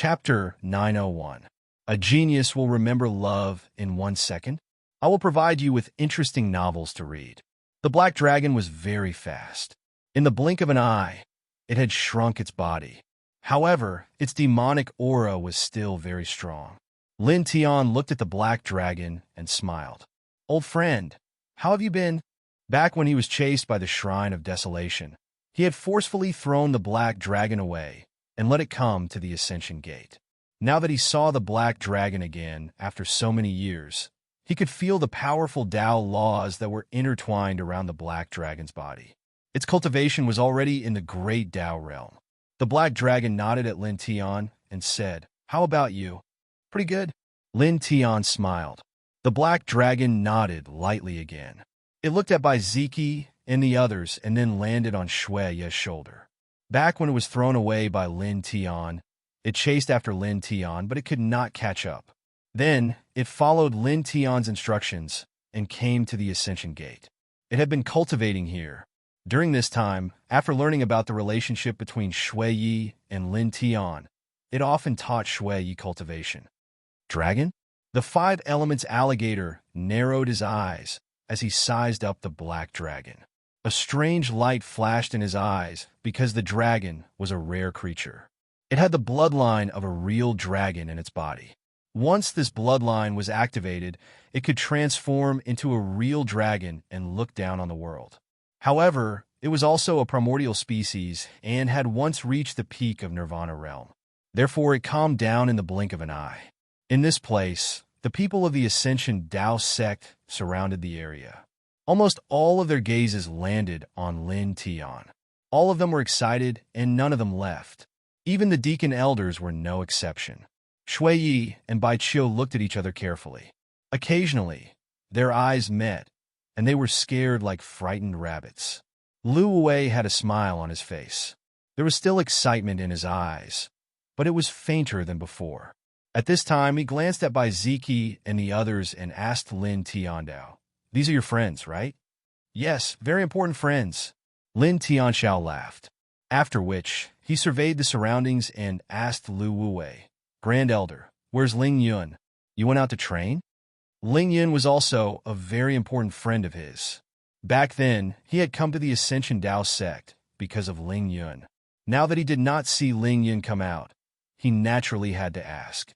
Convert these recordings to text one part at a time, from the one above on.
Chapter 901. A genius will remember love in 1 second. I will provide you with interesting novels to read. The black dragon was very fast. In the blink of an eye, it had shrunk its body. However, its demonic aura was still very strong. Lin Tian looked at the black dragon and smiled. Old friend, how have you been? Back when he was chased by the Shrine of Desolation, he had forcefully thrown the black dragon away and let it come to the Ascension Gate. Now that he saw the black dragon again after so many years, he could feel the powerful Tao laws that were intertwined around the black dragon's body. Its cultivation was already in the great Tao realm. The black dragon nodded at Lin Tian and said, "How about you?" "Pretty good." Lin Tian smiled. The black dragon nodded lightly again. It looked at Bai Ziki and the others and then landed on Shui Ye's shoulder. Back when it was thrown away by Lin Tian, it chased after Lin Tian, but it could not catch up. Then, it followed Lin Tian's instructions and came to the Ascension Gate. It had been cultivating here. During this time, after learning about the relationship between Shui Yi and Lin Tian, it often taught Shui Yi cultivation. Dragon? The five elements alligator narrowed his eyes as he sized up the black dragon. A strange light flashed in his eyes because the dragon was a rare creature. It had the bloodline of a real dragon in its body. Once this bloodline was activated, it could transform into a real dragon and look down on the world. However, it was also a primordial species and had once reached the peak of Nirvana realm. Therefore, it calmed down in the blink of an eye. In this place, the people of the Ascension Tao sect surrounded the area. Almost all of their gazes landed on Lin Tian. All of them were excited, and none of them left. Even the deacon elders were no exception. Shui Yi and Bai Qiu looked at each other carefully. Occasionally, their eyes met, and they were scared like frightened rabbits. Lu Wei had a smile on his face. There was still excitement in his eyes, but it was fainter than before. At this time, he glanced at Bai Ziki and the others and asked Lin Tiandao, "These are your friends, right?" "Yes, very important friends." Lin Tianxiao laughed. After which, he surveyed the surroundings and asked Lu Wei, "Grand Elder, where's Ling Yun? You went out to train?" Ling Yun was also a very important friend of his. Back then, he had come to the Ascension Tao sect because of Ling Yun. Now that he did not see Ling Yun come out, he naturally had to ask.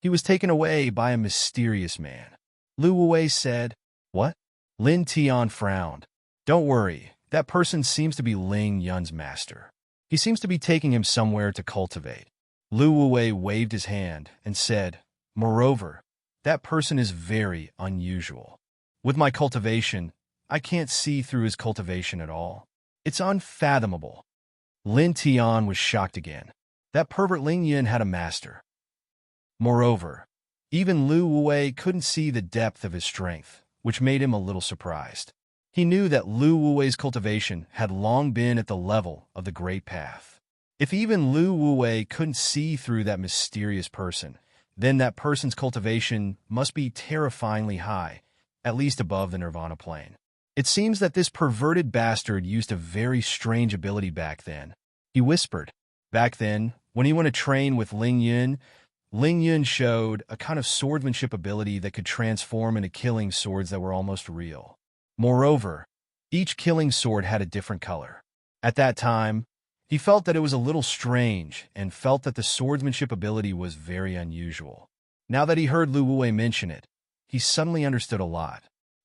He was taken away by a mysterious man. Lu Wei said, "What?" Lin Tian frowned. "Don't worry, that person seems to be Ling Yun's master. He seems to be taking him somewhere to cultivate." Lu Wei waved his hand and said, "Moreover, that person is very unusual. With my cultivation, I can't see through his cultivation at all. It's unfathomable." Lin Tian was shocked again. That pervert Ling Yun had a master. Moreover, even Lu Wei couldn't see the depth of his strength, which made him a little surprised. He knew that Lu Wei's cultivation had long been at the level of the Great Path. If even Lu Wei couldn't see through that mysterious person, then that person's cultivation must be terrifyingly high, at least above the Nirvana plane. It seems that this perverted bastard used a very strange ability back then. He whispered. Back then, when he went to train with Ling Yun showed a kind of swordsmanship ability that could transform into killing swords that were almost real. Moreover, each killing sword had a different color. At that time, he felt that it was a little strange and felt that the swordsmanship ability was very unusual. Now that he heard Lu Wei mention it, he suddenly understood a lot.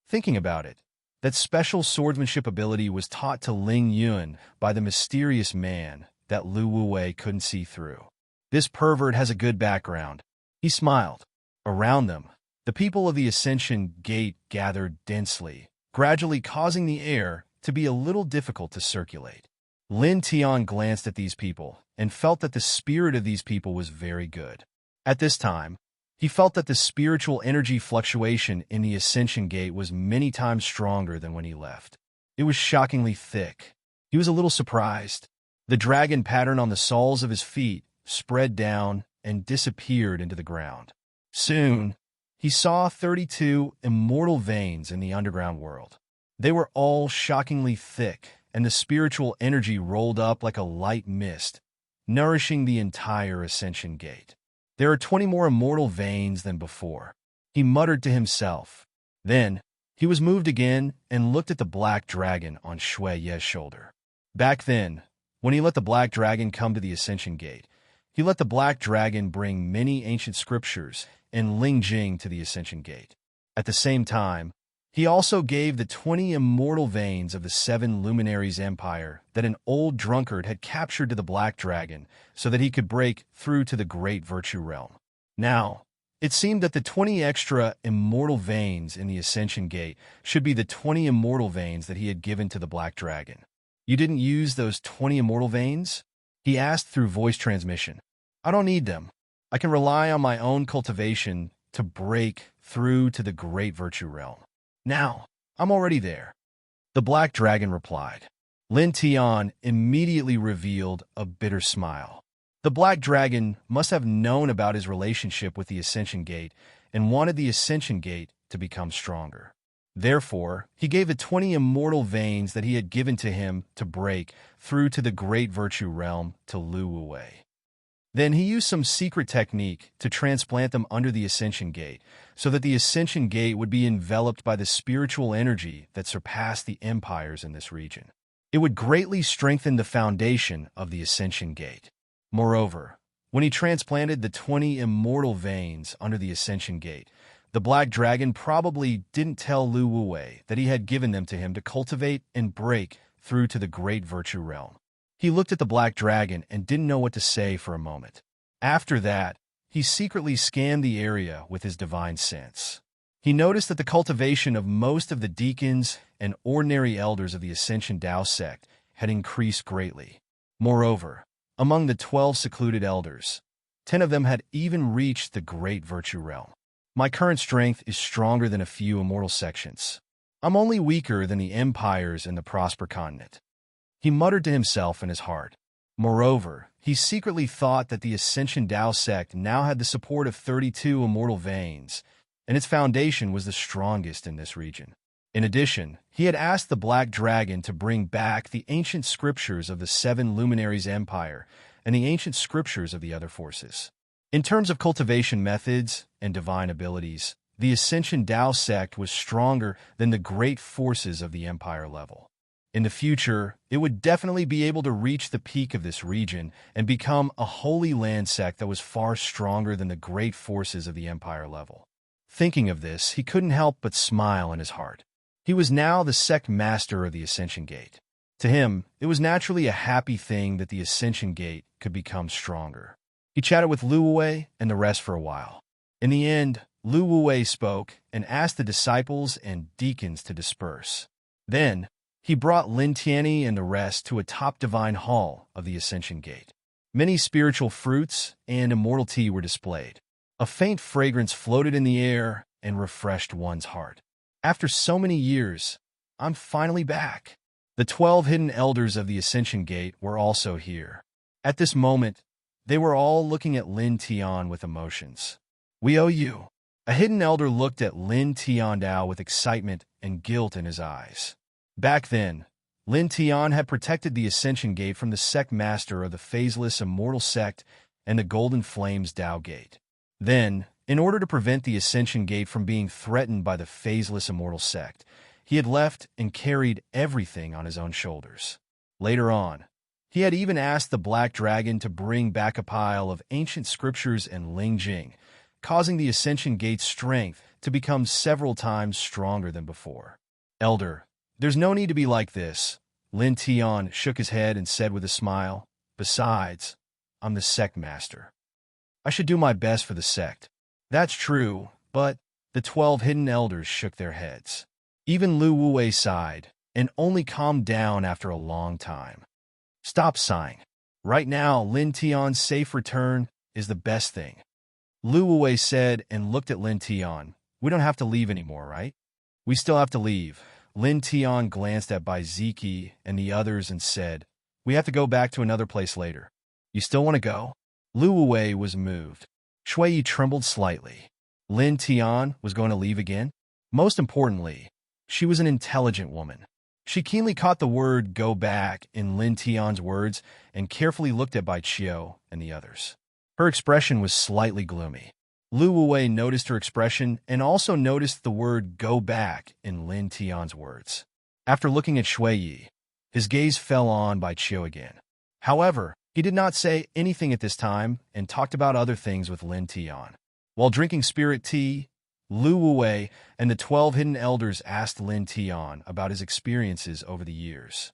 Thinking about it, that special swordsmanship ability was taught to Ling Yun by the mysterious man that Lu Wei couldn't see through. This pervert has a good background. He smiled. Around them, the people of the Ascension Gate gathered densely, gradually causing the air to be a little difficult to circulate. Lin Tian glanced at these people and felt that the spirit of these people was very good. At this time, he felt that the spiritual energy fluctuation in the Ascension Gate was many times stronger than when he left. It was shockingly thick. He was a little surprised. The dragon pattern on the soles of his feet spread down and disappeared into the ground. Soon, he saw 32 immortal veins in the underground world. They were all shockingly thick, and the spiritual energy rolled up like a light mist, nourishing the entire ascension gate. There are 20 more immortal veins than before, he muttered to himself. Then, he was moved again and looked at the black dragon on Shui Ye's shoulder. Back then, when he let the black dragon come to the ascension gate, he let the black dragon bring many ancient scriptures and Ling Jing to the ascension gate. At the same time, he also gave the 20 immortal veins of the 7 luminaries empire that an old drunkard had captured to the black dragon so that he could break through to the great virtue realm. Now, it seemed that the 20 extra immortal veins in the ascension gate should be the 20 immortal veins that he had given to the black dragon. You didn't use those 20 immortal veins? He asked through voice transmission. I don't need them. I can rely on my own cultivation to break through to the great virtue realm. Now, I'm already there. The black dragon replied. Lin Tian immediately revealed a bitter smile. The black dragon must have known about his relationship with the Ascension Gate and wanted the Ascension Gate to become stronger. Therefore, he gave the 20 immortal veins that he had given to him to break through to the great virtue realm to Lu Wuwei. Then he used some secret technique to transplant them under the Ascension Gate, so that the Ascension Gate would be enveloped by the spiritual energy that surpassed the empires in this region. It would greatly strengthen the foundation of the Ascension Gate. Moreover, when he transplanted the 20 immortal veins under the Ascension Gate, the Black Dragon probably didn't tell Lu Wuwei that he had given them to him to cultivate and break through to the great virtue realm. He looked at the Black Dragon and didn't know what to say for a moment. After that, he secretly scanned the area with his divine sense. He noticed that the cultivation of most of the deacons and ordinary elders of the Ascension Dao sect had increased greatly. Moreover, among the 12 secluded elders, 10 of them had even reached the great virtue realm. My current strength is stronger than a few immortal sections. I'm only weaker than the empires in the Prosper Continent. He muttered to himself in his heart. Moreover, he secretly thought that the Ascension Dao sect now had the support of 32 immortal veins, and its foundation was the strongest in this region. In addition, he had asked the Black Dragon to bring back the ancient scriptures of the 7 Luminaries Empire and the ancient scriptures of the other forces. In terms of cultivation methods and divine abilities, the Ascension Dao sect was stronger than the great forces of the Empire level. In the future, it would definitely be able to reach the peak of this region and become a Holy Land sect that was far stronger than the great forces of the Empire level. Thinking of this, he couldn't help but smile in his heart. He was now the sect master of the Ascension Gate. To him, it was naturally a happy thing that the Ascension Gate could become stronger. He chatted with Lu Wuwei and the rest for a while. In the end, Lu Wuwei spoke and asked the disciples and deacons to disperse. Then, he brought Lin Tianyi and the rest to a top divine hall of the Ascension Gate. Many spiritual fruits and immortal tea were displayed. A faint fragrance floated in the air and refreshed one's heart. After so many years, I'm finally back. The 12 hidden elders of the Ascension Gate were also here. At this moment, they were all looking at Lin Tian with emotions. We owe you. A hidden elder looked at Lin Tiandao with excitement and guilt in his eyes. Back then, Lin Tian had protected the Ascension Gate from the sect master of the phaseless immortal sect and the Golden Flames Dao Gate. Then, in order to prevent the Ascension Gate from being threatened by the phaseless immortal sect, he had left and carried everything on his own shoulders. Later on, he had even asked the Black Dragon to bring back a pile of ancient scriptures and Ling Jing, causing the Ascension Gate's strength to become several times stronger than before. Elder, there's no need to be like this. Lin Tian shook his head and said with a smile, Besides, I'm the sect master. I should do my best for the sect. That's true, but the 12 hidden elders shook their heads. Even Lu Wuwei sighed, and only calmed down after a long time. Stop sighing. Right now, Lin Tian's safe return is the best thing. Lu Wuwei said and looked at Lin Tian. We don't have to leave anymore, right? We still have to leave. Lin Tian glanced at Bai Ziki and the others and said, We have to go back to another place later. You still want to go? Lu Wuwei was moved. Shui trembled slightly. Lin Tian was going to leave again? Most importantly, she was an intelligent woman. She keenly caught the word "go back" in Lin Tian's words and carefully looked at Bai Qiu and the others. Her expression was slightly gloomy. Lu Wuwei noticed her expression and also noticed the word "go back" in Lin Tian's words. After looking at Shui Yi, his gaze fell on Bai Qiu again. However, he did not say anything at this time and talked about other things with Lin Tian. While drinking spirit tea, Lu Wuwei and the 12 hidden elders asked Lin Tian about his experiences over the years.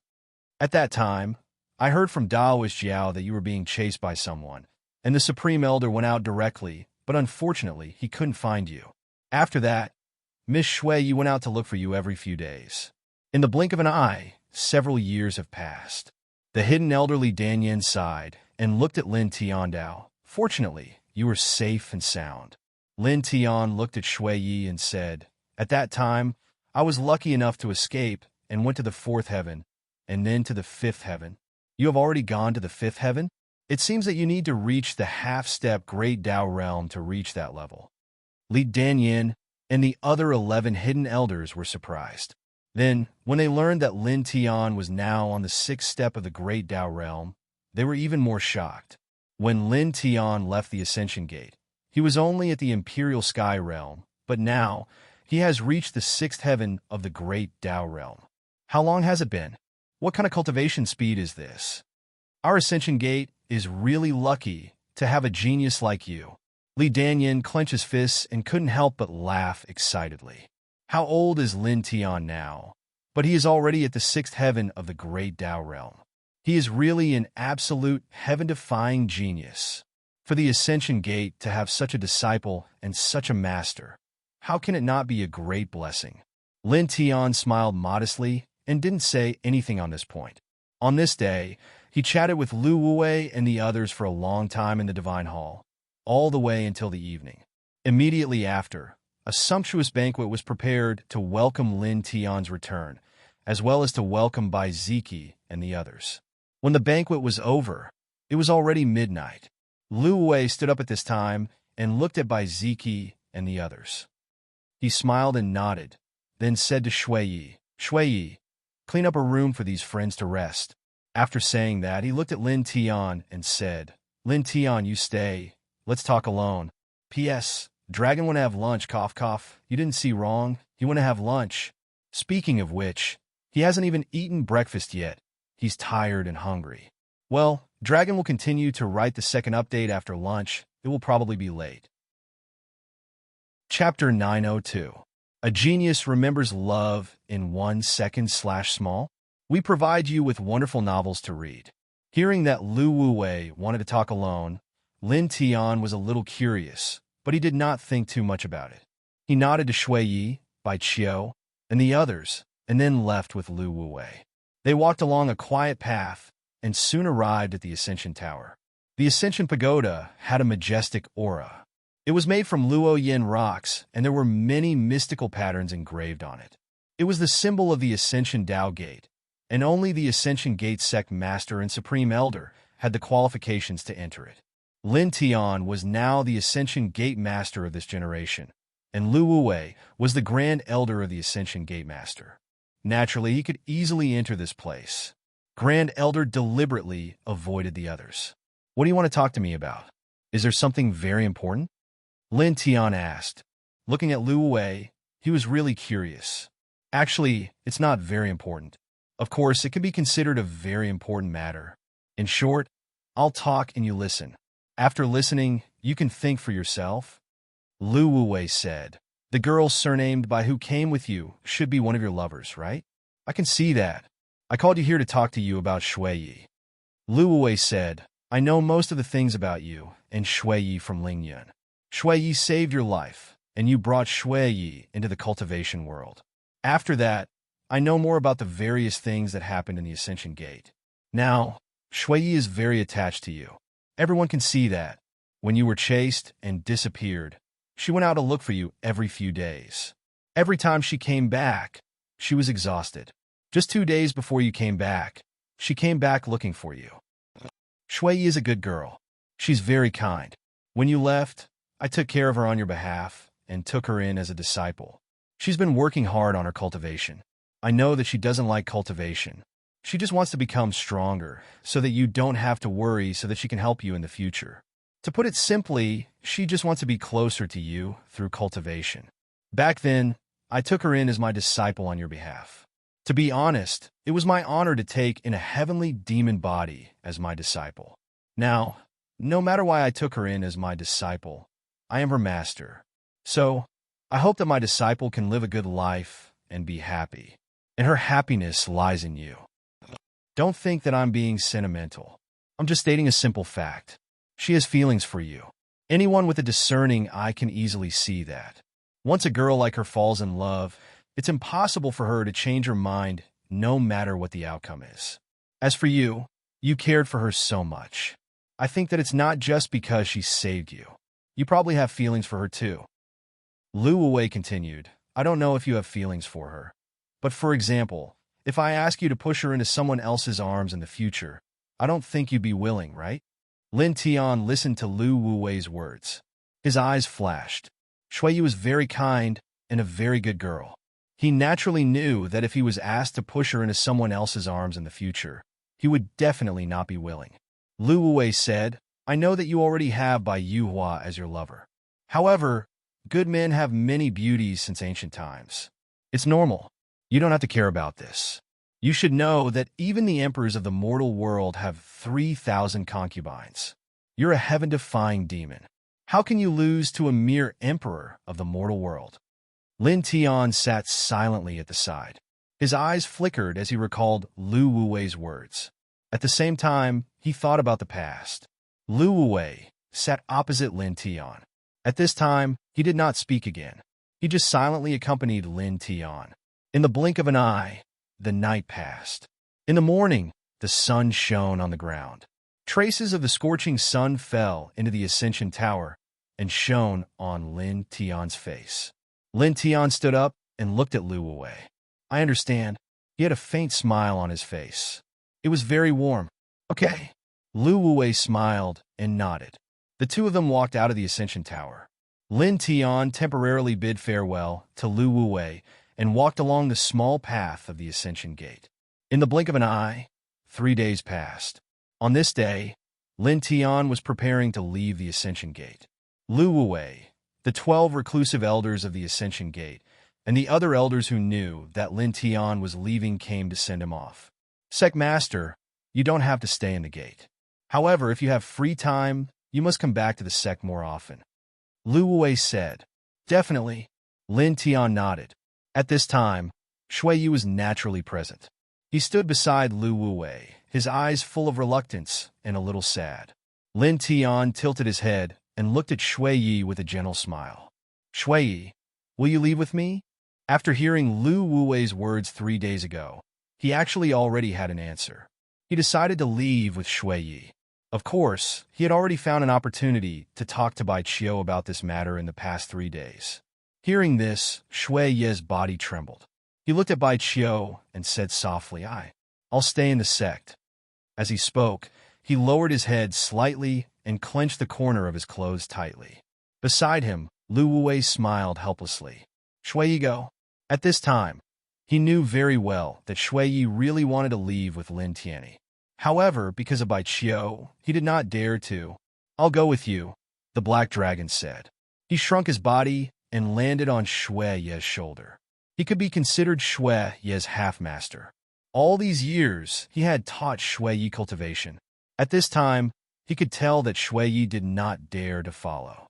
At that time, I heard from Daoist Jiao that you were being chased by someone, and the Supreme Elder went out directly, but unfortunately, he couldn't find you. After that, Miss Shui Yi went out to look for you every few days. In the blink of an eye, several years have passed. The hidden elderly Dan Yen sighed and looked at Lin Tian Dao. Fortunately, you were safe and sound. Lin Tian looked at Shui Yi and said, "At that time, I was lucky enough to escape and went to the 4th heaven, and then to the 5th heaven. You have already gone to the 5th heaven? It seems that you need to reach the half-step Great Dao realm to reach that level." Li Danyin and the other 11 hidden elders were surprised. Then, when they learned that Lin Tian was now on the 6th step of the Great Dao realm, they were even more shocked. When Lin Tian left the Ascension Gate, he was only at the Imperial Sky realm, but now he has reached the 6th heaven of the Great Dao realm. How long has it been? What kind of cultivation speed is this? Our Ascension Gate is really lucky to have a genius like you. Li Danyin clenched his fists and couldn't help but laugh excitedly. How old is Lin Tian now? But he is already at the 6th heaven of the Great Dao realm. He is really an absolute heaven-defying genius. For the Ascension Gate to have such a disciple and such a master, how can it not be a great blessing? Lin Tian smiled modestly and didn't say anything on this point. On this day, he chatted with Lu Wuwei and the others for a long time in the Divine Hall, all the way until the evening. Immediately after, a sumptuous banquet was prepared to welcome Lin Tian's return, as well as to welcome Bai Ziki and the others. When the banquet was over, it was already midnight. Lu Wei stood up at this time and looked at Bai Ziki and the others. He smiled and nodded, then said to Shui Yi, "Clean up a room for these friends to rest." After saying that, he looked at Lin Tian and said, "Lin Tian, you stay. Let's talk alone. P.S. Dragon want to have lunch, cough cough. You didn't see wrong. He want to have lunch. Speaking of which, he hasn't even eaten breakfast yet. He's tired and hungry." Well, Dragon will continue to write the second update after lunch. It will probably be late. Chapter 902. A Genius Remembers Love in 1 second/small. We provide you with wonderful novels to read. Hearing that Lu Wuwei wanted to talk alone, Lin Tian was a little curious, but he did not think too much about it. He nodded to Shui Yi, Bai Qiu, and the others, and then left with Lu Wuwei. They walked along a quiet path and soon arrived at the Ascension Tower. The Ascension Pagoda had a majestic aura. It was made from Luo Yin rocks, and there were many mystical patterns engraved on it. It was the symbol of the Ascension Dao Gate, and only the Ascension Gate Sect Master and Supreme Elder had the qualifications to enter it. Lin Tian was now the Ascension Gate Master of this generation, and Lu Wuwei was the Grand Elder of the Ascension Gate Master. Naturally, he could easily enter this place. Grand Elder deliberately avoided the others. "What do you want to talk to me about? Is there something very important?" Lin Tian asked. Looking at Lu Wuwei, he was really curious. "Actually, it's not very important. Of course, it can be considered a very important matter. In short, I'll talk and you listen. After listening, you can think for yourself." Lu Wuwei said, "The girl surnamed by who came with you should be one of your lovers, right?" "I can see that. I called you here to talk to you about Shui Yi." Lu Wuwei said, "I know most of the things about you and Shui Yi from Lingyun. Shui Yi saved your life, and you brought Shui Yi into the cultivation world. After that, I know more about the various things that happened in the Ascension Gate. Now, Shui Yi is very attached to you. Everyone can see that. When you were chased and disappeared, she went out to look for you every few days. Every time she came back, she was exhausted. Just 2 days before you came back, she came back looking for you. Shui Yi is a good girl. She's very kind. When you left, I took care of her on your behalf and took her in as a disciple. She's been working hard on her cultivation. I know that she doesn't like cultivation. She just wants to become stronger, so that you don't have to worry, so that she can help you in the future. To put it simply, she just wants to be closer to you through cultivation. Back then, I took her in as my disciple on your behalf. To be honest, it was my honor to take in a heavenly demon body as my disciple. Now, no matter why I took her in as my disciple, I am her master. So, I hope that my disciple can live a good life and be happy. And her happiness lies in you. Don't think that I'm being sentimental. I'm just stating a simple fact. She has feelings for you. Anyone with a discerning eye can easily see that. Once a girl like her falls in love, it's impossible for her to change her mind no matter what the outcome is. As for you, you cared for her so much. I think that it's not just because she saved you. You probably have feelings for her too. Lu Wei continued, I don't know if you have feelings for her. But for example, if I ask you to push her into someone else's arms in the future, I don't think you'd be willing, right? Lin Tian listened to Lu Wuwei's words. His eyes flashed. Shui Yu was very kind and a very good girl. He naturally knew that if he was asked to push her into someone else's arms in the future, he would definitely not be willing. Lu Wuwei said, I know that you already have Bai Yuhua as your lover. However, good men have many beauties since ancient times. It's normal. You don't have to care about this. You should know that even the emperors of the mortal world have 3,000 concubines. You're a heaven-defying demon. How can you lose to a mere emperor of the mortal world? Lin Tian sat silently at the side. His eyes flickered as he recalled Lu Wuwei's words. At the same time, he thought about the past. Lu Wuwei sat opposite Lin Tian. At this time, he did not speak again. He just silently accompanied Lin Tian. In the blink of an eye, the night passed. In the morning, the sun shone on the ground. Traces of the scorching sun fell into the Ascension Tower and shone on Lin Tian's face. Lin Tian stood up and looked at Lu Wuwei. I understand. He had a faint smile on his face. It was very warm. Okay. Lu Wuwei smiled and nodded. The two of them walked out of the Ascension Tower. Lin Tian temporarily bid farewell to Lu Wuwei and walked along the small path of the Ascension Gate. In the blink of an eye, 3 days passed. On this day, Lin Tian was preparing to leave the Ascension Gate. Lu Wuwei, the 12 reclusive elders of the Ascension Gate, and the other elders who knew that Lin Tian was leaving came to send him off. Sect Master, you don't have to stay in the gate. However, if you have free time, you must come back to the sect more often. Lu Wuwei said. Definitely. Lin Tian nodded. At this time, Shui Yu was naturally present. He stood beside Lu Wuwei, his eyes full of reluctance and a little sad. Lin Tian tilted his head and looked at Shui Yi with a gentle smile. Shui Yi, will you leave with me? After hearing Lu Wuwei's words 3 days ago, he actually already had an answer. He decided to leave with Shui Yi. Of course, he had already found an opportunity to talk to Bai Qiu about this matter in the past 3 days. Hearing this, Shui Ye's body trembled. He looked at Bai Qiu and said softly, I'll stay in the sect. As he spoke, he lowered his head slightly and clenched the corner of his clothes tightly. Beside him, Lu Wuwei smiled helplessly. Shui Yi go. At this time, he knew very well that Shui Yi really wanted to leave with Lin Tianyi. However, because of Bai Qiu, he did not dare to. I'll go with you, the Black Dragon said. He shrunk his body and landed on Shui Ye's shoulder. He could be considered Shui Ye's half-master. All these years, he had taught Shui Yi cultivation. At this time, he could tell that Shui Yi did not dare to follow.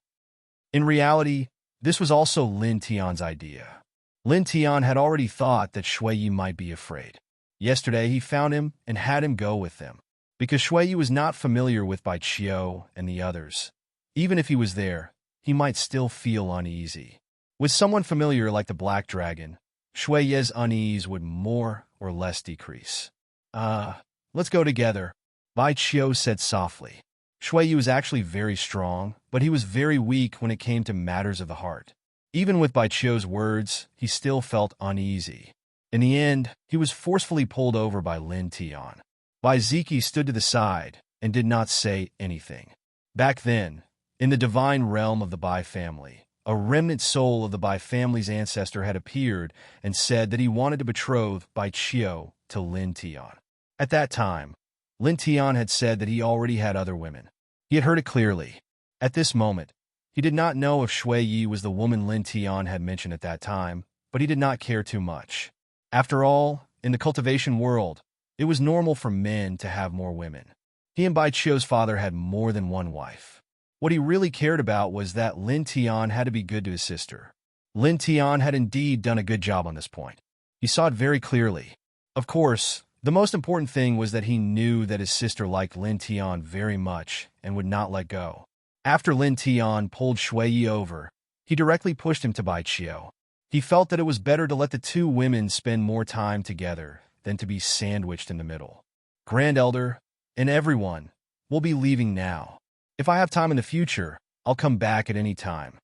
In reality, this was also Lin Tian's idea. Lin Tian had already thought that Shui Yi might be afraid. Yesterday, he found him and had him go with them. Because Shui Yi was not familiar with Bai Qiu and the others. Even if he was there, he might still feel uneasy. With someone familiar like the Black Dragon, Shui Ye's unease would more or less decrease. Let's go together, Bai Qiu said softly. Shui Yi was actually very strong, but he was very weak when it came to matters of the heart. Even with Bai Qiu's words, he still felt uneasy. In the end, he was forcefully pulled over by Lin Tian. Bai Ziki stood to the side and did not say anything. Back then, in the divine realm of the Bai family, a remnant soul of the Bai family's ancestor had appeared and said that he wanted to betroth Bai Chio to Lin Tian. At that time, Lin Tian had said that he already had other women. He had heard it clearly. At this moment, he did not know if Shui Yi was the woman Lin Tian had mentioned at that time, but he did not care too much. After all, in the cultivation world, it was normal for men to have more women. He and Bai Chio's father had more than one wife. What he really cared about was that Lin Tian had to be good to his sister. Lin Tian had indeed done a good job on this point. He saw it very clearly. Of course, the most important thing was that he knew that his sister liked Lin Tian very much and would not let go. After Lin Tian pulled Shui Yi over, he directly pushed him to Bai Chio. He felt that it was better to let the two women spend more time together than to be sandwiched in the middle. Grand Elder, and everyone, will be leaving now. If I have time in the future, I'll come back at any time.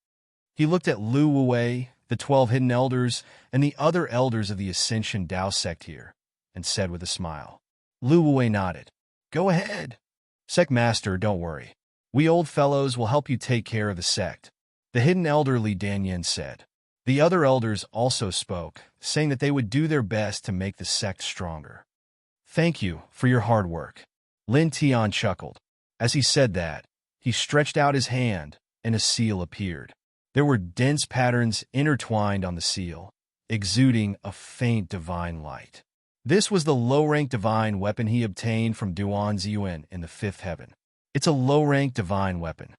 He looked at Lu Wuwei, the 12 hidden elders, and the other elders of the Ascension Dao sect here, and said with a smile. Lu Wuwei nodded. Go ahead. Sect Master, don't worry. We old fellows will help you take care of the sect. The hidden elder Li Danyan said. The other elders also spoke, saying that they would do their best to make the sect stronger. Thank you for your hard work. Lin Tian chuckled. As he said that, he stretched out his hand, and a seal appeared. There were dense patterns intertwined on the seal, exuding a faint divine light. This was the low-rank divine weapon he obtained from Duan Ziyuan in the fifth heaven. It's a low-rank divine weapon.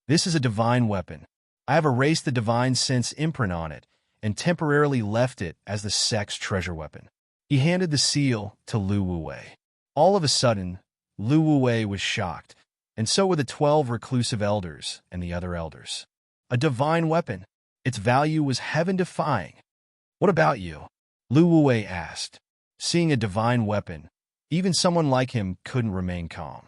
This is a divine weapon. I have erased the divine sense imprint on it and temporarily left it as the sect's treasure weapon. He handed the seal to Lu Wuwei. All of a sudden, Lu Wuwei was shocked, and so were the 12 reclusive elders and the other elders. A divine weapon. Its value was heaven-defying. What about you? Lu Wuwei asked. Seeing a divine weapon, even someone like him couldn't remain calm.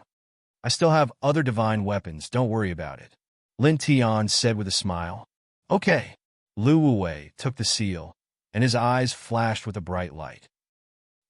I still have other divine weapons, don't worry about it. Lin Tian said with a smile. Okay. Lu Wuwei took the seal, and his eyes flashed with a bright light.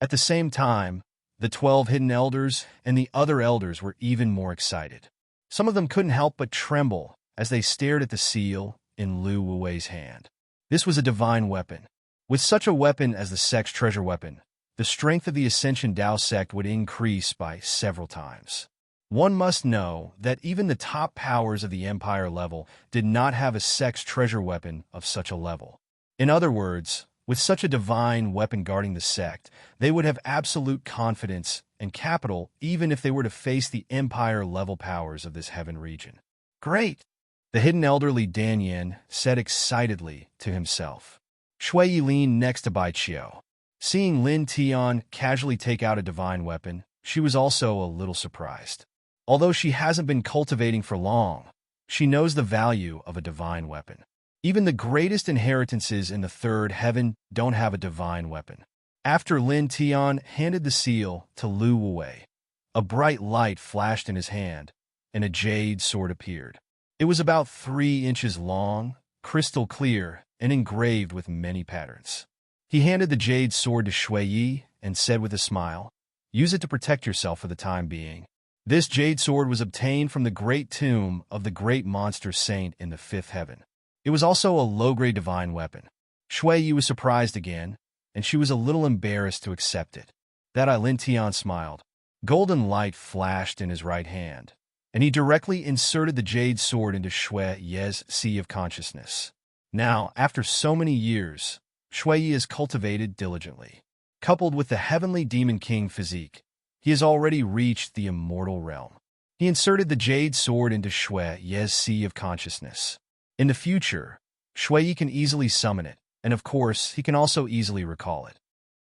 At the same time, the 12 hidden elders and the other elders were even more excited. Some of them couldn't help but tremble as they stared at the seal in Lu Wuwei's hand. This was a divine weapon. With such a weapon as the sect's treasure weapon, the strength of the Ascension Dao sect would increase by several times. One must know that even the top powers of the Empire level did not have a sect's treasure weapon of such a level. In other words, with such a divine weapon guarding the sect, they would have absolute confidence and capital even if they were to face the Empire-level powers of this heaven region. Great! The hidden elderly Danyan said excitedly to himself. Shui Yi leaned next to Bai Chio. Seeing Lin Tian casually take out a divine weapon, she was also a little surprised. Although she hasn't been cultivating for long, she knows the value of a divine weapon. Even the greatest inheritances in the third heaven don't have a divine weapon. After Lin Tian handed the seal to Lu Wuwei, a bright light flashed in his hand, and a jade sword appeared. It was about 3 inches long, crystal clear, and engraved with many patterns. He handed the jade sword to Shui Yi and said with a smile, "Use it to protect yourself for the time being." This jade sword was obtained from the great tomb of the great monster saint in the fifth heaven. It was also a low-grade divine weapon. Shui Yi was surprised again, and she was a little embarrassed to accept it. That Lin Tian smiled. Golden light flashed in his right hand, and he directly inserted the jade sword into Shui Yi's sea of consciousness. Now, after so many years, Shui Yi is cultivated diligently. Coupled with the heavenly demon king physique, he has already reached the immortal realm. He inserted the jade sword into Shui Yi's sea of consciousness. In the future, Shui Yi can easily summon it, and of course, he can also easily recall it.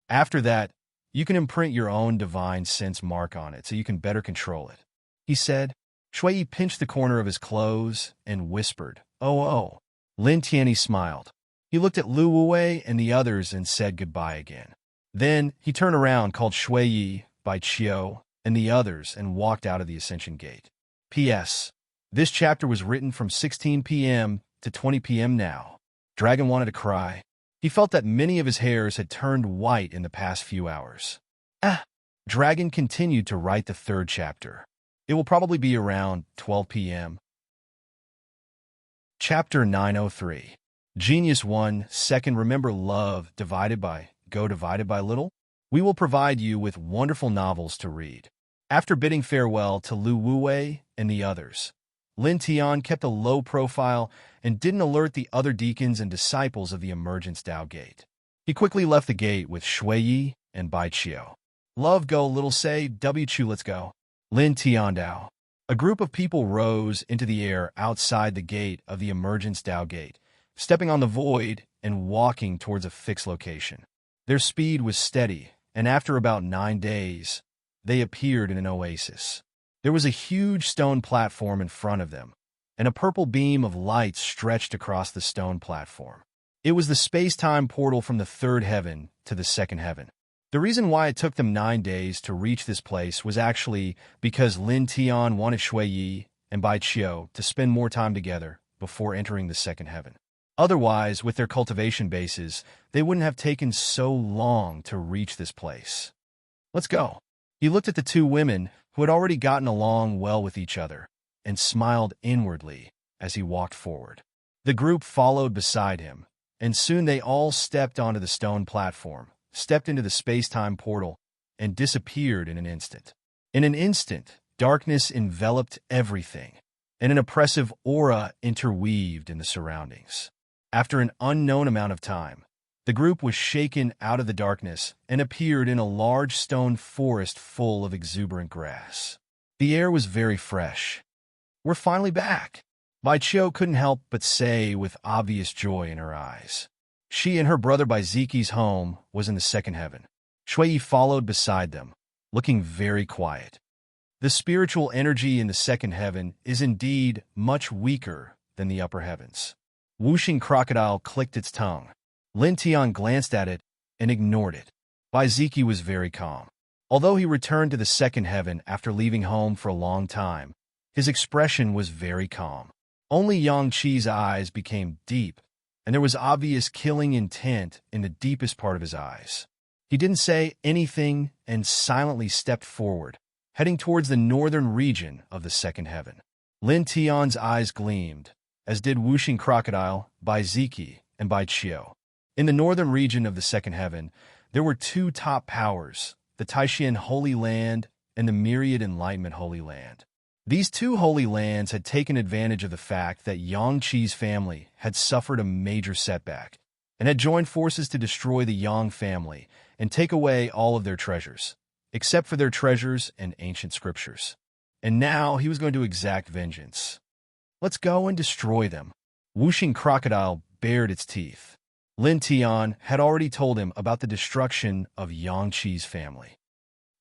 After that, you can imprint your own divine sense mark on it so you can better control it. He said. Shui Yi pinched the corner of his clothes and whispered, "Oh." Lin Tian smiled. He looked at Lu Wuwei and the others and said goodbye again. Then he turned around, called Shui Yi, Bai Chio, and the others and walked out of the Ascension Gate. P.S. This chapter was written from 16 p.m. to 20 p.m. now. Dragon wanted to cry. He felt that many of his hairs had turned white in the past few hours. Dragon continued to write the third chapter. It will probably be around 12 p.m. Chapter 903. Genius 1. Second, remember love divided by little? We will provide you with wonderful novels to read. After bidding farewell to Lu Wuwei and the others, Lin Tian kept a low profile and didn't alert the other deacons and disciples of the Emergence Dao Gate. He quickly left the gate with Shui Yi and Bai Qiu. Love go, little say, W Chu, let's go. Lin Tian Dao. A group of people rose into the air outside the gate of the Emergence Dao Gate, stepping on the void and walking towards a fixed location. Their speed was steady, and after about 9 days, they appeared in an oasis. There was a huge stone platform in front of them, and a purple beam of light stretched across the stone platform. It was the space-time portal from the third heaven to the second heaven. The reason why it took them 9 days to reach this place was actually because Lin Tian wanted Shui Yi and Bai Qiu to spend more time together before entering the second heaven. Otherwise, with their cultivation bases, they wouldn't have taken so long to reach this place. Let's go. He looked at the two women who had already gotten along well with each other and smiled inwardly as he walked forward. The group followed beside him, and soon they all stepped onto the stone platform, stepped into the space-time portal, and disappeared in an instant. In an instant, darkness enveloped everything, and an oppressive aura interweaved in the surroundings. After an unknown amount of time, the group was shaken out of the darkness and appeared in a large stone forest full of exuberant grass. The air was very fresh. We're finally back, Bai Qiu couldn't help but say with obvious joy in her eyes. She and her brother Baiziki's home was in the second heaven. Shui Yi followed beside them, looking very quiet. The spiritual energy in the second heaven is indeed much weaker than the upper heavens. Whooshing crocodile clicked its tongue. Lin Tian glanced at it and ignored it. Baiziki was very calm. Although he returned to the second heaven after leaving home for a long time, his expression was very calm. Only Yang Qi's eyes became deep, and there was obvious killing intent in the deepest part of his eyes. He didn't say anything and silently stepped forward, heading towards the northern region of the second heaven. Lin Tian's eyes gleamed, as did Whooshing Crocodile, Baiziki, and Bai Qiu. In the northern region of the second heaven, there were two top powers, the Taishan Holy Land and the Myriad Enlightenment Holy Land. These two holy lands had taken advantage of the fact that Yang Qi's family had suffered a major setback and had joined forces to destroy the Yang family and take away all of their treasures, except for their treasures and ancient scriptures. And now he was going to exact vengeance. Let's go and destroy them. Whooshing Crocodile bared its teeth. Lin Tian had already told him about the destruction of Yang Qi's family.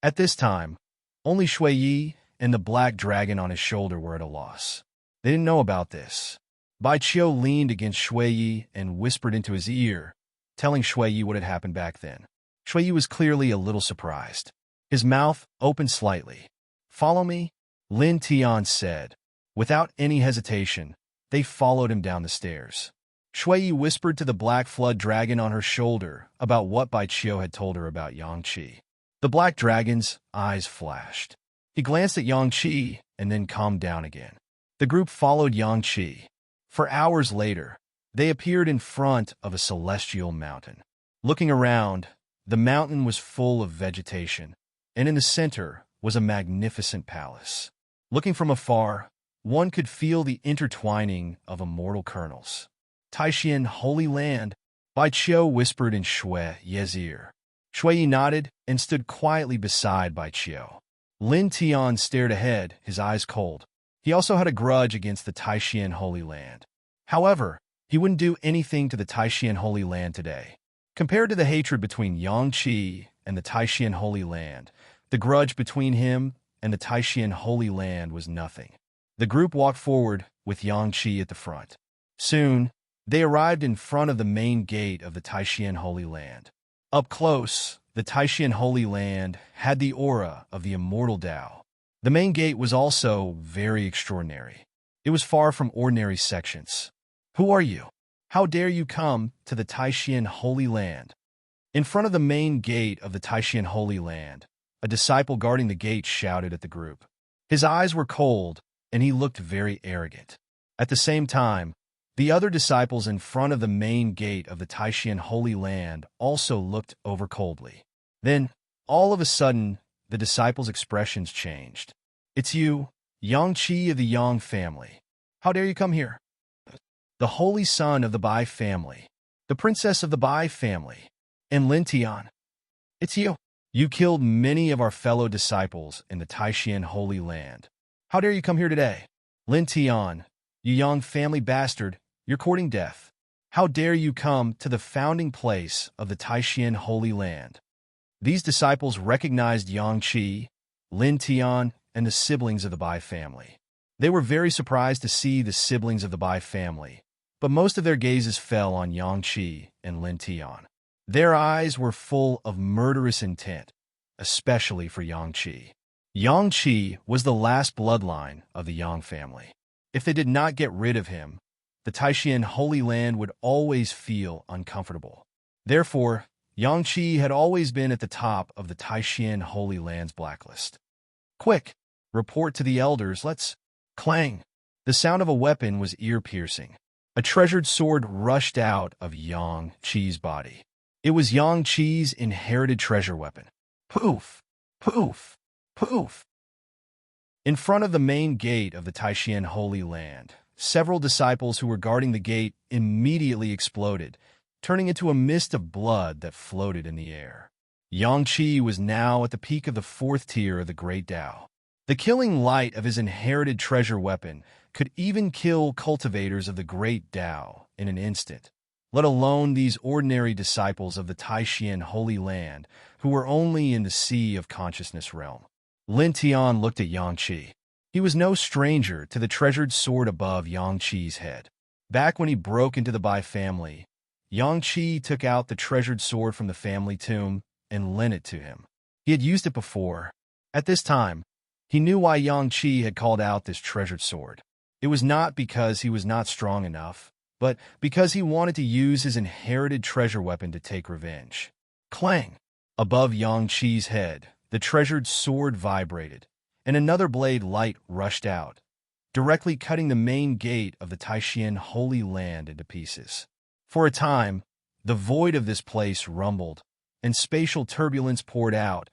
At this time, only Shui Yi and the black dragon on his shoulder were at a loss. They didn't know about this. Bai Qiu leaned against Shui Yi and whispered into his ear, telling Shui Yi what had happened back then. Shui Yi was clearly a little surprised. His mouth opened slightly. "Follow me?" Lin Tian said. Without any hesitation, they followed him down the stairs. Shui Yi whispered to the black flood dragon on her shoulder about what Bai Qiu had told her about Yang Qi. The black dragon's eyes flashed. He glanced at Yang Qi and then calmed down again. The group followed Yang Qi. For hours later, they appeared in front of a celestial mountain. Looking around, the mountain was full of vegetation, and in the center was a magnificent palace. Looking from afar, one could feel the intertwining of immortal kernels. Taishan Holy Land, Bai Qiu whispered in Shui Yi's ear. Shui Yi nodded and stood quietly beside Bai Qiu. Lin Tian stared ahead, his eyes cold. He also had a grudge against the Taishan Holy Land. However, he wouldn't do anything to the Taishan Holy Land today. Compared to the hatred between Yang Qi and the Taishan Holy Land, the grudge between him and the Taishan Holy Land was nothing. The group walked forward with Yang Qi at the front. Soon, they arrived in front of the main gate of the Taishan Holy Land. Up close, the Taishan Holy Land had the aura of the immortal Tao. The main gate was also very extraordinary. It was far from ordinary sections. "Who are you? How dare you come to the Taishan Holy Land?" In front of the main gate of the Taishan Holy Land, a disciple guarding the gate shouted at the group. His eyes were cold, and he looked very arrogant. At the same time, The other disciples in front of the main gate of the Taishan Holy Land also looked over coldly. Then, all of a sudden, the disciples' expressions changed. "It's you, Yang Qi of the Yang family. How dare you come here? The holy son of the Bai family, the princess of the Bai family, and Lin Tian. It's you. You killed many of our fellow disciples in the Taishan Holy Land. How dare you come here today? Lin Tian, you Yang family bastard, you're courting death. How dare you come to the founding place of the Taishan Holy Land?" These disciples recognized Yang Qi, Lin Tian, and the siblings of the Bai family. They were very surprised to see the siblings of the Bai family, but most of their gazes fell on Yang Qi and Lin Tian. Their eyes were full of murderous intent, especially for Yang Qi. Yang Qi was the last bloodline of the Yang family. If they did not get rid of him, the Taishan Holy Land would always feel uncomfortable. Therefore, Yang Qi had always been at the top of the Taishan Holy Land's blacklist. "Quick, report to the elders, let's—" Clang! The sound of a weapon was ear-piercing. A treasured sword rushed out of Yang Qi's body. It was Yang Qi's inherited treasure weapon. Poof! Poof! Poof! In front of the main gate of the Taishan Holy Land, several disciples who were guarding the gate immediately exploded, turning into a mist of blood that floated in the air. Yang Qi was now at the peak of the fourth tier of the Great Tao. The killing light of his inherited treasure weapon could even kill cultivators of the Great Tao in an instant, let alone these ordinary disciples of the Taishan Holy Land who were only in the Sea of Consciousness realm. Lin Tian looked at Yang Qi. He was no stranger to the treasured sword above Yang Qi's head. Back when he broke into the Bai family, Yang Qi took out the treasured sword from the family tomb and lent it to him. He had used it before. At this time, he knew why Yang Qi had called out this treasured sword. It was not because he was not strong enough, but because he wanted to use his inherited treasure weapon to take revenge. Clang! Above Yang Qi's head, the treasured sword vibrated, and another blade light rushed out, directly cutting the main gate of the Taishan Holy Land into pieces. For a time, the void of this place rumbled, and spatial turbulence poured out,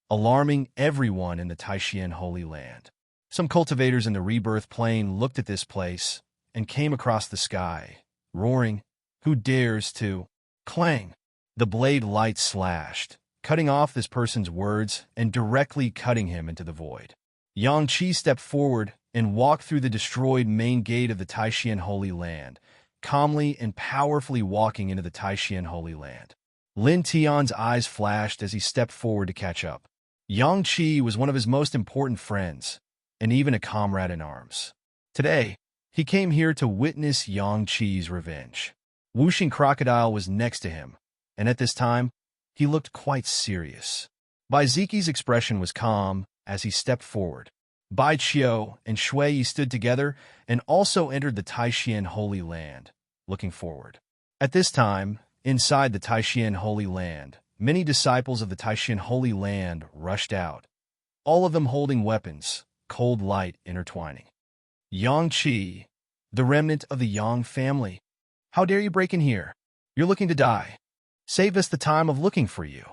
alarming everyone in the Taishan Holy Land. Some cultivators in the rebirth plane looked at this place and came across the sky, roaring, "Who dares to—" Clang! The blade light slashed, cutting off this person's words and directly cutting him into the void. Yang Qi stepped forward and walked through the destroyed main gate of the Taishan Holy Land, calmly and powerfully walking into the Taishan Holy Land. Lin Tian's eyes flashed as he stepped forward to catch up. Yang Qi was one of his most important friends, and even a comrade in arms. Today, he came here to witness Yang Qi's revenge. Whooshing Crocodile was next to him, and at this time, he looked quite serious. Bai Ziqi's expression was calm as he stepped forward. Bai Qiu and Shui Yi stood together and also entered the Taishan Holy Land, looking forward. At this time, inside the Taishan Holy Land, many disciples of the Taishan Holy Land rushed out, all of them holding weapons, cold light intertwining. "Yang Qi, the remnant of the Yang family, how dare you break in here? You're looking to die. Save us the time of looking for you."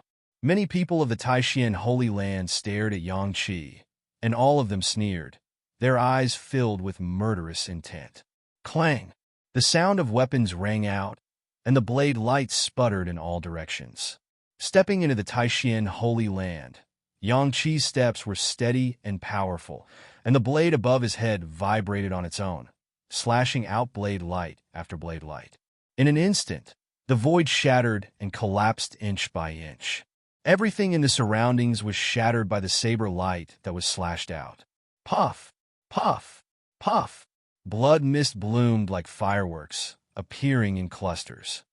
Many people of the Taishan Holy Land stared at Yang Qi, and all of them sneered, their eyes filled with murderous intent. Clang! The sound of weapons rang out, and the blade lights sputtered in all directions. Stepping into the Taishan Holy Land, Yang Qi's steps were steady and powerful, and the blade above his head vibrated on its own, slashing out blade light after blade light. In an instant, the void shattered and collapsed inch by inch. Everything in the surroundings was shattered by the saber light that was slashed out. Puff! Puff! Puff! Blood mist bloomed like fireworks, appearing in clusters.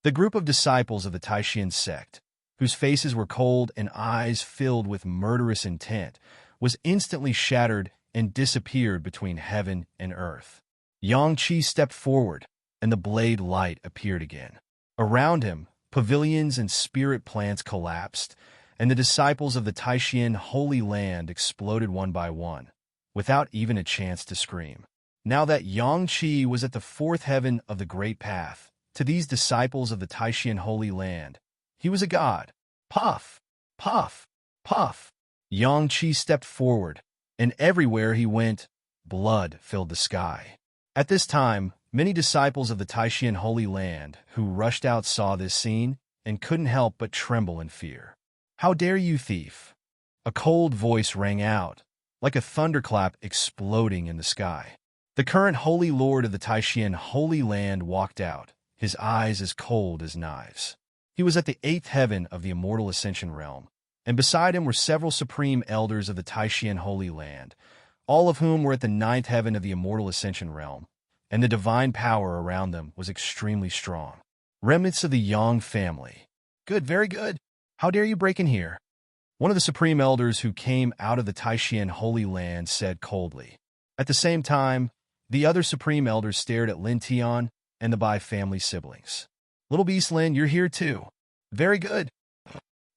The group of disciples of the Taishan sect, whose faces were cold and eyes filled with murderous intent, was instantly shattered and disappeared between heaven and earth. Yang Qi stepped forward, and the blade light appeared again. Around him, pavilions and spirit plants collapsed, and the disciples of the Taishan Holy Land exploded one by one, without even a chance to scream. Now that Yangqi was at the fourth heaven of the Great Path, to these disciples of the Taishan Holy Land, he was a god. Puff, puff, puff. Yangqi stepped forward, and everywhere he went, blood filled the sky. At this time, many disciples of the Taishan Holy Land who rushed out saw this scene and couldn't help but tremble in fear. "How dare you, thief!" A cold voice rang out, like a thunderclap exploding in the sky. The current Holy Lord of the Taishan Holy Land walked out, his eyes as cold as knives. He was at the eighth heaven of the Immortal Ascension realm, and beside him were several supreme elders of the Taishan Holy Land, all of whom were at the ninth heaven of the Immortal Ascension realm, and the divine power around them was extremely strong. Remnants of the Yang family. "Good, very good. How dare you break in here?" One of the supreme elders who came out of the Taishan Holy Land said coldly. At the same time, the other supreme elders stared at Lin Tian and the Bai family siblings. "Little beast Lin, you're here too. Very good.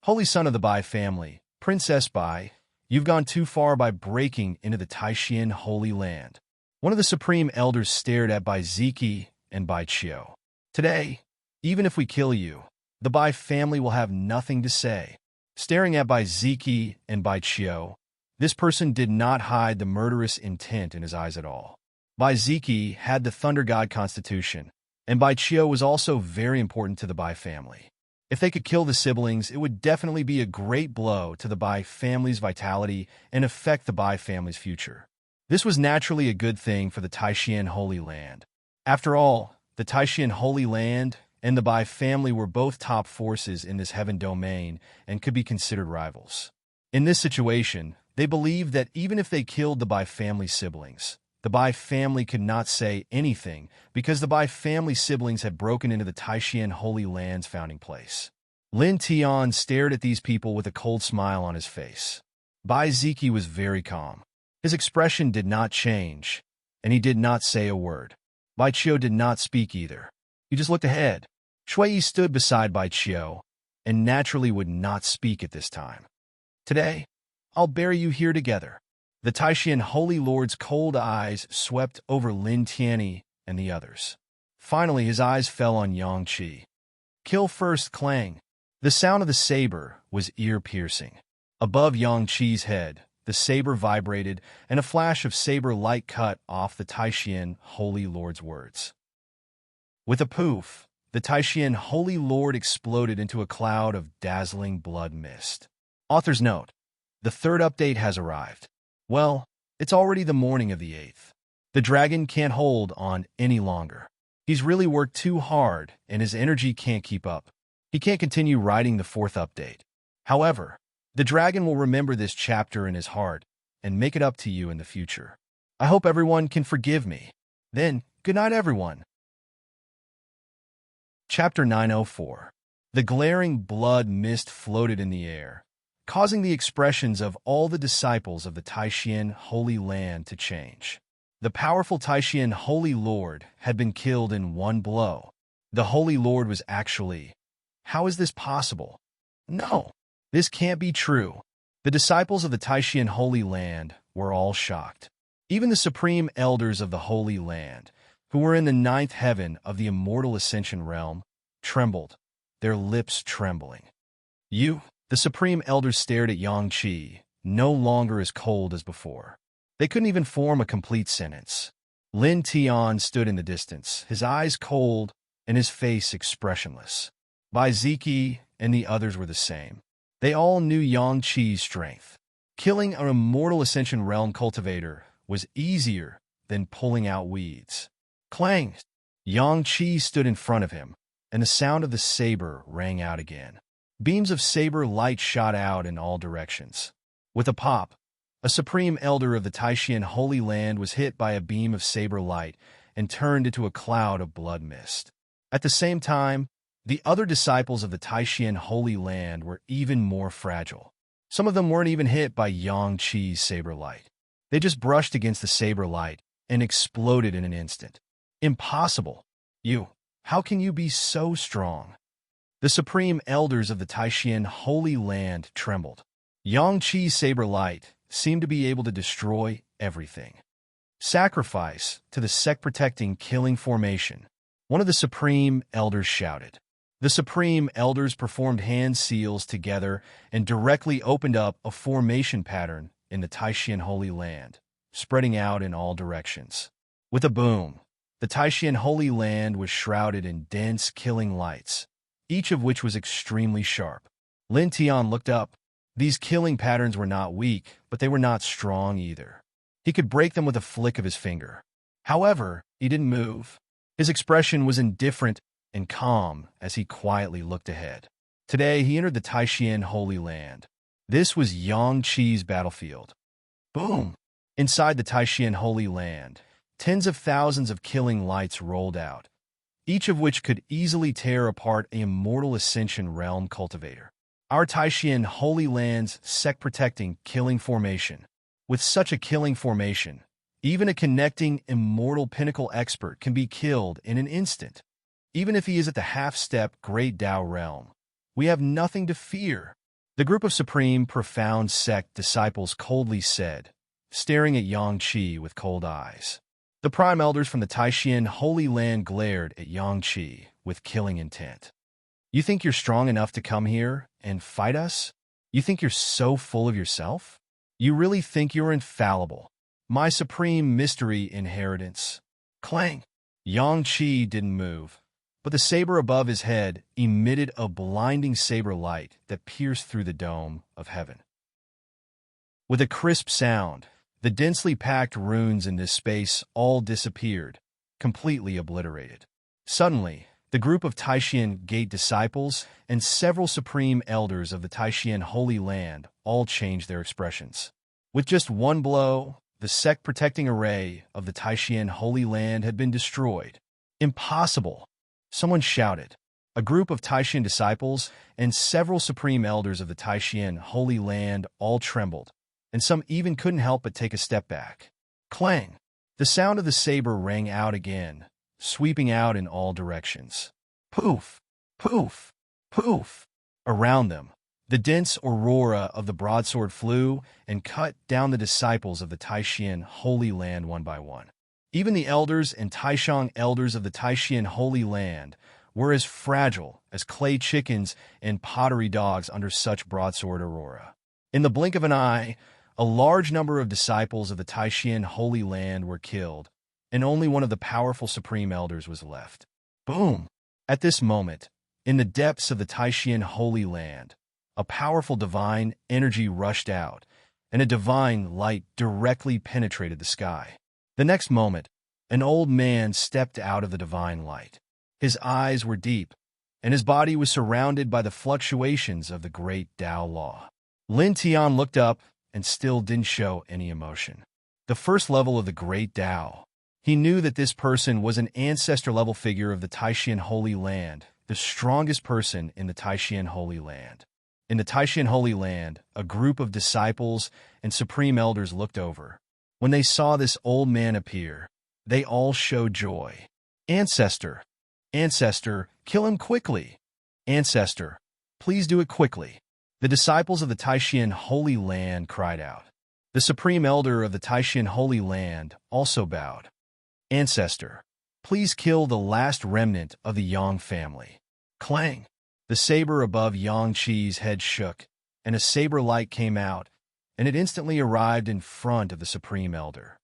Holy son of the Bai family, Princess Bai, you've gone too far by breaking into the Taishan Holy Land." One of the supreme elders stared at Bai Ziki and Bai Chiu. "Today, even if we kill you, the Bai family will have nothing to say." Staring at Bai Ziki and Bai Chiu, this person did not hide the murderous intent in his eyes at all. Bai Ziki had the Thunder God constitution, and Bai Chiu was also very important to the Bai family. If they could kill the siblings, it would definitely be a great blow to the Bai family's vitality and affect the Bai family's future. This was naturally a good thing for the Taishan Holy Land. After all, the Taishan Holy Land and the Bai family were both top forces in this heaven domain and could be considered rivals. In this situation, they believed that even if they killed the Bai family siblings, the Bai family could not say anything because the Bai family siblings had broken into the Taishan Holy Land's founding place. Lin Tian stared at these people with a cold smile on his face. Bai Ziki was very calm. His expression did not change, and he did not say a word. Bai Chiu did not speak either. He just looked ahead. Shui stood beside Bai Chiu, and naturally would not speak at this time. "Today, I'll bury you here together." The Taishan Holy Lord's cold eyes swept over Lin Tianyi and the others. Finally, his eyes fell on Yangqi. "Kill first, clang." The sound of the saber was ear-piercing. Above Yangqi's head, the saber vibrated, and a flash of saber light cut off the Taishan Holy Lord's words. With a poof, the Taishan Holy Lord exploded into a cloud of dazzling blood mist. Author's note: the third update has arrived. Well, it's already the morning of the 8th. The dragon can't hold on any longer. He's really worked too hard, and his energy can't keep up. He can't continue writing the 4th update. However, the dragon will remember this chapter in his heart and make it up to you in the future. I hope everyone can forgive me. Then, good night, everyone. Chapter 904. The glaring blood mist floated in the air, causing the expressions of all the disciples of the Taishan Holy Land to change. The powerful Taishan Holy Lord had been killed in one blow. The Holy Lord was actually... How is this possible? No, this can't be true. The disciples of the Taishan Holy Land were all shocked. Even the supreme elders of the Holy Land, who were in the 9th heaven of the Immortal Ascension realm, trembled, their lips trembling. The supreme elders stared at Yangqi, no longer as cold as before. They couldn't even form a complete sentence. Lin Tian stood in the distance, his eyes cold and his face expressionless. Bai Ziki and the others were the same. They all knew Yangqi's strength. Killing an Immortal Ascension realm cultivator was easier than pulling out weeds. Clang! Yangqi stood in front of him, and the sound of the saber rang out again. Beams of saber light shot out in all directions. With a pop, a supreme elder of the Taishan Holy Land was hit by a beam of saber light and turned into a cloud of blood mist. At the same time, the other disciples of the Taishan Holy Land were even more fragile. Some of them weren't even hit by Yangqi's saber light. They just brushed against the saber light and exploded in an instant. Impossible! How can you be so strong? The supreme elders of the Taishan Holy Land trembled. Yangqi's saber light seemed to be able to destroy everything. Sacrifice to the sect-protecting killing formation. One of the Supreme Elders shouted. The Supreme Elders performed hand seals together and directly opened up a formation pattern in the Taishan Holy Land, spreading out in all directions. With a boom, the Taishan Holy Land was shrouded in dense killing lights, each of which was extremely sharp. Lin Tian looked up. These killing patterns were not weak, but they were not strong either. He could break them with a flick of his finger. However, he didn't move. His expression was indifferent and calm as he quietly looked ahead. Today, he entered the Taishan Holy Land. This was Yangqi's battlefield. Boom! Inside the Taishan Holy Land, tens of thousands of killing lights rolled out, each of which could easily tear apart an immortal Ascension Realm cultivator. Our Taishan Holy Land's sect-protecting killing formation. With such a killing formation, even a connecting immortal pinnacle expert can be killed in an instant. Even if he is at the half-step Great Tao realm, we have nothing to fear. The group of Supreme Profound Sect disciples coldly said, staring at Yangqi with cold eyes. The Prime Elders from the Taishan Holy Land glared at Yangqi with killing intent. You think you're strong enough to come here and fight us? You think you're so full of yourself? You really think you're infallible? My supreme mystery inheritance. Clang! Yangqi didn't move, but the saber above his head emitted a blinding saber light that pierced through the dome of heaven. With a crisp sound, the densely packed runes in this space all disappeared, completely obliterated. Suddenly, the group of Taishan Gate disciples and several supreme elders of the Taishan Holy Land all changed their expressions. With just one blow, the sect-protecting array of the Taishan Holy Land had been destroyed. Impossible! Someone shouted. A group of Taishan disciples and several supreme elders of the Taishan Holy Land all trembled, and some even couldn't help but take a step back. Clang! The sound of the saber rang out again, sweeping out in all directions. Poof! Poof! Poof! Around them, the dense aurora of the broadsword flew and cut down the disciples of the Taishan Holy Land one by one. Even the elders and Taishang elders of the Taishan Holy Land were as fragile as clay chickens and pottery dogs under such broadsword aurora. In the blink of an eye, a large number of disciples of the Taishan Holy Land were killed, and only one of the powerful supreme elders was left. Boom! At this moment, in the depths of the Taishan Holy Land, a powerful divine energy rushed out, and a divine light directly penetrated the sky. The next moment, an old man stepped out of the divine light. His eyes were deep, and his body was surrounded by the fluctuations of the great Tao law. Lin Tian looked up and still didn't show any emotion. The first level of the great Tao. He knew that this person was an ancestor-level figure of the Taishan Holy Land, the strongest person in the Taishan Holy Land. In the Taishan Holy Land, a group of disciples and supreme elders looked over. When they saw this old man appear, they all showed joy. Ancestor! Ancestor, kill him quickly! Ancestor, please do it quickly! The disciples of the Taishan Holy Land cried out. The supreme elder of the Taishan Holy Land also bowed. Ancestor, please kill the last remnant of the Yang family. Clang! The saber above Yangqi's head shook, and a saber light came out, and it instantly arrived in front of the Supreme Elder.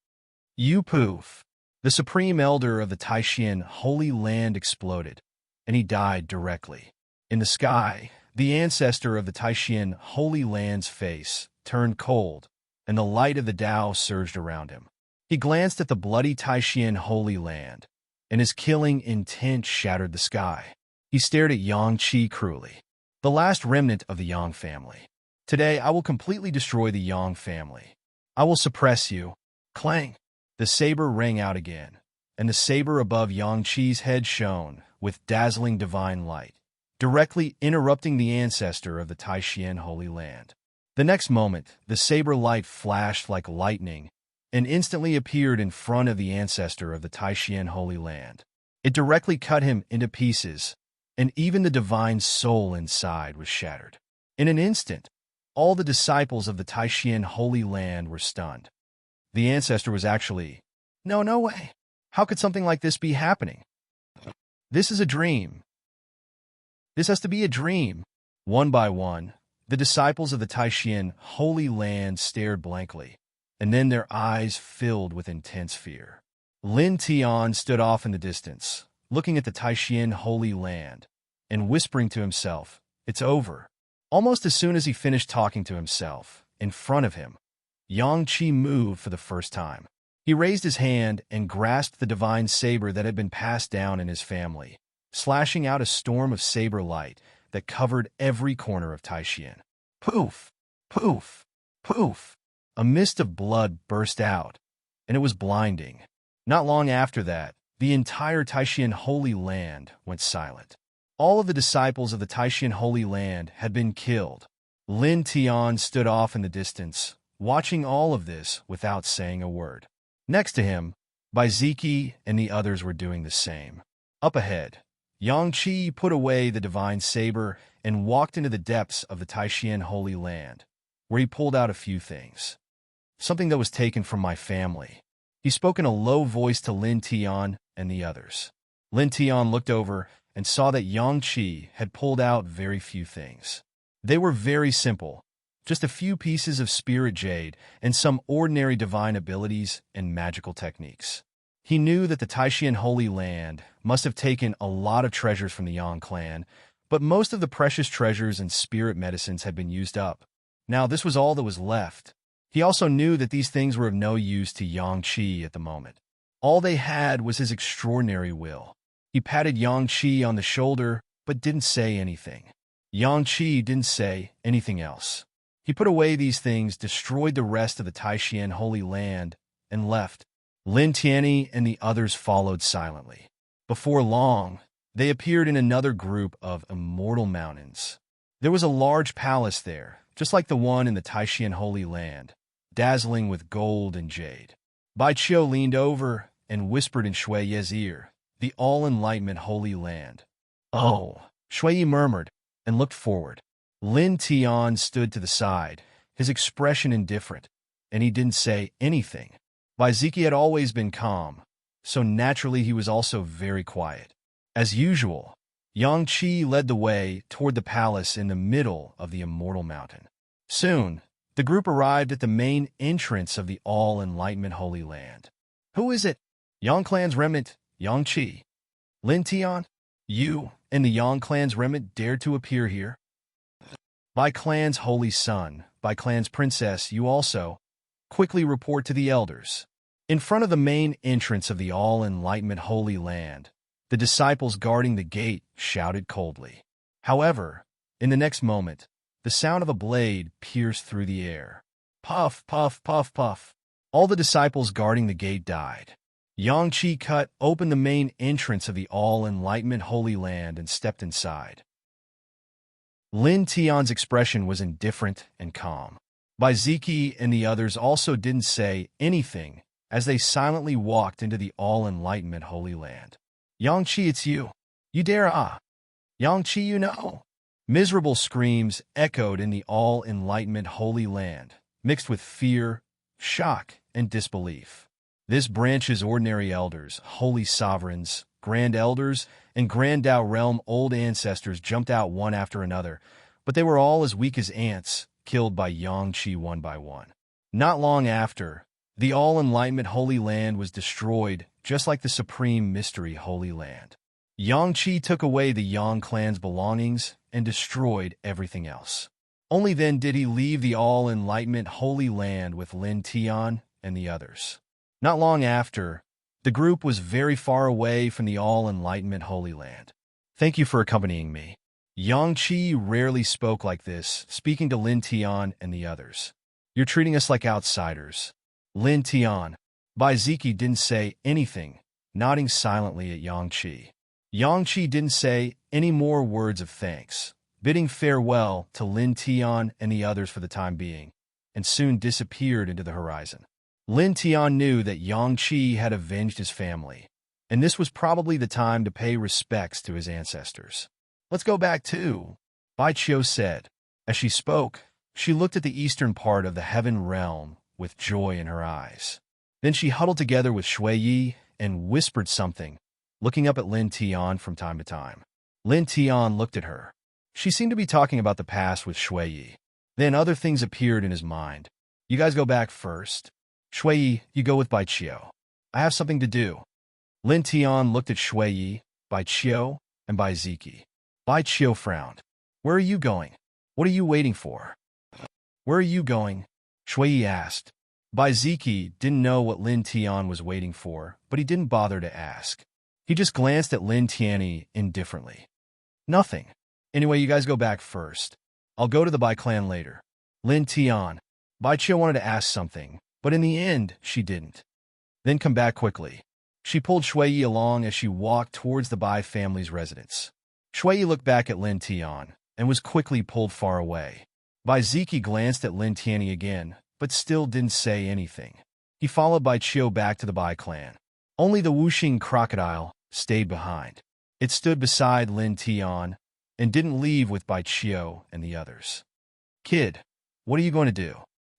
You poof! The Supreme Elder of the Taishan Holy Land exploded, and he died directly. In the sky, the ancestor of the Taishan Holy Land's face turned cold, and the light of the Tao surged around him. He glanced at the bloody Taishan Holy Land, and his killing intent shattered the sky. He stared at Yangqi cruelly. The last remnant of the Yang family. Today I will completely destroy the Yang family. I will suppress you. Clang! The saber rang out again, and the saber above Yangqi's head shone with dazzling divine light, directly interrupting the ancestor of the Taishan Holy Land. The next moment, the saber light flashed like lightning and instantly appeared in front of the ancestor of the Taishan Holy Land. It directly cut him into pieces, and even the divine soul inside was shattered. In an instant, all the disciples of the Taishan Holy Land were stunned. The ancestor was actually No, no way. How could something like this be happening? This is a dream. This has to be a dream. One by one, the disciples of the Taishan Holy Land stared blankly, and then their eyes filled with intense fear. Lin Tian stood off in the distance, looking at the Taishan Holy Land, and whispering to himself, "It's over." Almost as soon as he finished talking to himself, in front of him, Yang Qi moved for the first time. He raised his hand and grasped the divine saber that had been passed down in his family, slashing out a storm of saber light that covered every corner of Taishan. Poof! Poof! Poof! A mist of blood burst out, and it was blinding. Not long after that, the entire Taishan Holy Land went silent. All of the disciples of the Taishan Holy Land had been killed. Lin Tian stood off in the distance, watching all of this without saying a word. Next to him, Baiziki and the others were doing the same. Up ahead, Yang Qi put away the divine saber and walked into the depths of the Taishan Holy Land, where he pulled out a few things. Something that was taken from my family. He spoke in a low voice to Lin Tian and the others. Lin Tian looked over and saw that Yang Qi had pulled out very few things. They were very simple, just a few pieces of spirit jade and some ordinary divine abilities and magical techniques. He knew that the Taishan Holy Land must have taken a lot of treasures from the Yang clan, but most of the precious treasures and spirit medicines had been used up. Now this was all that was left. He also knew that these things were of no use to Yang Qi at the moment. All they had was his extraordinary will. He patted Yang Qi on the shoulder, but didn't say anything. Yang Qi didn't say anything else. He put away these things, destroyed the rest of the Taishan Holy Land, and left. Lin Tianyi and the others followed silently. Before long, they appeared in another group of immortal mountains. There was a large palace there, just like the one in the Taishan Holy Land, dazzling with gold and jade. Bai Qiu leaned over and whispered in Shui Ye's ear, "The all-enlightenment Holy Land." "Oh," Shui Ye murmured and looked forward. Lin Tian stood to the side, his expression indifferent, and he didn't say anything. Baiziki had always been calm, so naturally he was also very quiet. As usual, Yang Qi led the way toward the palace in the middle of the immortal mountain. Soon, the group arrived at the main entrance of the all-enlightenment Holy Land. "Who is it?" "Yang clan's remnant, Yang Qi." "Lin Tian, you and the Yang clan's remnant dared to appear here?" "By clan's holy son, by clan's princess, you also quickly report to the elders." In front of the main entrance of the all-enlightenment Holy Land, the disciples guarding the gate shouted coldly. However, in the next moment, the sound of a blade pierced through the air. Puff, puff, puff, puff. All the disciples guarding the gate died. Yang Qi cut open the main entrance of the all-enlightenment Holy Land and stepped inside. Lin Tian's expression was indifferent and calm. Baiziki and the others also didn't say anything as they silently walked into the all-enlightenment Holy Land. "Yang Qi, it's you. You dare Yang Qi, you know." Miserable screams echoed in the all-enlightenment Holy Land, mixed with fear, shock, and disbelief. This branch's ordinary elders, holy sovereigns, grand elders, and Grand Dao realm old ancestors jumped out one after another, but they were all as weak as ants, killed by Yang Qi one by one. Not long after, the all-enlightenment Holy Land was destroyed, just like the supreme mystery Holy Land. Yang Qi took away the Yang clan's belongings and destroyed everything else. Only then did he leave the all-enlightenment Holy Land with Lin Tian and the others. Not long after, the group was very far away from the all-enlightenment Holy Land. "Thank you for accompanying me." Yang Qi rarely spoke like this, speaking to Lin Tian and the others. "You're treating us like outsiders." Lin Tian. Baiziki didn't say anything, nodding silently at Yang Qi. Yang Qi didn't say any more words of thanks, bidding farewell to Lin Tian and the others for the time being, and soon disappeared into the horizon. Lin Tian knew that Yang Qi had avenged his family, and this was probably the time to pay respects to his ancestors. "Let's go back too," Bai Qiu said. As she spoke, she looked at the eastern part of the heaven realm with joy in her eyes. Then she huddled together with Shui Yi and whispered something, looking up at Lin Tian from time to time. Lin Tian looked at her. She seemed to be talking about the past with Shui Yi. Then other things appeared in his mind. You guys go back first. Shui Yi, you go with Bai Qiu. I have something to do. Lin Tian looked at Shui Yi, Bai Qiu, and Bai Ziki. Bai Qiu frowned. Where are you going? What are you waiting for? Where are you going? Shui Yi asked. Bai Ziki didn't know what Lin Tian was waiting for, but he didn't bother to ask. He just glanced at Lin Tianyi indifferently. Nothing. Anyway, you guys go back first. I'll go to the Bai clan later. Lin Tian. Bai Qiu wanted to ask something, but in the end, she didn't. Then come back quickly. She pulled Shui Yi along as she walked towards the Bai family's residence. Shui Yi looked back at Lin Tian and was quickly pulled far away. Bai Ziki glanced at Lin Tianyi again, but still didn't say anything. He followed Bai Qiu back to the Bai clan. Only the Wuxing crocodile stayed behind. It stood beside Lin Tian and didn't leave with Bai Qiu and the others. Kid, what are you going to do?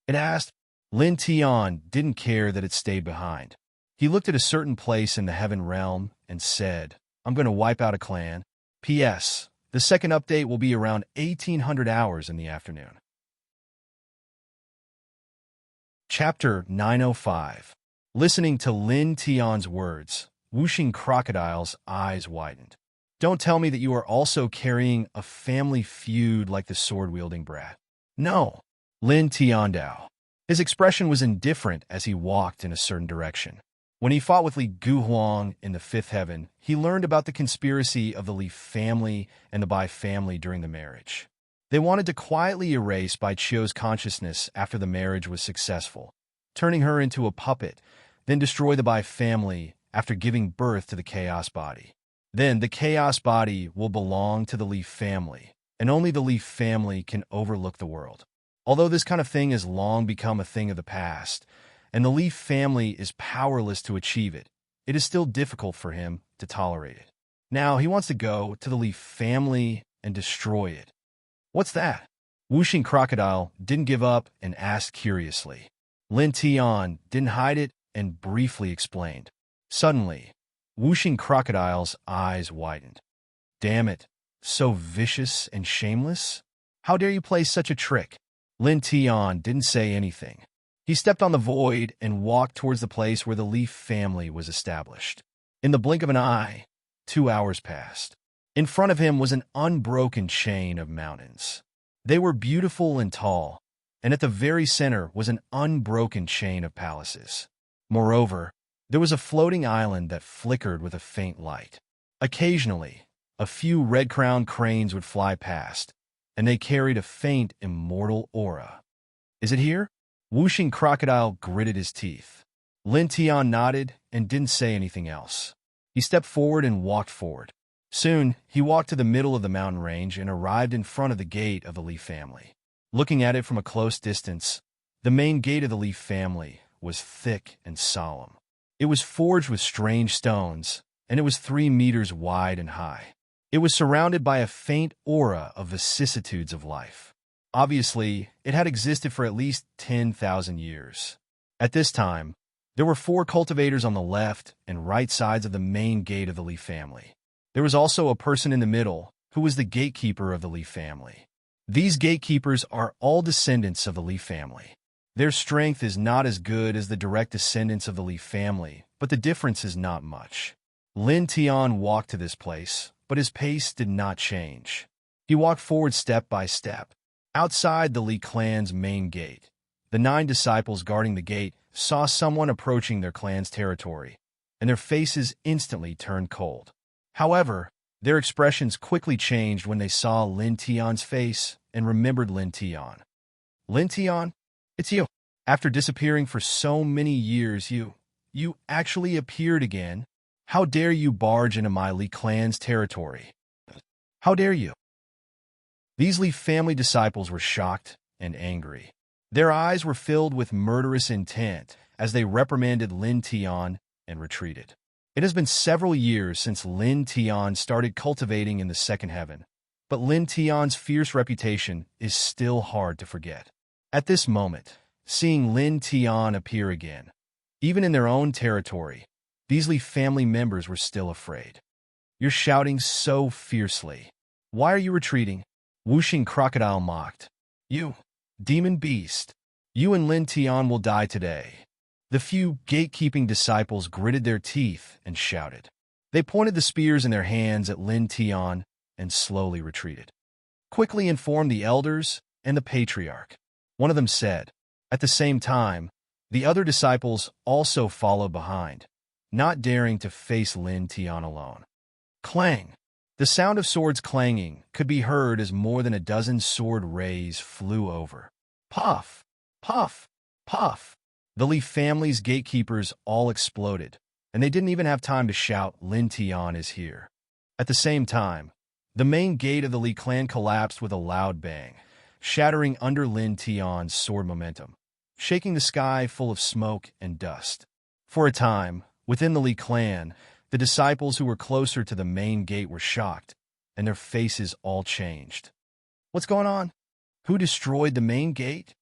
It asked. Lin Tian didn't care that it stayed behind. He looked at a certain place in the heaven realm and said, I'm going to wipe out a clan. P.S. The second update will be around 1800 hours in the afternoon. Chapter 905. Listening to Lin Tian's words, Wuxing Crocodile's eyes widened. Don't tell me that you are also carrying a family feud like the sword-wielding brat. No. Lin Tian Dao. His expression was indifferent as he walked in a certain direction. When he fought with Li Guhuang in the fifth heaven, he learned about the conspiracy of the Li family and the Bai family during the marriage. They wanted to quietly erase Bai Qiu's consciousness after the marriage was successful, turning her into a puppet, then destroy the Bai family after giving birth to the chaos body. Then the chaos body will belong to the Li family, and only the Li family can overlook the world. Although this kind of thing has long become a thing of the past, and the Li family is powerless to achieve it, it is still difficult for him to tolerate it. Now he wants to go to the Li family and destroy it. What's that? Wuxing Crocodile didn't give up and asked curiously. Lin Tian didn't hide it and briefly explained. Suddenly, Wuxing Crocodile's eyes widened. Damn it, so vicious and shameless? How dare you play such a trick? Lin Tian didn't say anything. He stepped on the void and walked towards the place where the Li family was established. In the blink of an eye, 2 hours passed. In front of him was an unbroken chain of mountains. They were beautiful and tall, and at the very center was an unbroken chain of palaces. Moreover, there was a floating island that flickered with a faint light. Occasionally, a few red-crowned cranes would fly past, and they carried a faint, immortal aura. Is it here? Wuxing Crocodile gritted his teeth. Lin Tian nodded and didn't say anything else. He stepped forward and walked forward. Soon, he walked to the middle of the mountain range and arrived in front of the gate of the Li family. Looking at it from a close distance, the main gate of the Li family was thick and solemn. It was forged with strange stones, and it was 3 meters wide and high. It was surrounded by a faint aura of vicissitudes of life. Obviously, it had existed for at least 10,000 years. At this time, there were 4 cultivators on the left and right sides of the main gate of the Li family. There was also a person in the middle who was the gatekeeper of the Li family. These gatekeepers are all descendants of the Li family. Their strength is not as good as the direct descendants of the Li family, but the difference is not much. Lin Tian walked to this place, but his pace did not change. He walked forward step by step. Outside the Li clan's main gate, the 9 disciples guarding the gate saw someone approaching their clan's territory, and their faces instantly turned cold. However, their expressions quickly changed when they saw Lin Tian's face and remembered Lin Tian. Lin Tian, it's you. After disappearing for so many years, you actually appeared again. How dare you barge into my Li clan's territory? How dare you? These Li family disciples were shocked and angry. Their eyes were filled with murderous intent as they reprimanded Lin Tian and retreated. It has been several years since Lin Tian started cultivating in the second heaven, but Lin Tian's fierce reputation is still hard to forget. At this moment, seeing Lin Tian appear again, Even in their own territory, these Lee family members were still afraid. You're shouting so fiercely. Why are you retreating? Whooshing Crocodile mocked. You, demon beast. You and Lin Tian will die today. The few gatekeeping disciples gritted their teeth and shouted. They pointed the spears in their hands at Lin Tian and slowly retreated. Quickly informed the elders and the patriarch. One of them said. At the same time, the other disciples also followed behind, not daring to face Lin Tian alone. Clang! The sound of swords clanging could be heard as more than a dozen sword rays flew over. Puff! Puff! Puff! The Li family's gatekeepers all exploded, and they didn't even have time to shout, Lin Tian is here. At the same time, the main gate of the Li clan collapsed with a loud bang, shattering under Lin Tian's sword momentum, shaking the sky full of smoke and dust. For a time, within the Li clan, the disciples who were closer to the main gate were shocked, and their faces all changed. What's going on? Who destroyed the main gate?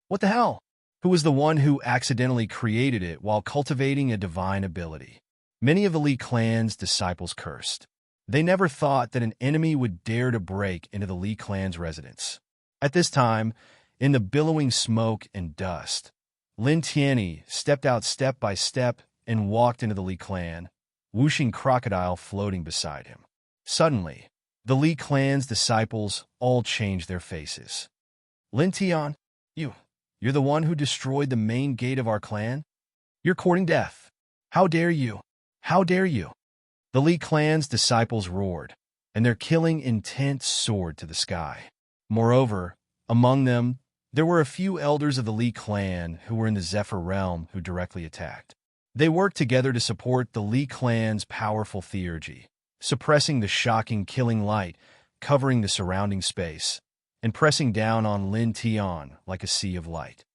What the hell? Who was the one who accidentally created it while cultivating a divine ability? Many of the Li clan's disciples cursed. They never thought that an enemy would dare to break into the Li clan's residence. At this time, in the billowing smoke and dust, Lin Tianyi stepped out step by step and walked into the Li clan, whooshing Crocodile floating beside him. Suddenly, the Li clan's disciples all changed their faces. Lin Tian, you're the one who destroyed the main gate of our clan? You're courting death. How dare you? How dare you? The Li clan's disciples roared, and their killing intent soared to the sky. Moreover, among them, there were a few elders of the Li clan who were in the Zephyr realm who directly attacked. They worked together to support the Li clan's powerful theurgy, suppressing the shocking killing light, covering the surrounding space, and pressing down on Lin Tian like a sea of light.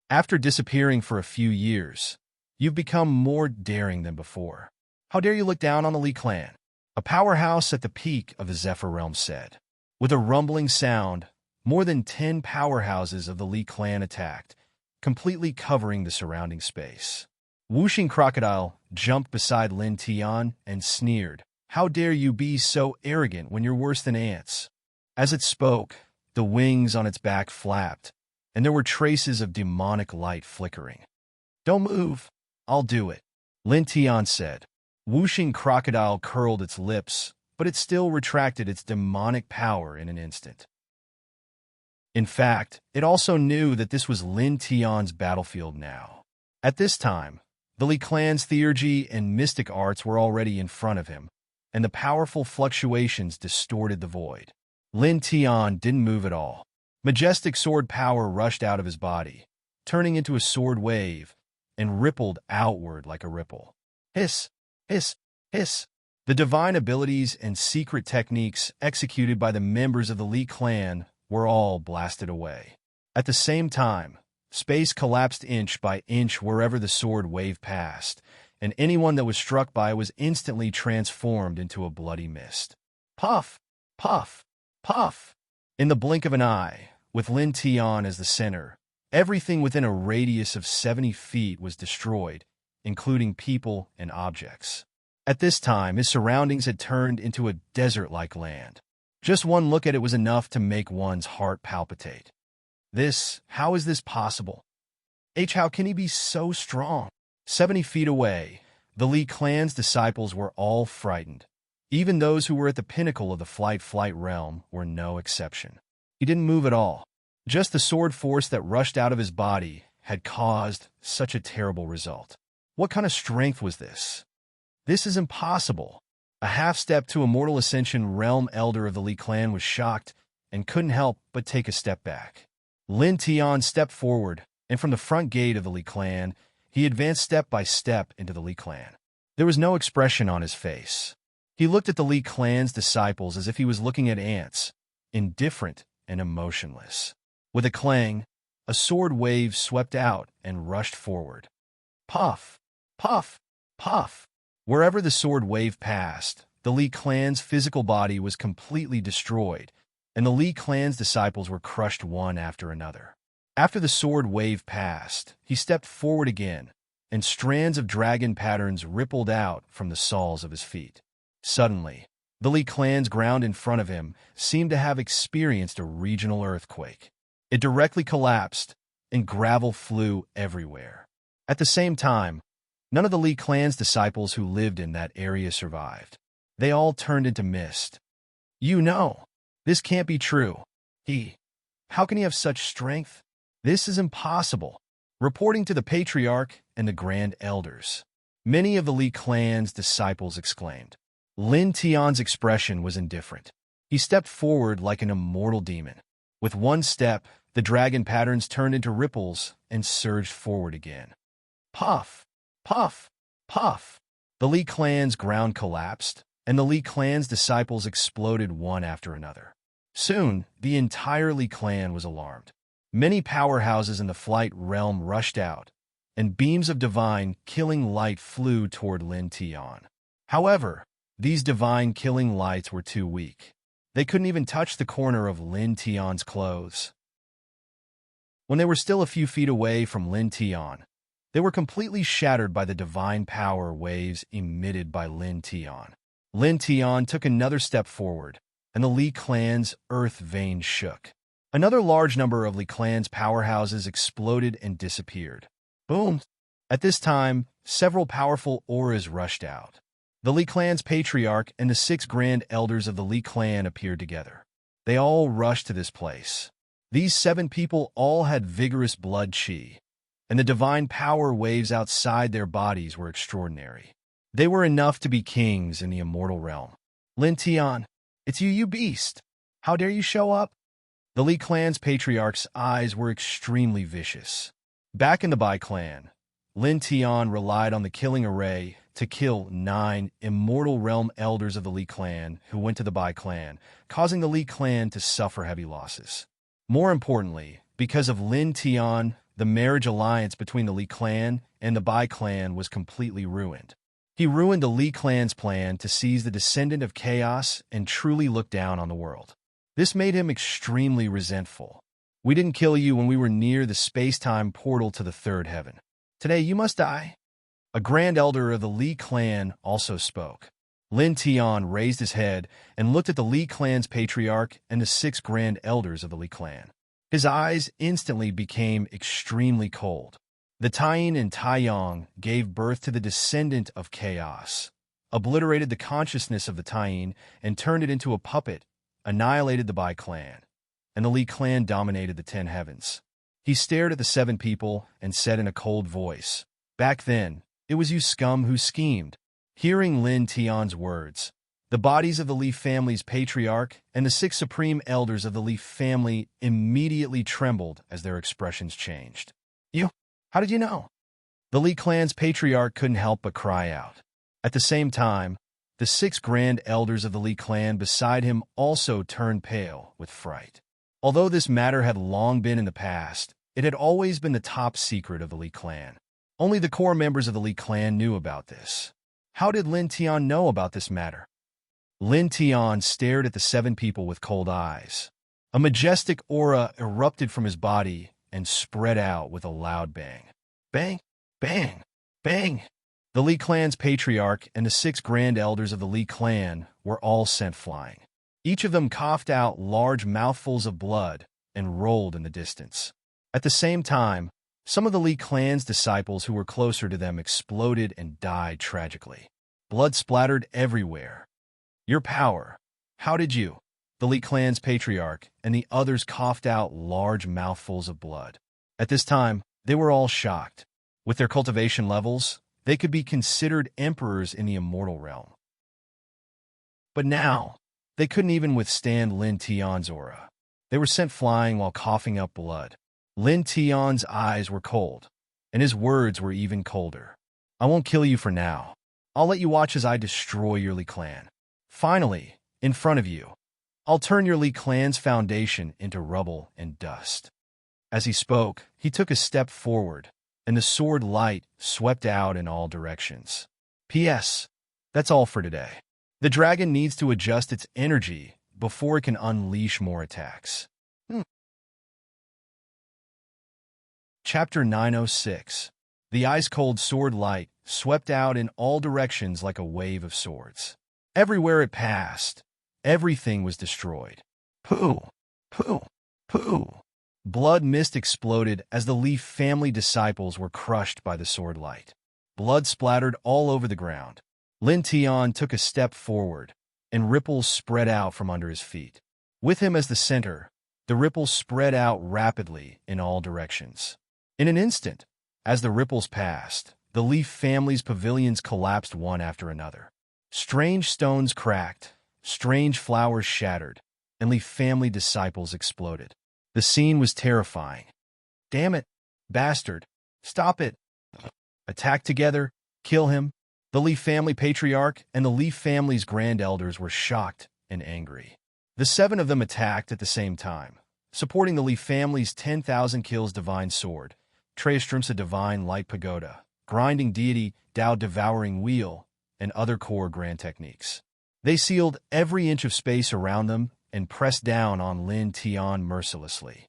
After disappearing for a few years, you've become more daring than before. How dare you look down on the Li clan? A powerhouse at the peak of the Zephyr realm said. With a rumbling sound, more than 10 powerhouses of the Li clan attacked, completely covering the surrounding space. Whooshing Crocodile jumped beside Lin Tian and sneered, How dare you be so arrogant when you're worse than ants? As it spoke, the wings on its back flapped, and there were traces of demonic light flickering. Don't move. I'll do it, Lin Tian said. Whooshing Crocodile curled its lips, but it still retracted its demonic power in an instant. In fact, it also knew that this was Lin Tian's battlefield now. At this time, the Li clan's theurgy and mystic arts were already in front of him, and the powerful fluctuations distorted the void. Lin Tian didn't move at all. Majestic sword power rushed out of his body, turning into a sword wave, and rippled outward like a ripple. Hiss! Hiss! Hiss! The divine abilities and secret techniques executed by the members of the Li clan were all blasted away. At the same time, space collapsed inch by inch wherever the sword wave passed, and anyone that was struck by it was instantly transformed into a bloody mist. Puff! Puff! Puff! In the blink of an eye, with Lin Tian as the center, everything within a radius of 70 feet was destroyed, including people and objects. At this time, his surroundings had turned into a desert-like land. Just one look at it was enough to make one's heart palpitate. How is this possible? How can he be so strong? 70 feet away, the Li clan's disciples were all frightened. Even those who were at the pinnacle of the flight realm were no exception. He didn't move at all. Just the sword force that rushed out of his body had caused such a terrible result. What kind of strength was this? This is impossible. A half-step to Immortal Ascension realm elder of the Li clan was shocked and couldn't help but take a step back. Lin Tian stepped forward, and from the front gate of the Li clan, he advanced step by step into the Li clan. There was no expression on his face. He looked at the Li clan's disciples as if he was looking at ants, indifferent and emotionless. With a clang, a sword wave swept out and rushed forward. Puff! Puff! Puff! Wherever the sword wave passed, the Li clan's physical body was completely destroyed, and the Li clan's disciples were crushed one after another. After the sword wave passed, he stepped forward again, and strands of dragon patterns rippled out from the soles of his feet. Suddenly, the Li clan's ground in front of him seemed to have experienced a regional earthquake. It directly collapsed, and gravel flew everywhere. At the same time, none of the Li clan's disciples who lived in that area survived. They all turned into mist. "You know, this can't be true. How can he have such strength? This is impossible." Reporting to the patriarch and the grand elders, many of the Li clan's disciples exclaimed. Lin Tian's expression was indifferent. He stepped forward like an immortal demon. With one step, the dragon patterns turned into ripples and surged forward again. Puff! Puff! Puff! The Li clan's ground collapsed, and the Li clan's disciples exploded one after another. Soon, the entire Li clan was alarmed. Many powerhouses in the flight realm rushed out, and beams of divine, killing light flew toward Lin Tian. However, these divine killing lights were too weak. They couldn't even touch the corner of Lin Tian's clothes. When they were still a few feet away from Lin Tian, they were completely shattered by the divine power waves emitted by Lin Tian. Lin Tian took another step forward, and the Li clan's earth veins shook. Another large number of Li clan's powerhouses exploded and disappeared. Boom! At this time, several powerful auras rushed out. The Li clan's patriarch and the 6 grand elders of the Li clan appeared together. They all rushed to this place. These 7 people all had vigorous blood chi, and the divine power waves outside their bodies were extraordinary. They were enough to be kings in the immortal realm. Lin Tian, it's you beast! How dare you show up? The Li clan's patriarch's eyes were extremely vicious. Back in the Bai clan, Lin Tian relied on the killing array to kill 9 immortal realm elders of the Li clan who went to the Bai clan, causing the Li clan to suffer heavy losses. More importantly, because of Lin Tian, the marriage alliance between the Li clan and the Bai clan was completely ruined. He ruined the Li clan's plan to seize the descendant of chaos and truly look down on the world. This made him extremely resentful. "We didn't kill you when we were near the space-time portal to the third heaven. Today you must die." A grand elder of the Li clan also spoke. Lin Tian raised his head and looked at the Li clan's patriarch and the 6 grand elders of the Li clan. His eyes instantly became extremely cold. The Taiyin and Taiyang gave birth to the descendant of chaos, obliterated the consciousness of the Taiyin and turned it into a puppet, annihilated the Bai clan, and the Li clan dominated the 10 heavens. He stared at the 7 people and said in a cold voice, "Back then, it was you scum who schemed." Hearing Lin Tian's words, the bodies of the Li family's patriarch and the 6 supreme elders of the Li family immediately trembled as their expressions changed. "You? How did you know?" The Li clan's patriarch couldn't help but cry out. At the same time, the 6 grand elders of the Li clan beside him also turned pale with fright. Although this matter had long been in the past, it had always been the top secret of the Li clan. Only the core members of the Li clan knew about this. How did Lin Tian know about this matter? Lin Tian stared at the 7 people with cold eyes. A majestic aura erupted from his body and spread out with a loud bang. Bang! Bang! Bang! The Li clan's patriarch and the 6 grand elders of the Li clan were all sent flying. Each of them coughed out large mouthfuls of blood and rolled in the distance. At the same time, some of the Li clan's disciples who were closer to them exploded and died tragically. Blood splattered everywhere. "Your power. How did you?" The Li clan's patriarch and the others coughed out large mouthfuls of blood. At this time, they were all shocked. With their cultivation levels, they could be considered emperors in the immortal realm. But now, they couldn't even withstand Lin Tian's aura. They were sent flying while coughing up blood. Lin Tian's eyes were cold, and his words were even colder. "I won't kill you for now. I'll let you watch as I destroy your Li clan. Finally, in front of you, I'll turn your Li clan's foundation into rubble and dust." As he spoke, he took a step forward, and the sword light swept out in all directions. P.S. That's all for today. The dragon needs to adjust its energy before it can unleash more attacks. Chapter 906. The ice-cold sword light swept out in all directions like a wave of swords. Everywhere it passed, everything was destroyed. Pooh! Pooh! Pooh! Blood mist exploded as the Leaf family disciples were crushed by the sword light. Blood splattered all over the ground. Lin Tian took a step forward, and ripples spread out from under his feet. With him as the center, the ripples spread out rapidly in all directions. In an instant, as the ripples passed, the Leaf family's pavilions collapsed one after another. Strange stones cracked, strange flowers shattered, and Leaf family disciples exploded. The scene was terrifying. Damn it, bastard! Stop it! Attack together, kill him. The Leaf family patriarch and the Leaf family's grand elders were shocked and angry. The 7 of them attacked at the same time, supporting the Leaf family's 10,000 kills divine sword, Treastrumsa divine light pagoda, grinding deity, Tao devouring wheel, and other core grand techniques. They sealed every inch of space around them and pressed down on Lin Tian mercilessly.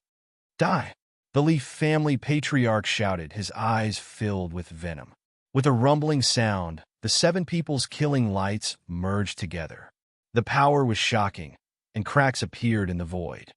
Die! The Leaf family patriarch shouted, his eyes filled with venom. With a rumbling sound, the 7 people's killing lights merged together. The power was shocking, and cracks appeared in the void.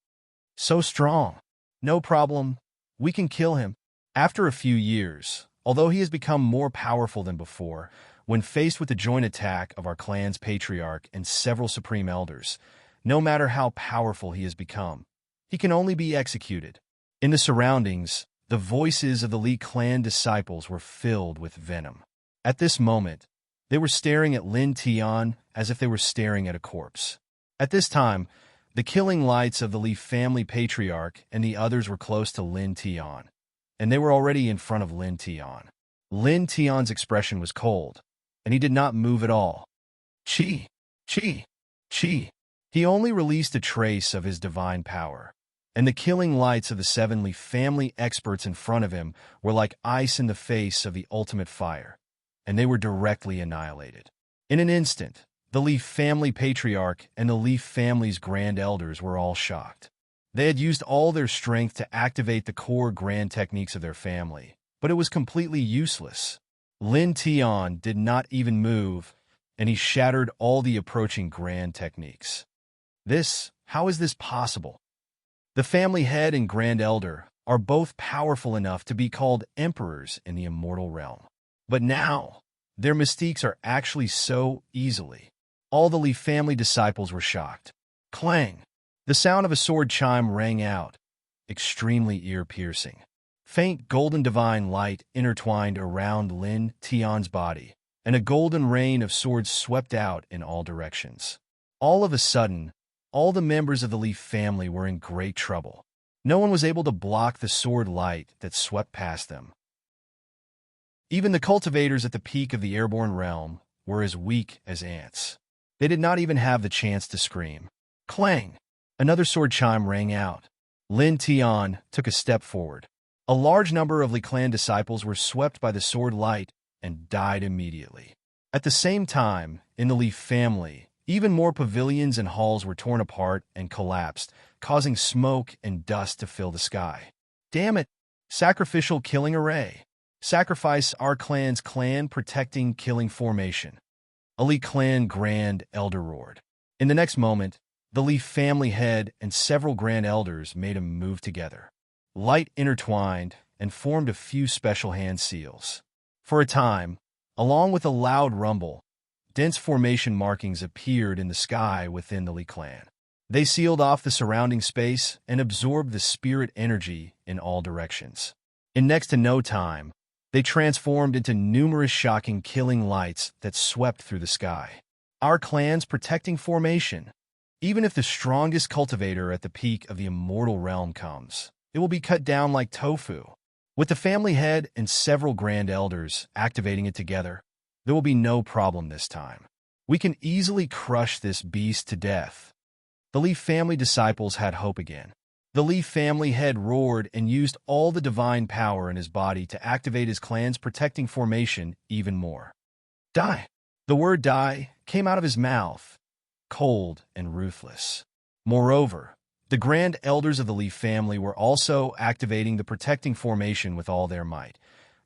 So strong. No problem. We can kill him. After a few years, although he has become more powerful than before, when faced with the joint attack of our clan's patriarch and several supreme elders, no matter how powerful he has become, he can only be executed. In the surroundings, the voices of the Li clan disciples were filled with venom. At this moment, they were staring at Lin Tian as if they were staring at a corpse. At this time, the killing lights of the Li family patriarch and the others were close to Lin Tian, and they were already in front of Lin Tian. Lin Tian's expression was cold, and he did not move at all. Chi! Chi! Chi! He only released a trace of his divine power, and the killing lights of the 7 Leaf family experts in front of him were like ice in the face of the ultimate fire, and they were directly annihilated. In an instant, the Leaf family patriarch and the Leaf family's grand elders were all shocked. They had used all their strength to activate the core grand techniques of their family, but it was completely useless. Lin Tian did not even move, and he shattered all the approaching grand techniques. How is this possible? The family head and grand elder are both powerful enough to be called emperors in the immortal realm. But now, their mystiques are actually so easily. All the Leaf family disciples were shocked. Clang! The sound of a sword chime rang out, extremely ear-piercing. Faint golden divine light intertwined around Lin Tian's body, and a golden rain of swords swept out in all directions. All of a sudden, all the members of the Leaf family were in great trouble. No one was able to block the sword light that swept past them. Even the cultivators at the peak of the airborne realm were as weak as ants. They did not even have the chance to scream. Clang! Another sword chime rang out. Lin Tian took a step forward. A large number of Li clan disciples were swept by the sword light and died immediately. At the same time, in the Leaf family, even more pavilions and halls were torn apart and collapsed, causing smoke and dust to fill the sky. Damn it! Sacrificial killing array. Sacrifice our clan's clan protecting killing formation. A Li clan grand elder roared. In the next moment, the Leaf family head and several grand elders made a move together. Light intertwined and formed a few special hand seals. For a time, along with a loud rumble, dense formation markings appeared in the sky within the Li clan. They sealed off the surrounding space and absorbed the spirit energy in all directions. In next to no time, they transformed into numerous shocking killing lights that swept through the sky. Our clan's protecting formation. Even if the strongest cultivator at the peak of the immortal realm comes, it will be cut down like tofu. With the family head and several grand elders activating it together, there will be no problem this time. We can easily crush this beast to death. The Leaf family disciples had hope again. The Leaf family head roared and used all the divine power in his body to activate his clan's protecting formation even more. Die! The word die came out of his mouth, cold and ruthless. Moreover, the grand elders of the Leaf family were also activating the protecting formation with all their might,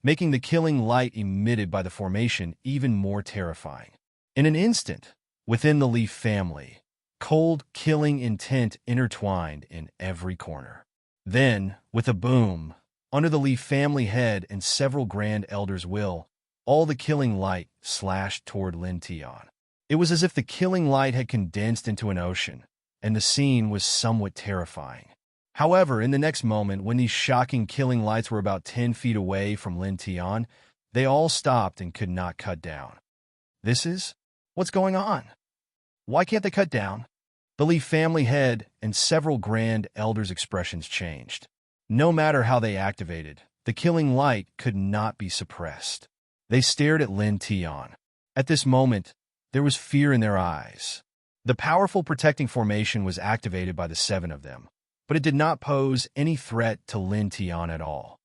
making the killing light emitted by the formation even more terrifying. In an instant, within the leaf family, cold, killing intent intertwined in every corner. Then, with a boom, under the leaf family head and several grand elders' will, all the killing light slashed toward Lin Tian. It was as if the killing light had condensed into an ocean, and the scene was somewhat terrifying. However, in the next moment, when these shocking killing lights were about 10 feet away from Lin Tian, they all stopped and could not cut down. What's going on? Why can't they cut down? The leaf family head and several grand elders' expressions changed. No matter how they activated, the killing light could not be suppressed. They stared at Lin Tian. At this moment, there was fear in their eyes. The powerful protecting formation was activated by the 7 of them, but it did not pose any threat to Lin Tian at all.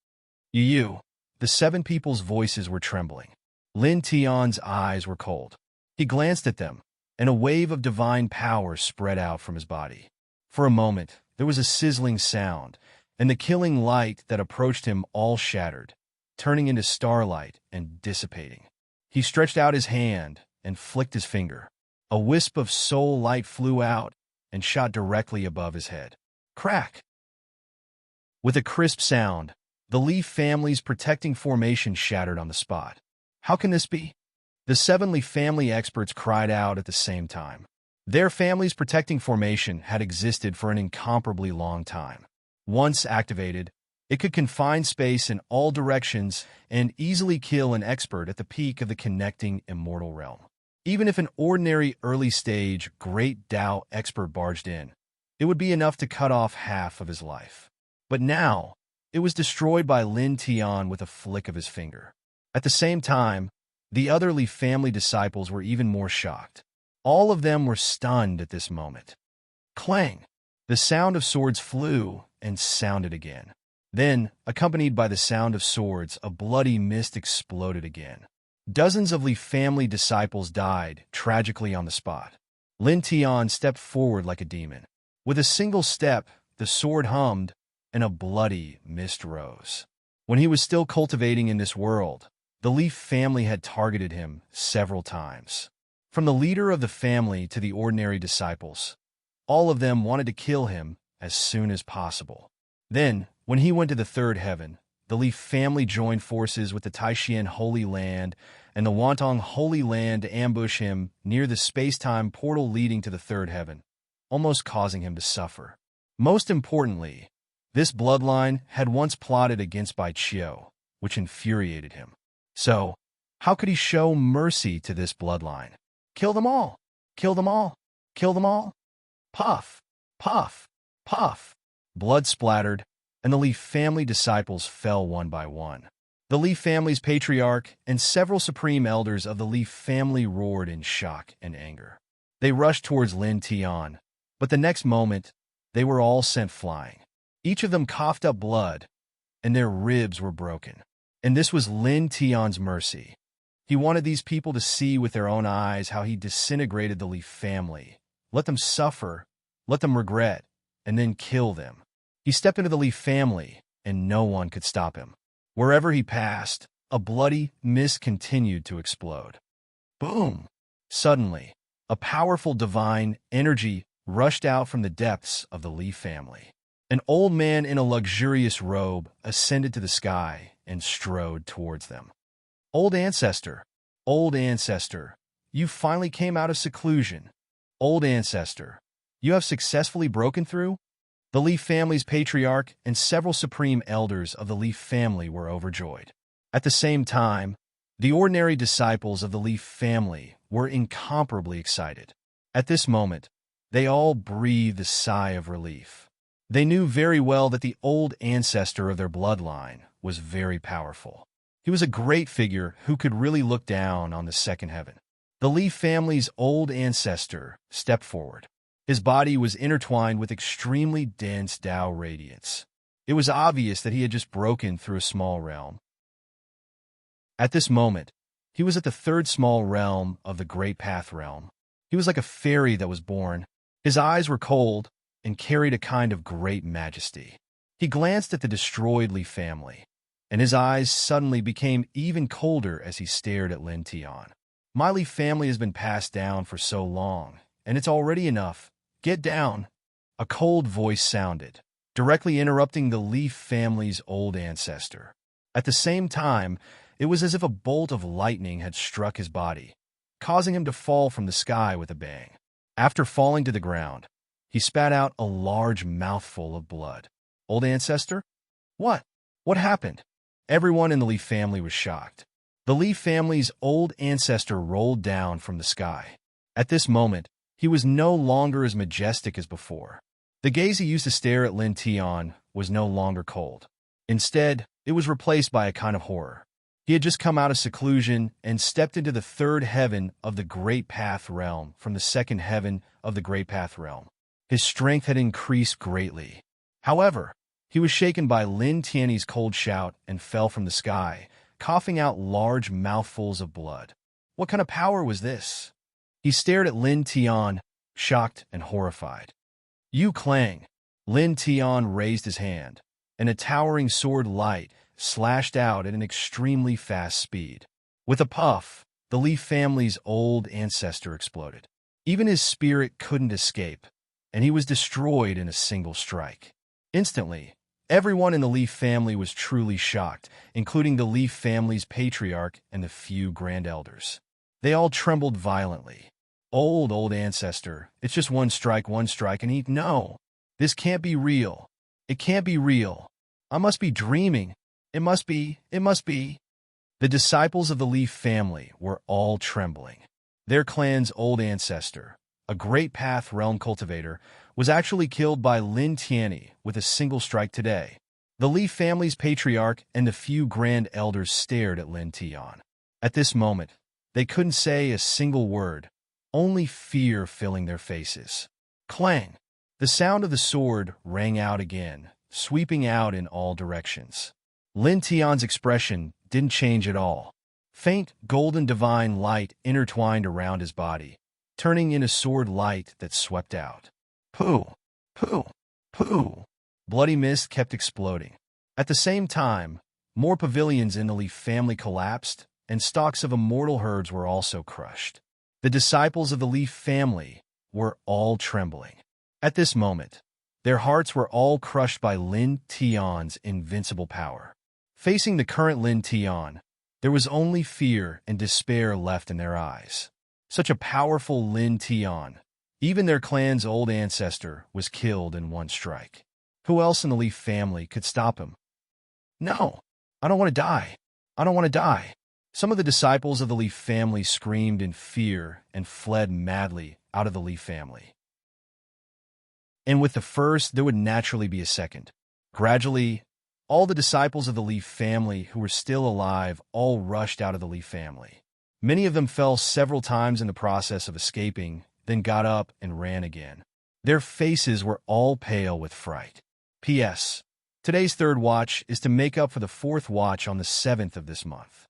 You, the 7 people's voices were trembling. Lin Tian's eyes were cold. He glanced at them, and a wave of divine power spread out from his body. For a moment, there was a sizzling sound, and the killing light that approached him all shattered, turning into starlight and dissipating. He stretched out his hand and flicked his finger. A wisp of soul light flew out and shot directly above his head. Crack! With a crisp sound, the leaf family's protecting formation shattered on the spot. How can this be? The 7 leaf family experts cried out at the same time. Their family's protecting formation had existed for an incomparably long time. Once activated, it could confine space in all directions and easily kill an expert at the peak of the connecting immortal realm. Even if an ordinary early-stage Great Tao expert barged in, it would be enough to cut off half of his life. But now, it was destroyed by Lin Tian with a flick of his finger. At the same time, the other leaf family disciples were even more shocked. All of them were stunned at this moment. Clang! The sound of swords flew and sounded again. Then, accompanied by the sound of swords, a bloody mist exploded again. Dozens of leaf family disciples died tragically on the spot. Lin Tian stepped forward like a demon. With a single step, the sword hummed, and a bloody mist rose. When he was still cultivating in this world, the leaf family had targeted him several times. From the leader of the family to the ordinary disciples, all of them wanted to kill him as soon as possible. Then, when he went to the third heaven, the leaf family joined forces with the Taishan Holy Land and the Wantong Holy Land to ambush him near the space-time portal leading to the third heaven, almost causing him to suffer. Most importantly, this bloodline had once plotted against Bai Qiu, which infuriated him. So, how could he show mercy to this bloodline? Kill them all! Kill them all! Kill them all! Puff! Puff! Puff! Blood splattered, and the leaf family disciples fell one by one. The leaf family's patriarch and several supreme elders of the leaf family roared in shock and anger. They rushed towards Lin Tian, but the next moment, they were all sent flying. Each of them coughed up blood, and their ribs were broken. And this was Lin Tian's mercy. He wanted these people to see with their own eyes how he disintegrated the leaf family, let them suffer, let them regret, and then kill them. He stepped into the leaf family, and no one could stop him. Wherever he passed, a bloody mist continued to explode. Boom! Suddenly, a powerful divine energy rushed out from the depths of the leaf family. An old man in a luxurious robe ascended to the sky and strode towards them. Old ancestor, you finally came out of seclusion. Old ancestor, you have successfully broken through? The Leaf family's patriarch and several supreme elders of the Leaf family were overjoyed. At the same time, the ordinary disciples of the Leaf family were incomparably excited. At this moment, they all breathed a sigh of relief. They knew very well that the old ancestor of their bloodline was very powerful. He was a great figure who could really look down on the second heaven. The Leaf family's old ancestor stepped forward. His body was intertwined with extremely dense Tao radiance. It was obvious that he had just broken through a small realm. At this moment, he was at the third small realm of the Great Path realm. He was like a fairy that was born. His eyes were cold and carried a kind of great majesty. He glanced at the destroyed Leaf family, and his eyes suddenly became even colder as he stared at Lin Tian. My Leaf family has been passed down for so long, and it's already enough. Get down. A cold voice sounded, directly interrupting the Leaf family's old ancestor. At the same time, it was as if a bolt of lightning had struck his body, causing him to fall from the sky with a bang. After falling to the ground, he spat out a large mouthful of blood. Old ancestor? What? What happened? Everyone in the Leaf family was shocked. The Leaf family's old ancestor rolled down from the sky. At this moment, he was no longer as majestic as before. The gaze he used to stare at Lin Tian was no longer cold. Instead, it was replaced by a kind of horror. He had just come out of seclusion and stepped into the third heaven of the Great Path Realm from the second heaven of the Great Path Realm. His strength had increased greatly. However, he was shaken by Lin Tian's cold shout and fell from the sky, coughing out large mouthfuls of blood. What kind of power was this? He stared at Lin Tian, shocked and horrified. Yu Clang. Lin Tian raised his hand, and a towering sword light slashed out at an extremely fast speed. With a puff, the Leaf family's old ancestor exploded. Even his spirit couldn't escape, and he was destroyed in a single strike. Instantly, everyone in the Leaf family was truly shocked, including the Leaf family's patriarch and the few grand elders. They all trembled violently. Old ancestor, it's just one strike, and he— No, this can't be real. It can't be real. I must be dreaming. It must be. The disciples of the Leaf family were all trembling. Their clan's old ancestor, a Great Path Realm cultivator, was actually killed by Lin Tian with a single strike today. The Leaf family's patriarch and the few grand elders stared at Lin Tian. At this moment, they couldn't say a single word, only fear filling their faces. Clang! The sound of the sword rang out again, sweeping out in all directions. Lin Tian's expression didn't change at all. Faint, golden divine light intertwined around his body, turning in a sword light that swept out. Pooh! Pooh! Pooh! Bloody mist kept exploding. At the same time, more pavilions in the Leaf family collapsed, and stalks of immortal herds were also crushed. The disciples of the Leaf family were all trembling. At this moment, their hearts were all crushed by Lin Tian's invincible power. Facing the current Lin Tian, there was only fear and despair left in their eyes. Such a powerful Lin Tian, even their clan's old ancestor, was killed in one strike. Who else in the Leaf family could stop him? No, I don't want to die. I don't want to die. Some of the disciples of the Leaf family screamed in fear and fled madly out of the Leaf family. And with the first, there would naturally be a second. Gradually, all the disciples of the Leaf family who were still alive all rushed out of the Leaf family. Many of them fell several times in the process of escaping, then got up and ran again. Their faces were all pale with fright. P.S. Today's third watch is to make up for the fourth watch on the 7th of this month.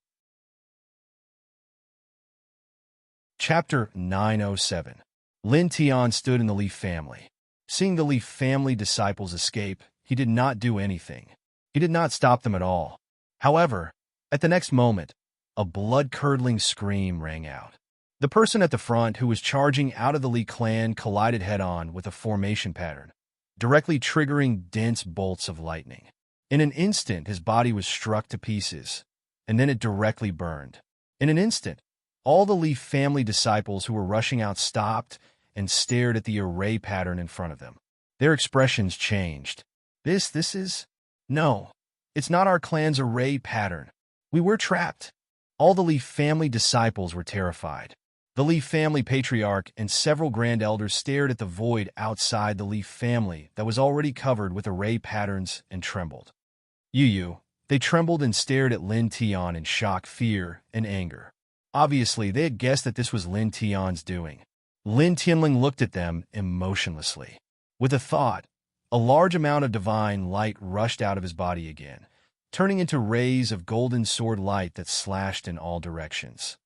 Chapter 907. Lin Tian stood in the Leaf family. Seeing the Leaf family disciples escape, he did not do anything. He did not stop them at all. However, at the next moment, a blood-curdling scream rang out. The person at the front who was charging out of the Li clan collided head-on with a formation pattern, directly triggering dense bolts of lightning. In an instant, his body was struck to pieces, and then it directly burned. In an instant, all the Leaf family disciples who were rushing out stopped and stared at the array pattern in front of them. Their expressions changed. This is... No, it's not our clan's array pattern. We were trapped. All the Leaf family disciples were terrified. The Leaf family patriarch and several grand elders stared at the void outside the Leaf family that was already covered with array patterns and trembled. They trembled and stared at Lin Tian in shock, fear, and anger. Obviously, they had guessed that this was Lin Tian's doing. Lin Tianling looked at them emotionlessly. With a thought, a large amount of divine light rushed out of his body again, turning into rays of golden sword light that slashed in all directions.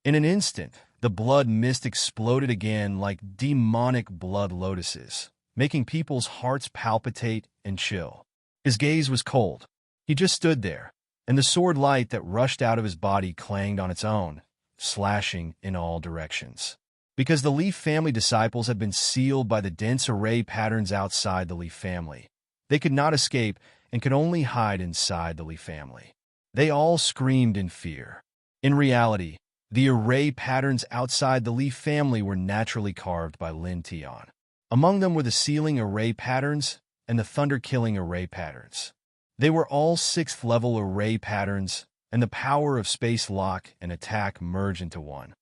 In an instant, the blood mist exploded again like demonic blood lotuses, making people's hearts palpitate and chill. His gaze was cold. He just stood there, and the sword light that rushed out of his body clanged on its own, slashing in all directions. Because the Leaf family disciples had been sealed by the dense array patterns outside the Leaf family, they could not escape and could only hide inside the Leaf family. They all screamed in fear. In reality, the array patterns outside the Leaf family were naturally carved by Lin Tian. Among them were the sealing array patterns and the thunder-killing array patterns. They were all 6th-level array patterns, and the power of space lock and attack merge into one.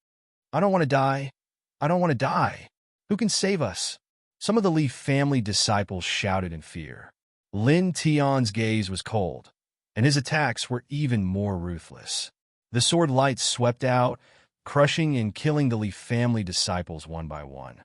I don't want to die. I don't want to die. Who can save us? Some of the Leaf family disciples shouted in fear. Lin Tian's gaze was cold, and his attacks were even more ruthless. The sword light swept out, crushing and killing the Leaf family disciples one by one.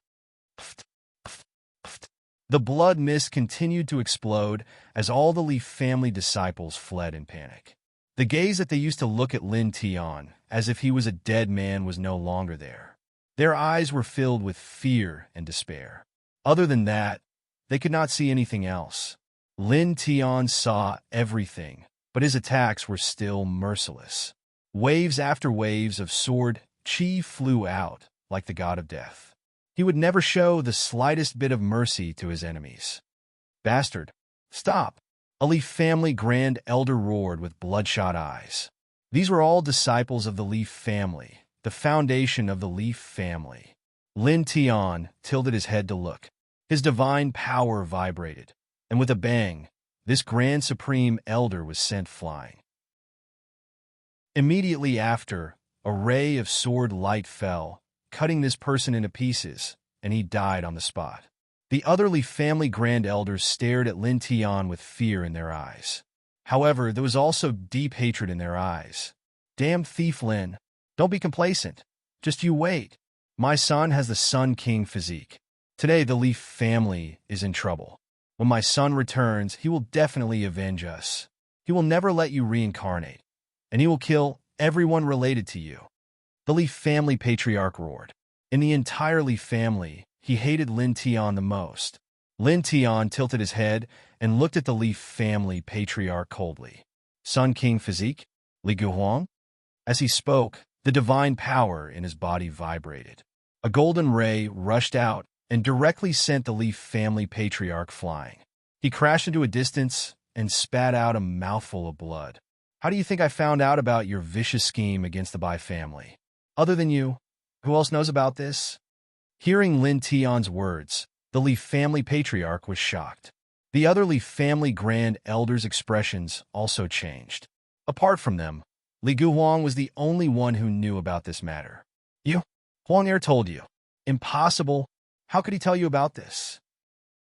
The blood mist continued to explode as all the Leaf family disciples fled in panic. The gaze that they used to look at Lin Tian, as if he was a dead man, was no longer there. Their eyes were filled with fear and despair. Other than that, they could not see anything else. Lin Tian saw everything, but his attacks were still merciless. Waves after waves of sword chi flew out like the god of death. He would never show the slightest bit of mercy to his enemies. "Bastard! Stop!" A Leaf family grand elder roared with bloodshot eyes. These were all disciples of the Leaf family, the foundation of the Leaf family. Lin Tian tilted his head to look. His divine power vibrated, and with a bang, this grand supreme elder was sent flying. Immediately after, a ray of sword light fell, cutting this person into pieces, and he died on the spot. The other Leaf family grand elders stared at Lin Tian with fear in their eyes. However, there was also deep hatred in their eyes. "Damn thief, Lin. Don't be complacent. Just you wait. My son has the Sun King physique. Today the Leaf family is in trouble. When my son returns, he will definitely avenge us. He will never let you reincarnate, and he will kill everyone related to you." The Leaf family patriarch roared. In the entire Leaf family, he hated Lin Tian the most. Lin Tian tilted his head and looked at the Leaf family patriarch coldly. "Sun King physique? Li Guhuang?" As he spoke, the divine power in his body vibrated. A golden ray rushed out and directly sent the Leaf family patriarch flying. He crashed into a distance and spat out a mouthful of blood. "How do you think I found out about your vicious scheme against the Bai family? Other than you, who else knows about this?" Hearing Lin Tian's words, the Leaf family patriarch was shocked. The other Leaf family grand elders' expressions also changed. Apart from them, Li Guhuang was the only one who knew about this matter. "You? Huang Er told you." "Impossible. How could he tell you about this?"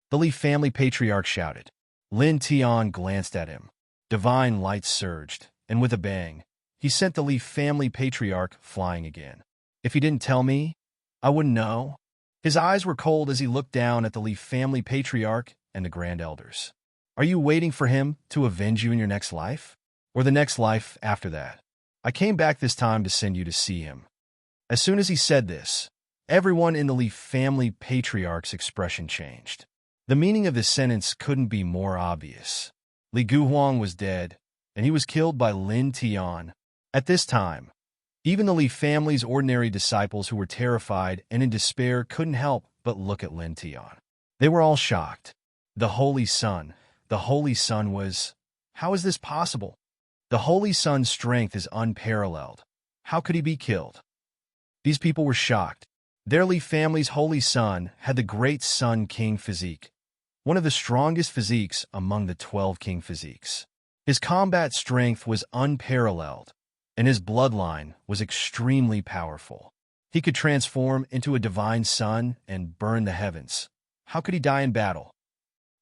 The Leaf family patriarch shouted. Lin Tian glanced at him. Divine light surged, and with a bang, he sent the Leaf family patriarch flying again. "If he didn't tell me, I wouldn't know." His eyes were cold as he looked down at the Leaf family patriarch and the grand elders. "Are you waiting for him to avenge you in your next life? Or the next life after that? I came back this time to send you to see him." As soon as he said this, everyone in the Leaf family patriarch's expression changed. The meaning of this sentence couldn't be more obvious. Li Guhuang was dead, and he was killed by Lin Tian. At this time, even the Leaf family's ordinary disciples who were terrified and in despair couldn't help but look at Lin Tian. They were all shocked. The Holy Sun was... How is this possible? The Holy Sun's strength is unparalleled. How could he be killed? These people were shocked. Their Leaf family's Holy Sun had the great Sun King physique, one of the strongest physiques among the 12 king physiques. His combat strength was unparalleled, and his bloodline was extremely powerful. He could transform into a divine sun and burn the heavens. How could he die in battle?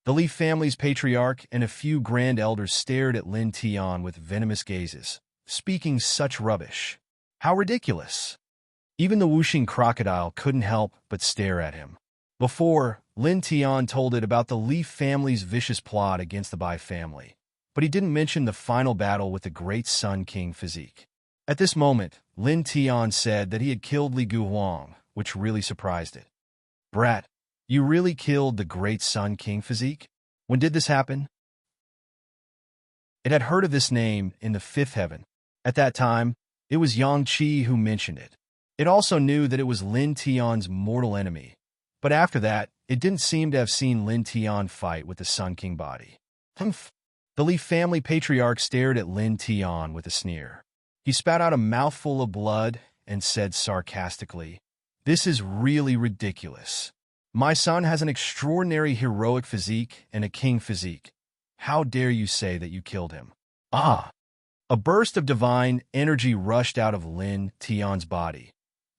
The Leaf family's patriarch and a few grand elders stared at Lin Tian with venomous gazes, speaking such rubbish. How ridiculous! Even the whooshing crocodile couldn't help but stare at him. Before, Lin Tian told it about the Leaf family's vicious plot against the Bai family, but he didn't mention the final battle with the great Sun King physique. At this moment, Lin Tian said that he had killed Li Guhuang, which really surprised it. "Brat, you really killed the great Sun King physique? When did this happen?" It had heard of this name in the fifth heaven. At that time, it was Yang Qi who mentioned it. It also knew that it was Lin Tian's mortal enemy. But after that, it didn't seem to have seen Lin Tian fight with the Sun King body. Humph. The Li family patriarch stared at Lin Tian with a sneer. He spat out a mouthful of blood and said sarcastically, "This is really ridiculous. My son has an extraordinary heroic physique and a king physique. How dare you say that you killed him?" Ah! A burst of divine energy rushed out of Lin Tian's body,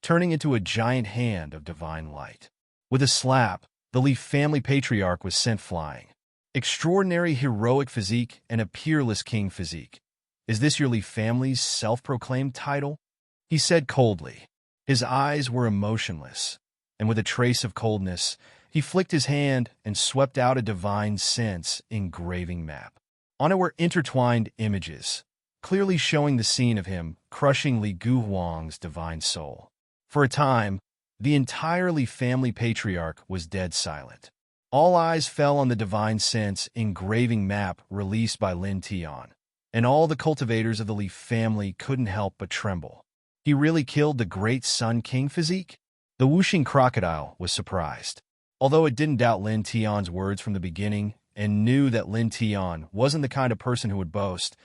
turning into a giant hand of divine light. With a slap, the Li family patriarch was sent flying. Extraordinary heroic physique and a peerless king physique. Is this your Li family's self-proclaimed title? He said coldly. His eyes were emotionless, and with a trace of coldness, he flicked his hand and swept out a divine sense engraving map. On it were intertwined images, clearly showing the scene of him crushing Li Guhuang's divine soul. For a time, the entire Li family patriarch was dead silent. All eyes fell on the divine sense engraving map released by Lin Tian, and all the cultivators of the Li family couldn't help but tremble. He really killed the great Sun King physique? The Wuxing crocodile was surprised. Although it didn't doubt Lin Tian's words from the beginning and knew that Lin Tian wasn't the kind of person who would boast,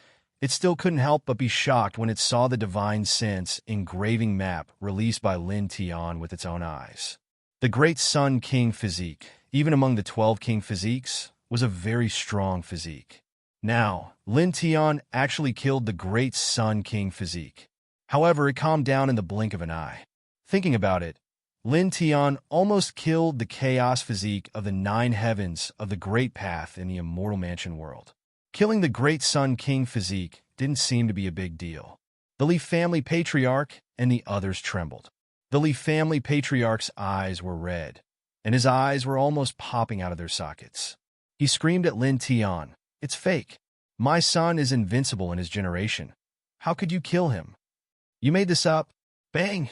it still couldn't help but be shocked when it saw the divine sense engraving map released by Lin Tian with its own eyes. The great Sun King physique, even among the 12 king physiques, was a very strong physique. Now, Lin Tian actually killed the great Sun King physique. However, it calmed down in the blink of an eye. Thinking about it, Lin Tian almost killed the chaos physique of the 9 heavens of the Great Path in the Immortal Mansion world. Killing the great Sun King physique didn't seem to be a big deal. The Li family patriarch and the others trembled. The Li family patriarch's eyes were red, and his eyes were almost popping out of their sockets. He screamed at Lin Tian, "It's fake. My son is invincible in his generation. How could you kill him? You made this up." Bang!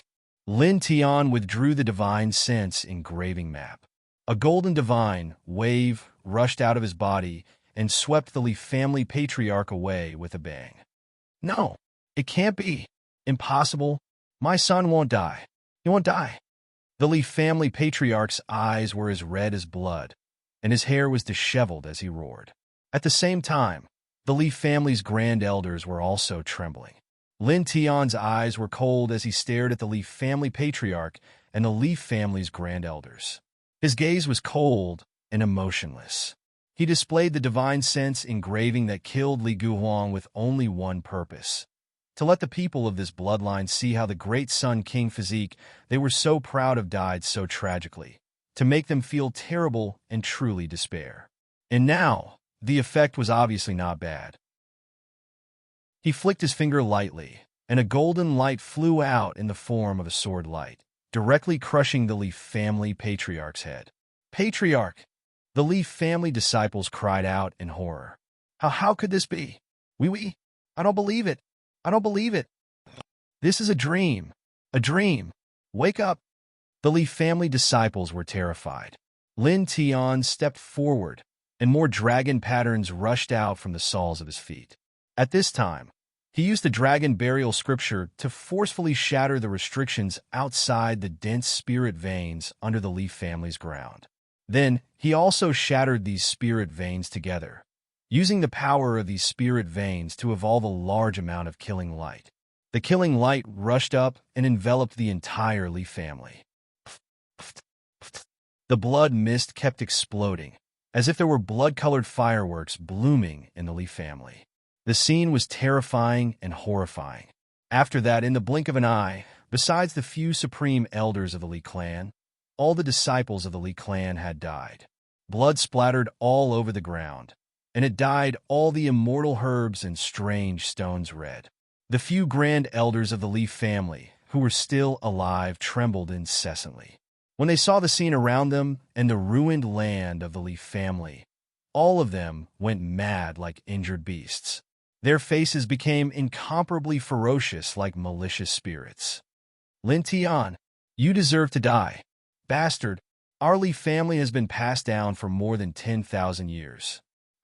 Lin Tian withdrew the divine sense engraving map. A golden divine wave rushed out of his body and swept the Li family patriarch away with a bang. "No, it can't be. Impossible. My son won't die. He won't die." The Li family patriarch's eyes were as red as blood, and his hair was disheveled as he roared. At the same time, the Li family's grand elders were also trembling. Lin Tian's eyes were cold as he stared at the Li family patriarch and the Li family's grand elders. His gaze was cold and emotionless. He displayed the divine sense engraving that killed Li Guhuang with only one purpose: to let the people of this bloodline see how the great Sun King physique they were so proud of died so tragically, to make them feel terrible and truly despair. And now, the effect was obviously not bad. He flicked his finger lightly, and a golden light flew out in the form of a sword light, directly crushing the Li family patriarch's head. "Patriarch!" The Li family disciples cried out in horror. How could this be? We, I don't believe it. I don't believe it. This is a dream. A dream. Wake up." The Li family disciples were terrified. Lin Tian stepped forward, and more dragon patterns rushed out from the soles of his feet. At this time, he used the dragon burial scripture to forcefully shatter the restrictions outside the dense spirit veins under the Li family's ground. Then, he also shattered these spirit veins together, using the power of these spirit veins to evolve a large amount of killing light. The killing light rushed up and enveloped the entire Li family. The blood mist kept exploding, as if there were blood-colored fireworks blooming in the Li family. The scene was terrifying and horrifying. After that, in the blink of an eye, besides the few supreme elders of the Li clan, all the disciples of the Li clan had died. Blood splattered all over the ground, and it dyed all the immortal herbs and strange stones red. The few grand elders of the Li family, who were still alive, trembled incessantly. When they saw the scene around them and the ruined land of the Li family, all of them went mad like injured beasts. Their faces became incomparably ferocious like malicious spirits. "Lin Tian, you deserve to die. Bastard, our Li family has been passed down for more than 10,000 years.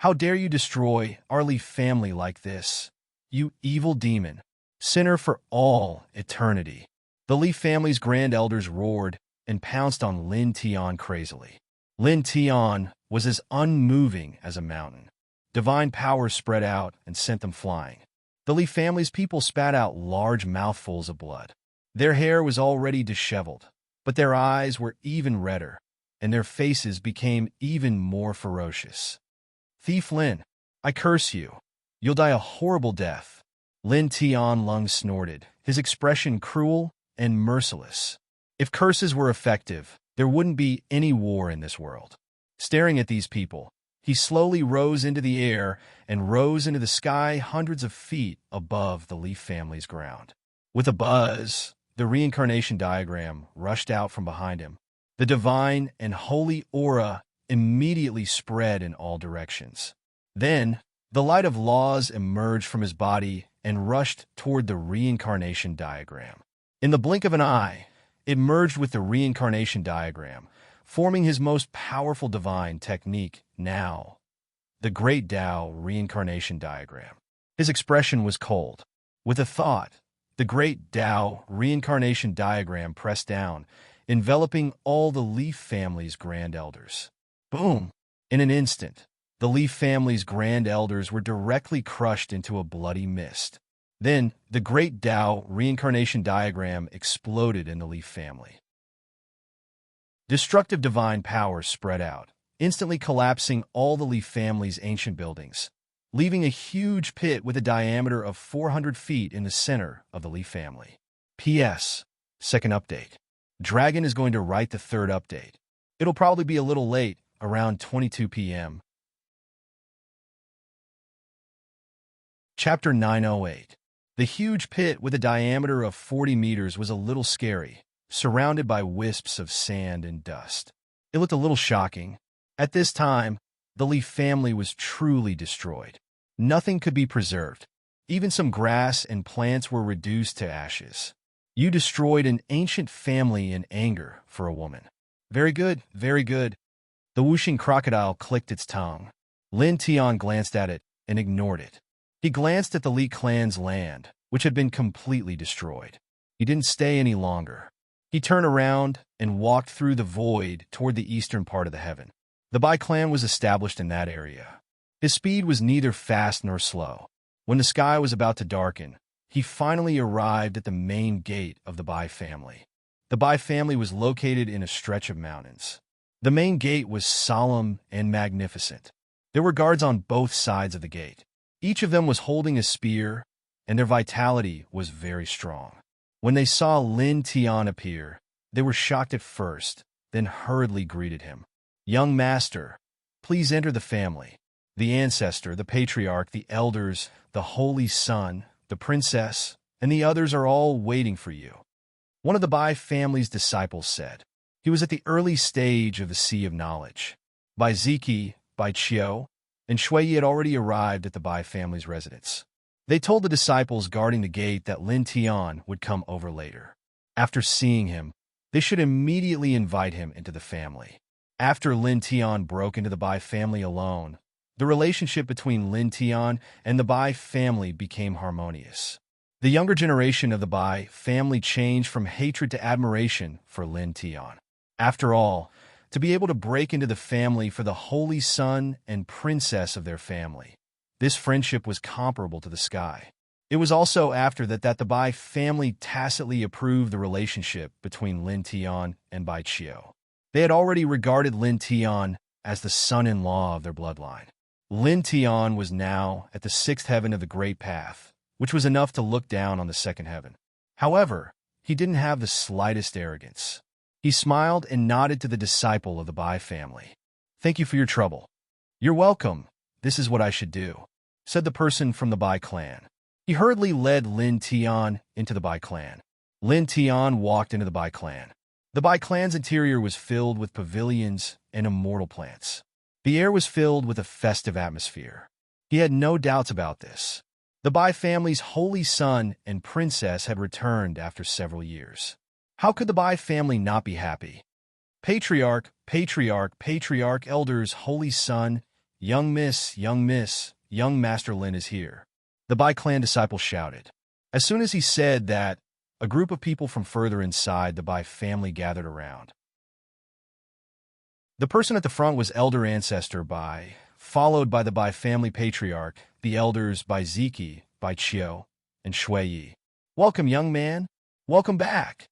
How dare you destroy our Leaf family like this? You evil demon, sinner for all eternity. The Leaf family's grand elders roared and pounced on Lin Tian crazily. Lin Tian was as unmoving as a mountain. Divine power spread out and sent them flying. The Leaf family's people spat out large mouthfuls of blood. Their hair was already disheveled, but their eyes were even redder, and their faces became even more ferocious. Thief Lin, I curse you. You'll die a horrible death. Lin Tian Lung snorted, his expression cruel and merciless. If curses were effective, there wouldn't be any war in this world. Staring at these people, he slowly rose into the air and rose into the sky hundreds of feet above the Leaf family's ground. With a buzz, the reincarnation diagram rushed out from behind him. The divine and holy aura immediately spread in all directions. Then, the light of laws emerged from his body and rushed toward the reincarnation diagram. In the blink of an eye, it merged with the reincarnation diagram, forming his most powerful divine technique now, the Great Tao reincarnation diagram. His expression was cold. With a thought, the Great Tao reincarnation diagram pressed down, enveloping all the Leaf family's grand elders. Boom! In an instant, the Leaf family's grand elders were directly crushed into a bloody mist. Then, the Great Tao reincarnation diagram exploded in the Leaf family. Destructive divine power spread out, instantly collapsing all the Leaf family's ancient buildings, leaving a huge pit with a diameter of 400 feet in the center of the Leaf family. P.S. Second update. Dragon is going to write the third update. It'll probably be a little late, around 22 p.m. Chapter 908. The huge pit with a diameter of 40 meters was a little scary, surrounded by wisps of sand and dust. It looked a little shocking. At this time, the Leaf family was truly destroyed. Nothing could be preserved. Even some grass and plants were reduced to ashes. You destroyed an ancient family in anger for a woman. Very good, very good. The whooshing crocodile clicked its tongue. Lin Tian glanced at it and ignored it. He glanced at the Li clan's land, which had been completely destroyed. He didn't stay any longer. He turned around and walked through the void toward the eastern part of the heaven. The Bai clan was established in that area. His speed was neither fast nor slow. When the sky was about to darken, he finally arrived at the main gate of the Bai family. The Bai family was located in a stretch of mountains. The main gate was solemn and magnificent. There were guards on both sides of the gate. Each of them was holding a spear, and their vitality was very strong. When they saw Lin Tian appear, they were shocked at first, then hurriedly greeted him. Young master, please enter the family. The ancestor, the patriarch, the elders, the holy son, the princess, and the others are all waiting for you. One of the Bai family's disciples said. He was at the early stage of the Sea of Knowledge. Bai Ziki, Bai Chiu, and Shui had already arrived at the Bai family's residence. They told the disciples guarding the gate that Lin Tian would come over later. After seeing him, they should immediately invite him into the family. After Lin Tian broke into the Bai family alone, the relationship between Lin Tian and the Bai family became harmonious. The younger generation of the Bai family changed from hatred to admiration for Lin Tian. After all, to be able to break into the family for the holy son and princess of their family, this friendship was comparable to the sky. It was also after that the Bai family tacitly approved the relationship between Lin Tian and Bai Chiu. They had already regarded Lin Tian as the son-in-law of their bloodline. Lin Tian was now at the sixth heaven of the Great Path, which was enough to look down on the second heaven. However, he didn't have the slightest arrogance. He smiled and nodded to the disciple of the Bai family. Thank you for your trouble. You're welcome. This is what I should do, said the person from the Bai clan. He hurriedly led Lin Tian into the Bai clan. Lin Tian walked into the Bai clan. The Bai clan's interior was filled with pavilions and immortal plants. The air was filled with a festive atmosphere. He had no doubts about this. The Bai family's holy son and princess had returned after several years. How could the Bai family not be happy? Patriarch, elders, holy son, young miss, young Master Lin is here." The Bai clan disciple shouted. As soon as he said that, a group of people from further inside the Bai family gathered around. The person at the front was Elder Ancestor Bai, followed by the Bai family patriarch, the elders Bai Ziki, Bai Chiu, and Shui Yi. "Welcome, young man. Welcome back."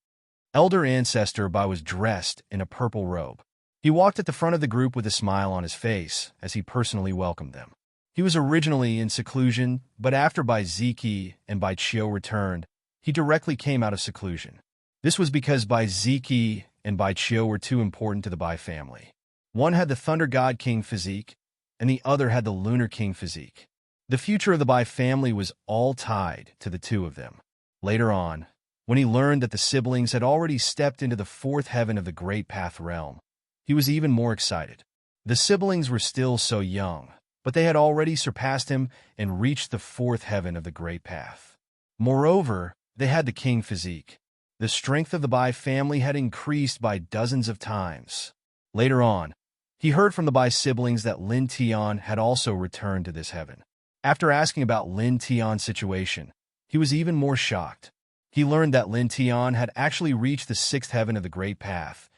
Elder Ancestor Bai was dressed in a purple robe. He walked at the front of the group with a smile on his face as he personally welcomed them. He was originally in seclusion, but after Bai Ziki and Bai Chiu returned, he directly came out of seclusion. This was because Bai Ziki and Bai Chiu were too important to the Bai family. One had the Thunder God King physique, and the other had the Lunar King physique. The future of the Bai family was all tied to the two of them. Later on, when he learned that the siblings had already stepped into the fourth heaven of the Great Path realm, he was even more excited. The siblings were still so young, but they had already surpassed him and reached the fourth heaven of the Great Path. Moreover, they had the king physique. The strength of the Bai family had increased by dozens of times. Later on, he heard from the Bai siblings that Lin Tian had also returned to this heaven. After asking about Lin Tian's situation, he was even more shocked. He learned that Lin Tian had actually reached the sixth heaven of the Great Path,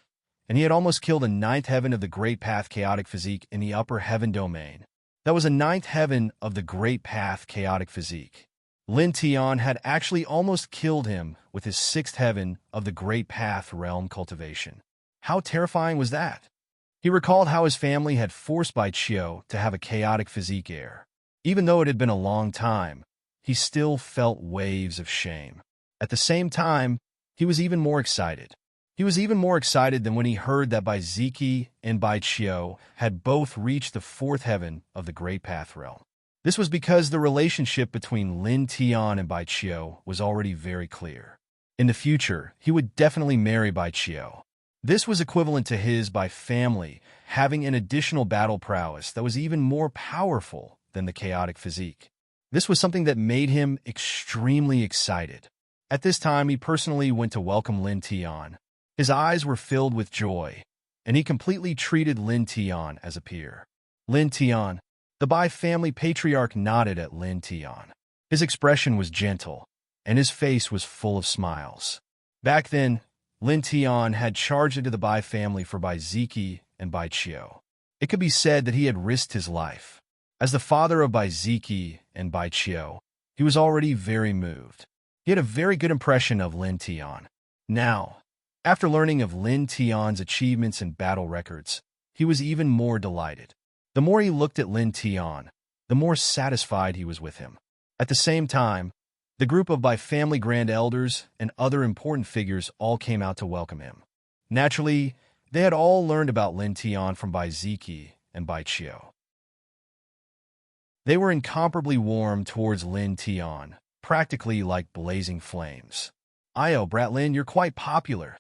and he had almost killed a ninth heaven of the Great Path chaotic physique in the upper heaven domain. That was a ninth heaven of the Great Path chaotic physique. Lin Tian had actually almost killed him with his sixth heaven of the Great Path realm cultivation. How terrifying was that? He recalled how his family had forced Bai Chiu to have a chaotic physique heir. Even though it had been a long time, he still felt waves of shame. At the same time, he was even more excited. He was even more excited than when he heard that Bai Ziki and Bai Chiu had both reached the fourth heaven of the Great Path realm. This was because the relationship between Lin Tian and Bai Chiu was already very clear. In the future, he would definitely marry Bai Chiu. This was equivalent to his Bai family having an additional battle prowess that was even more powerful than the chaotic physique. This was something that made him extremely excited. At this time, he personally went to welcome Lin Tian. His eyes were filled with joy, and he completely treated Lin Tian as a peer. Lin Tian, the Bai family patriarch, nodded at Lin Tian. His expression was gentle, and his face was full of smiles. Back then, Lin Tian had charged into the Bai family for Bai Ziki and Bai Chiu. It could be said that he had risked his life. As the father of Bai Ziki and Bai Chiu, he was already very moved. He had a very good impression of Lin Tian. Now, after learning of Lin Tian's achievements and battle records, he was even more delighted. The more he looked at Lin Tian, the more satisfied he was with him. At the same time, the group of Bai family grand elders and other important figures all came out to welcome him. Naturally, they had all learned about Lin Tian from Bai Ziki and Bai Chiu. They were incomparably warm towards Lin Tian, practically like blazing flames. "Io, Bratlin, you're quite popular."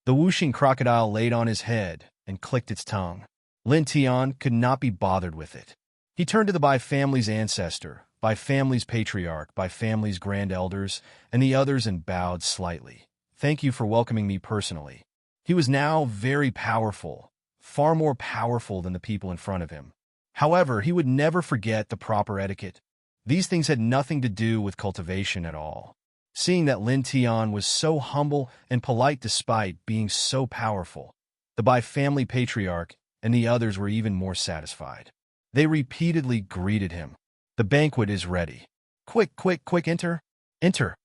The whooshing crocodile laid on his head and clicked its tongue. Lin Tian could not be bothered with it. He turned to the Bai family's ancestor, Bai family's patriarch, Bai family's grand elders, and the others and bowed slightly. "Thank you for welcoming me personally." He was now very powerful, far more powerful than the people in front of him. However, he would never forget the proper etiquette. These things had nothing to do with cultivation at all. Seeing that Lin Tian was so humble and polite despite being so powerful, the Bai family patriarch and the others were even more satisfied. They repeatedly greeted him. "The banquet is ready. Quick, quick, quick, enter, enter."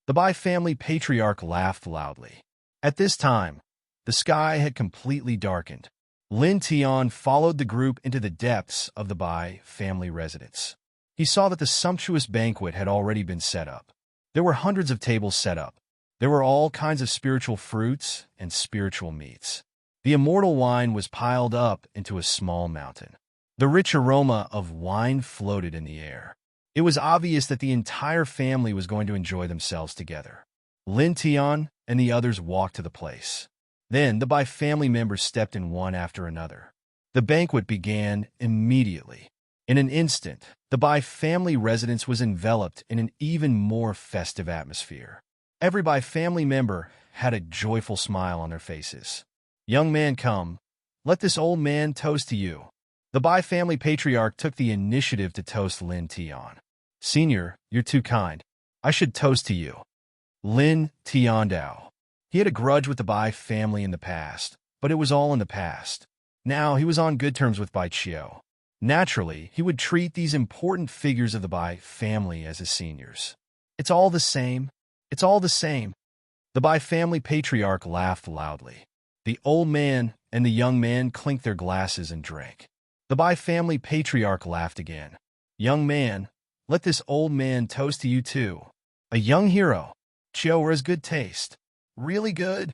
The Bai family patriarch laughed loudly. At this time, the sky had completely darkened. Lin Tian followed the group into the depths of the Bai family residence. He saw that the sumptuous banquet had already been set up. There were hundreds of tables set up. There were all kinds of spiritual fruits and spiritual meats. The immortal wine was piled up into a small mountain. The rich aroma of wine floated in the air. It was obvious that the entire family was going to enjoy themselves together. Lin Tian and the others walked to the place. Then the Bai family members stepped in one after another. The banquet began immediately. In an instant, the Bai family residence was enveloped in an even more festive atmosphere. Every Bai family member had a joyful smile on their faces. "Young man, come. Let this old man toast to you." The Bai family patriarch took the initiative to toast Lin Tian. Senior, you're too kind. I should toast to you. Lin Tiandao. He had a grudge with the Bai family in the past, but it was all in the past. Now he was on good terms with Bai Qiu. Naturally, he would treat these important figures of the Bai family as his seniors. It's all the same. It's all the same. The Bai family patriarch laughed loudly. The old man and the young man clinked their glasses and drank. The Bai family patriarch laughed again. Young man, let this old man toast to you too. A young hero. Qiu has good taste. Really good.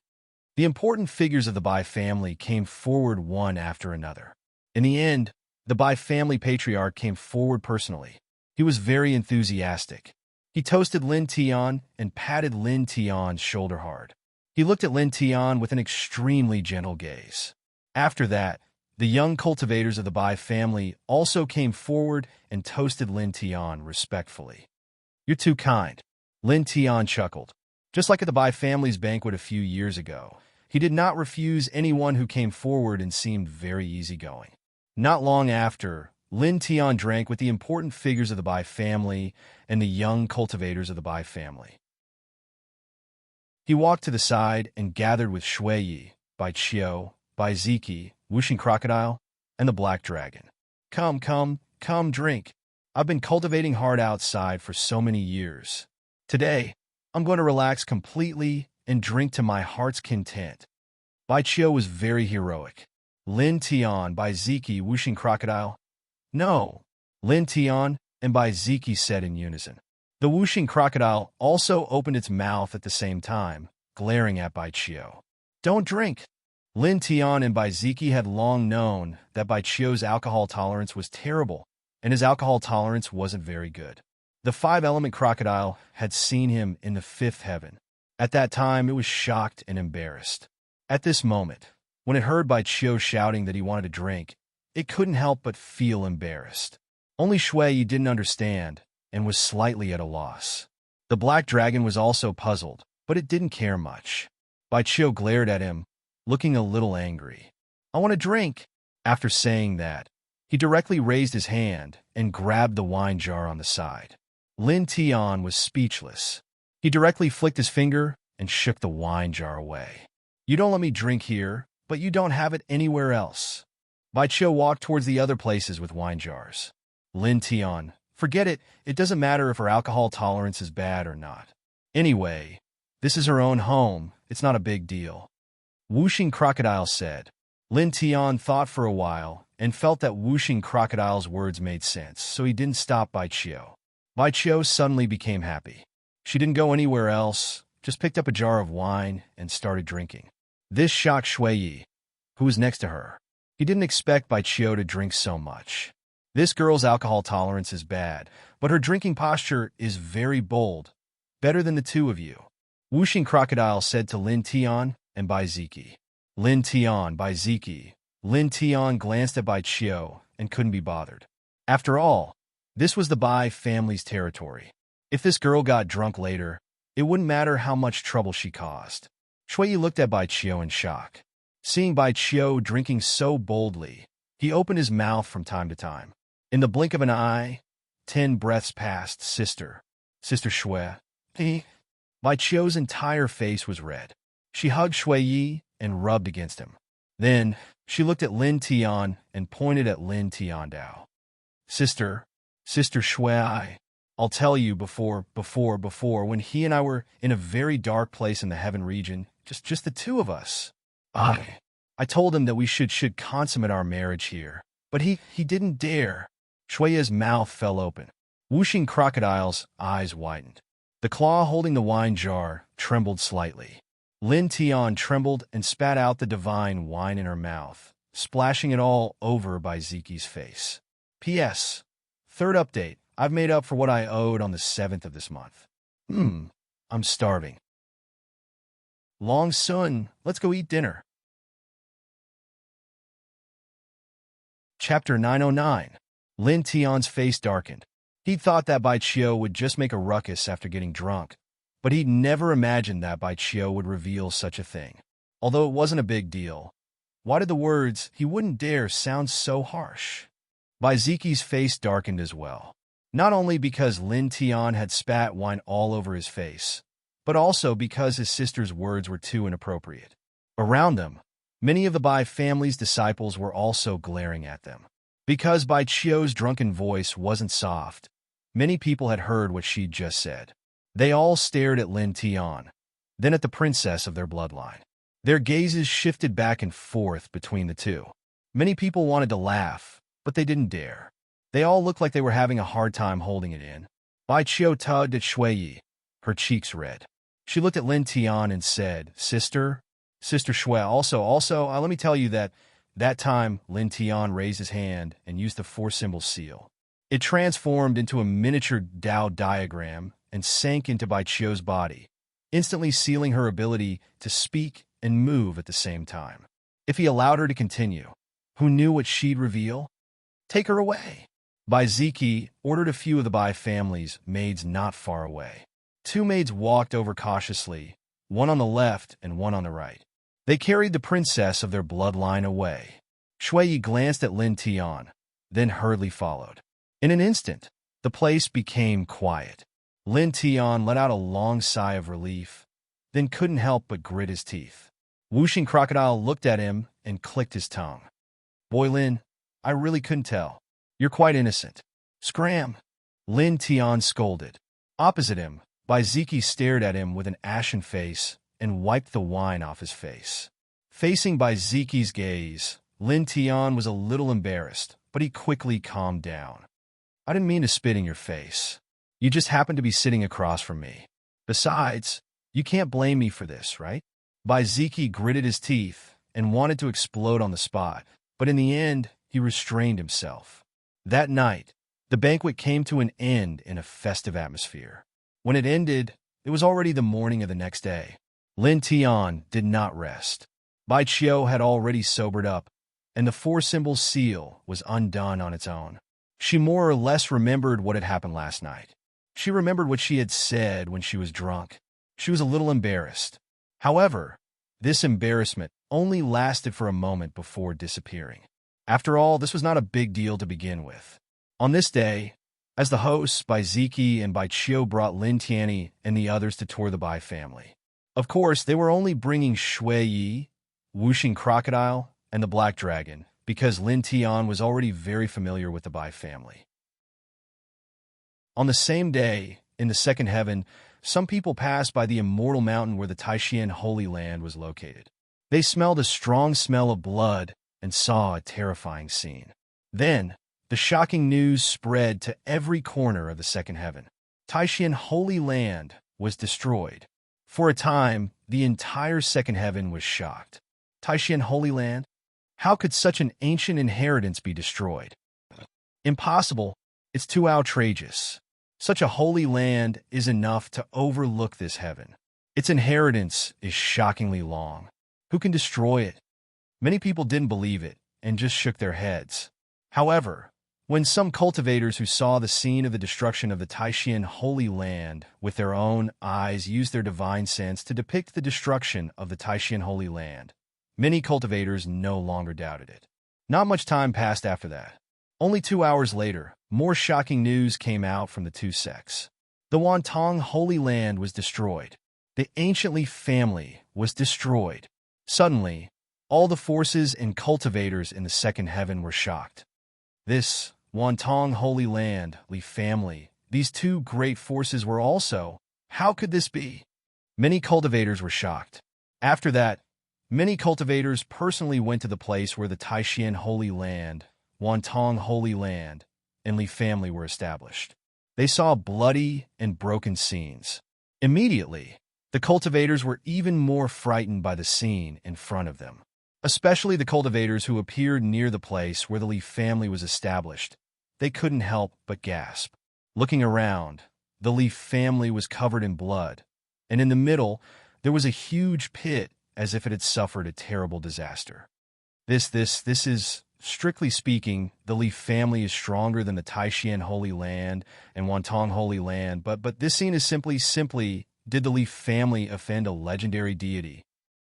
The important figures of the Bai family came forward one after another. In the end, the Bai family patriarch came forward personally. He was very enthusiastic. He toasted Lin Tian and patted Lin Tian's shoulder hard. He looked at Lin Tian with an extremely gentle gaze. After that, the young cultivators of the Bai family also came forward and toasted Lin Tian respectfully. You're too kind. Lin Tian chuckled. Just like at the Bai family's banquet a few years ago, he did not refuse anyone who came forward and seemed very easygoing. Not long after, Lin Tian drank with the important figures of the Bai family and the young cultivators of the Bai family. He walked to the side and gathered with Shui Yi, Bai Qiu, Bai Ziki, Wuxing Crocodile, and the Black Dragon. Come, drink. I've been cultivating hard outside for so many years. Today, I'm going to relax completely and drink to my heart's content. Bai Qiu was very heroic. Lin Tian, Bai Ziki, Wuxing Crocodile. No. Lin Tian and Bai Ziki said in unison. The Wuxing Crocodile also opened its mouth at the same time, glaring at Bai Qiu. Don't drink. Lin Tian and Bai Ziki had long known that Bai Qiu's alcohol tolerance was terrible, and his alcohol tolerance wasn't very good. The five-element crocodile had seen him in the fifth heaven. At that time, it was shocked and embarrassed. At this moment, when it heard Bai Qiu shouting that he wanted to drink, it couldn't help but feel embarrassed. Only Shui didn't understand and was slightly at a loss. The Black Dragon was also puzzled, but it didn't care much. Bai Qiu glared at him, looking a little angry. I want a drink. After saying that, he directly raised his hand and grabbed the wine jar on the side. Lin Tian was speechless. He directly flicked his finger and shook the wine jar away. You don't let me drink here, but you don't have it anywhere else. Bai Qiu walked towards the other places with wine jars. Lin Tian, forget it. It doesn't matter if her alcohol tolerance is bad or not. Anyway, this is her own home. It's not a big deal. Wuxing Crocodile said. Lin Tian thought for a while and felt that Wuxing Crocodile's words made sense, so he didn't stop Bai Qiu. Bai Qiu suddenly became happy. She didn't go anywhere else, just picked up a jar of wine and started drinking. This shocked Shui Yi, who was next to her. He didn't expect Bai Qiu to drink so much. This girl's alcohol tolerance is bad, but her drinking posture is very bold, better than the two of you. Wuxing Crocodile said to Lin Tian and Bai Ziki. Lin Tian, Bai Ziki. Lin Tian glanced at Bai Qiu and couldn't be bothered. After all, this was the Bai family's territory. If this girl got drunk later, it wouldn't matter how much trouble she caused. Shui looked at Bai Qiu in shock. Seeing Bai Qiu drinking so boldly, he opened his mouth from time to time. In the blink of an eye, 10 breaths passed. Sister Shui. Bai Qiu's entire face was red. She hugged Shui Yi and rubbed against him. Then, she looked at Lin Tian and pointed at Lin Tiandao. Sister Shui, I'll tell you before, when he and I were in a very dark place in the heaven region, just the two of us. I told him that we should consummate our marriage here, but he didn't dare. Shui's mouth fell open. Wuxing Crocodile's eyes widened. The claw holding the wine jar trembled slightly. Lin Tian trembled and spat out the divine wine in her mouth, splashing it all over Bai Ziki's face. P.S. Third update. I've made up for what I owed on the 7th of this month. I'm starving. Long Sun, let's go eat dinner. Chapter 909. Lin Tian's face darkened. He'd thought that Bai Qiu would just make a ruckus after getting drunk, but he'd never imagined that Bai Qiu would reveal such a thing. Although it wasn't a big deal, why did the words, "he wouldn't dare," sound so harsh? Bai Ziqi's face darkened as well. Not only because Lin Tian had spat wine all over his face, but also because his sister's words were too inappropriate. Around them, many of the Bai family's disciples were also glaring at them. Because Bai Chio's drunken voice wasn't soft, many people had heard what she'd just said. They all stared at Lin Tian, then at the princess of their bloodline. Their gazes shifted back and forth between the two. Many people wanted to laugh, but they didn't dare. They all looked like they were having a hard time holding it in. Bai Chio tugged at Shui Yi, her cheeks red. She looked at Lin Tian and said, Sister Shui, also, let me tell you that time Lin Tian raised his hand and used the four-symbol seal. It transformed into a miniature Dao diagram and sank into Bai Chio's body, instantly sealing her ability to speak and move at the same time. If he allowed her to continue, who knew what she'd reveal? Take her away. Bai Ziqi ordered a few of the Bai family's maids not far away. Two maids walked over cautiously, one on the left and one on the right. They carried the princess of their bloodline away. Shui Yi glanced at Lin Tian, then hurriedly followed. In an instant, the place became quiet. Lin Tian let out a long sigh of relief, then couldn't help but grit his teeth. Whooshing Crocodile looked at him and clicked his tongue. Boy Lin, I really couldn't tell. You're quite innocent. Scram! Lin Tian scolded. Opposite him, Bai Ziqi stared at him with an ashen face and wiped the wine off his face. Facing Bai Ziqi's gaze, Lin Tian was a little embarrassed, but he quickly calmed down. I didn't mean to spit in your face. You just happened to be sitting across from me. Besides, you can't blame me for this, right? Bai Ziqi gritted his teeth and wanted to explode on the spot, but in the end, he restrained himself. That night, the banquet came to an end in a festive atmosphere. When it ended, it was already the morning of the next day. Lin Tian did not rest. Bai Chio had already sobered up, and the four-symbol seal was undone on its own. She more or less remembered what had happened last night. She remembered what she had said when she was drunk. She was a little embarrassed. However, this embarrassment only lasted for a moment before disappearing. After all, this was not a big deal to begin with. On this day, as the hosts, Bai Ziqi and Bai Chio brought Lin Tian and the others to tour the Bai family. Of course, they were only bringing Shui Yi, Whooshing Crocodile, and the Black Dragon, because Lin Tian was already very familiar with the Bai family. On the same day, in the second heaven, some people passed by the immortal mountain where the Taishan Holy Land was located. They smelled a strong smell of blood and saw a terrifying scene. Then, the shocking news spread to every corner of the second heaven. Taishan Holy Land was destroyed. For a time, the entire second heaven was shocked. Taishan Holy Land? How could such an ancient inheritance be destroyed? Impossible. It's too outrageous. Such a holy land is enough to overlook this heaven. Its inheritance is shockingly long. Who can destroy it? Many people didn't believe it and just shook their heads. However, when some cultivators who saw the scene of the destruction of the Taishan Holy Land with their own eyes used their divine sense to depict the destruction of the Taishan Holy Land, many cultivators no longer doubted it. Not much time passed after that. Only 2 hours later, more shocking news came out from the two sects. The Wantong Holy Land was destroyed. The ancient Leaf family was destroyed. Suddenly, all the forces and cultivators in the second heaven were shocked. This Wantong Holy Land, Leaf family, these two great forces were also. How could this be? Many cultivators were shocked. After that, many cultivators personally went to the place where the Taishan Holy Land, Wantong Holy Land, and Leaf family were established. They saw bloody and broken scenes. Immediately, the cultivators were even more frightened by the scene in front of them, especially the cultivators who appeared near the place where the Leaf family was established. They couldn't help but gasp. Looking around, the Leaf family was covered in blood, and in the middle, there was a huge pit as if it had suffered a terrible disaster. This is, strictly speaking, the Leaf family is stronger than the Taishan Holy Land and Wantong Holy Land, but this scene is simply, did the Leaf family offend a legendary deity?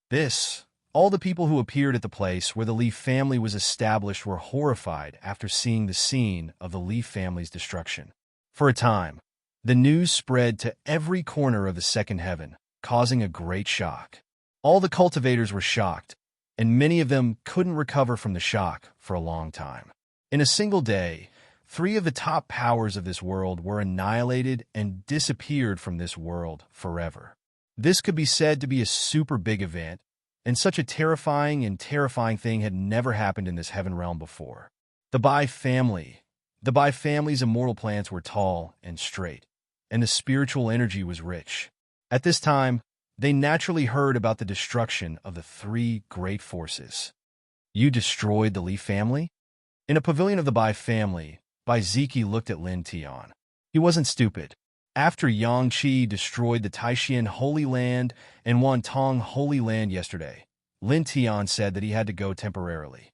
This All the people who appeared at the place where the Leaf family was established were horrified after seeing the scene of the Leaf family's destruction. For a time, the news spread to every corner of the second heaven, causing a great shock. All the cultivators were shocked, and many of them couldn't recover from the shock for a long time. In a single day, 3 of the top powers of this world were annihilated and disappeared from this world forever. This could be said to be a super big event, and such a terrifying thing had never happened in this heaven realm before. The Bai family's immortal plants were tall and straight, and the spiritual energy was rich. At this time, they naturally heard about the destruction of the 3 great forces. You destroyed the Leaf family? In a pavilion of the Bai family, Bai Ziki looked at Lin Tian. He wasn't stupid. After Yang Qi destroyed the Taishan Holy Land and Wantong Holy Land yesterday, Lin Tian said that he had to go temporarily.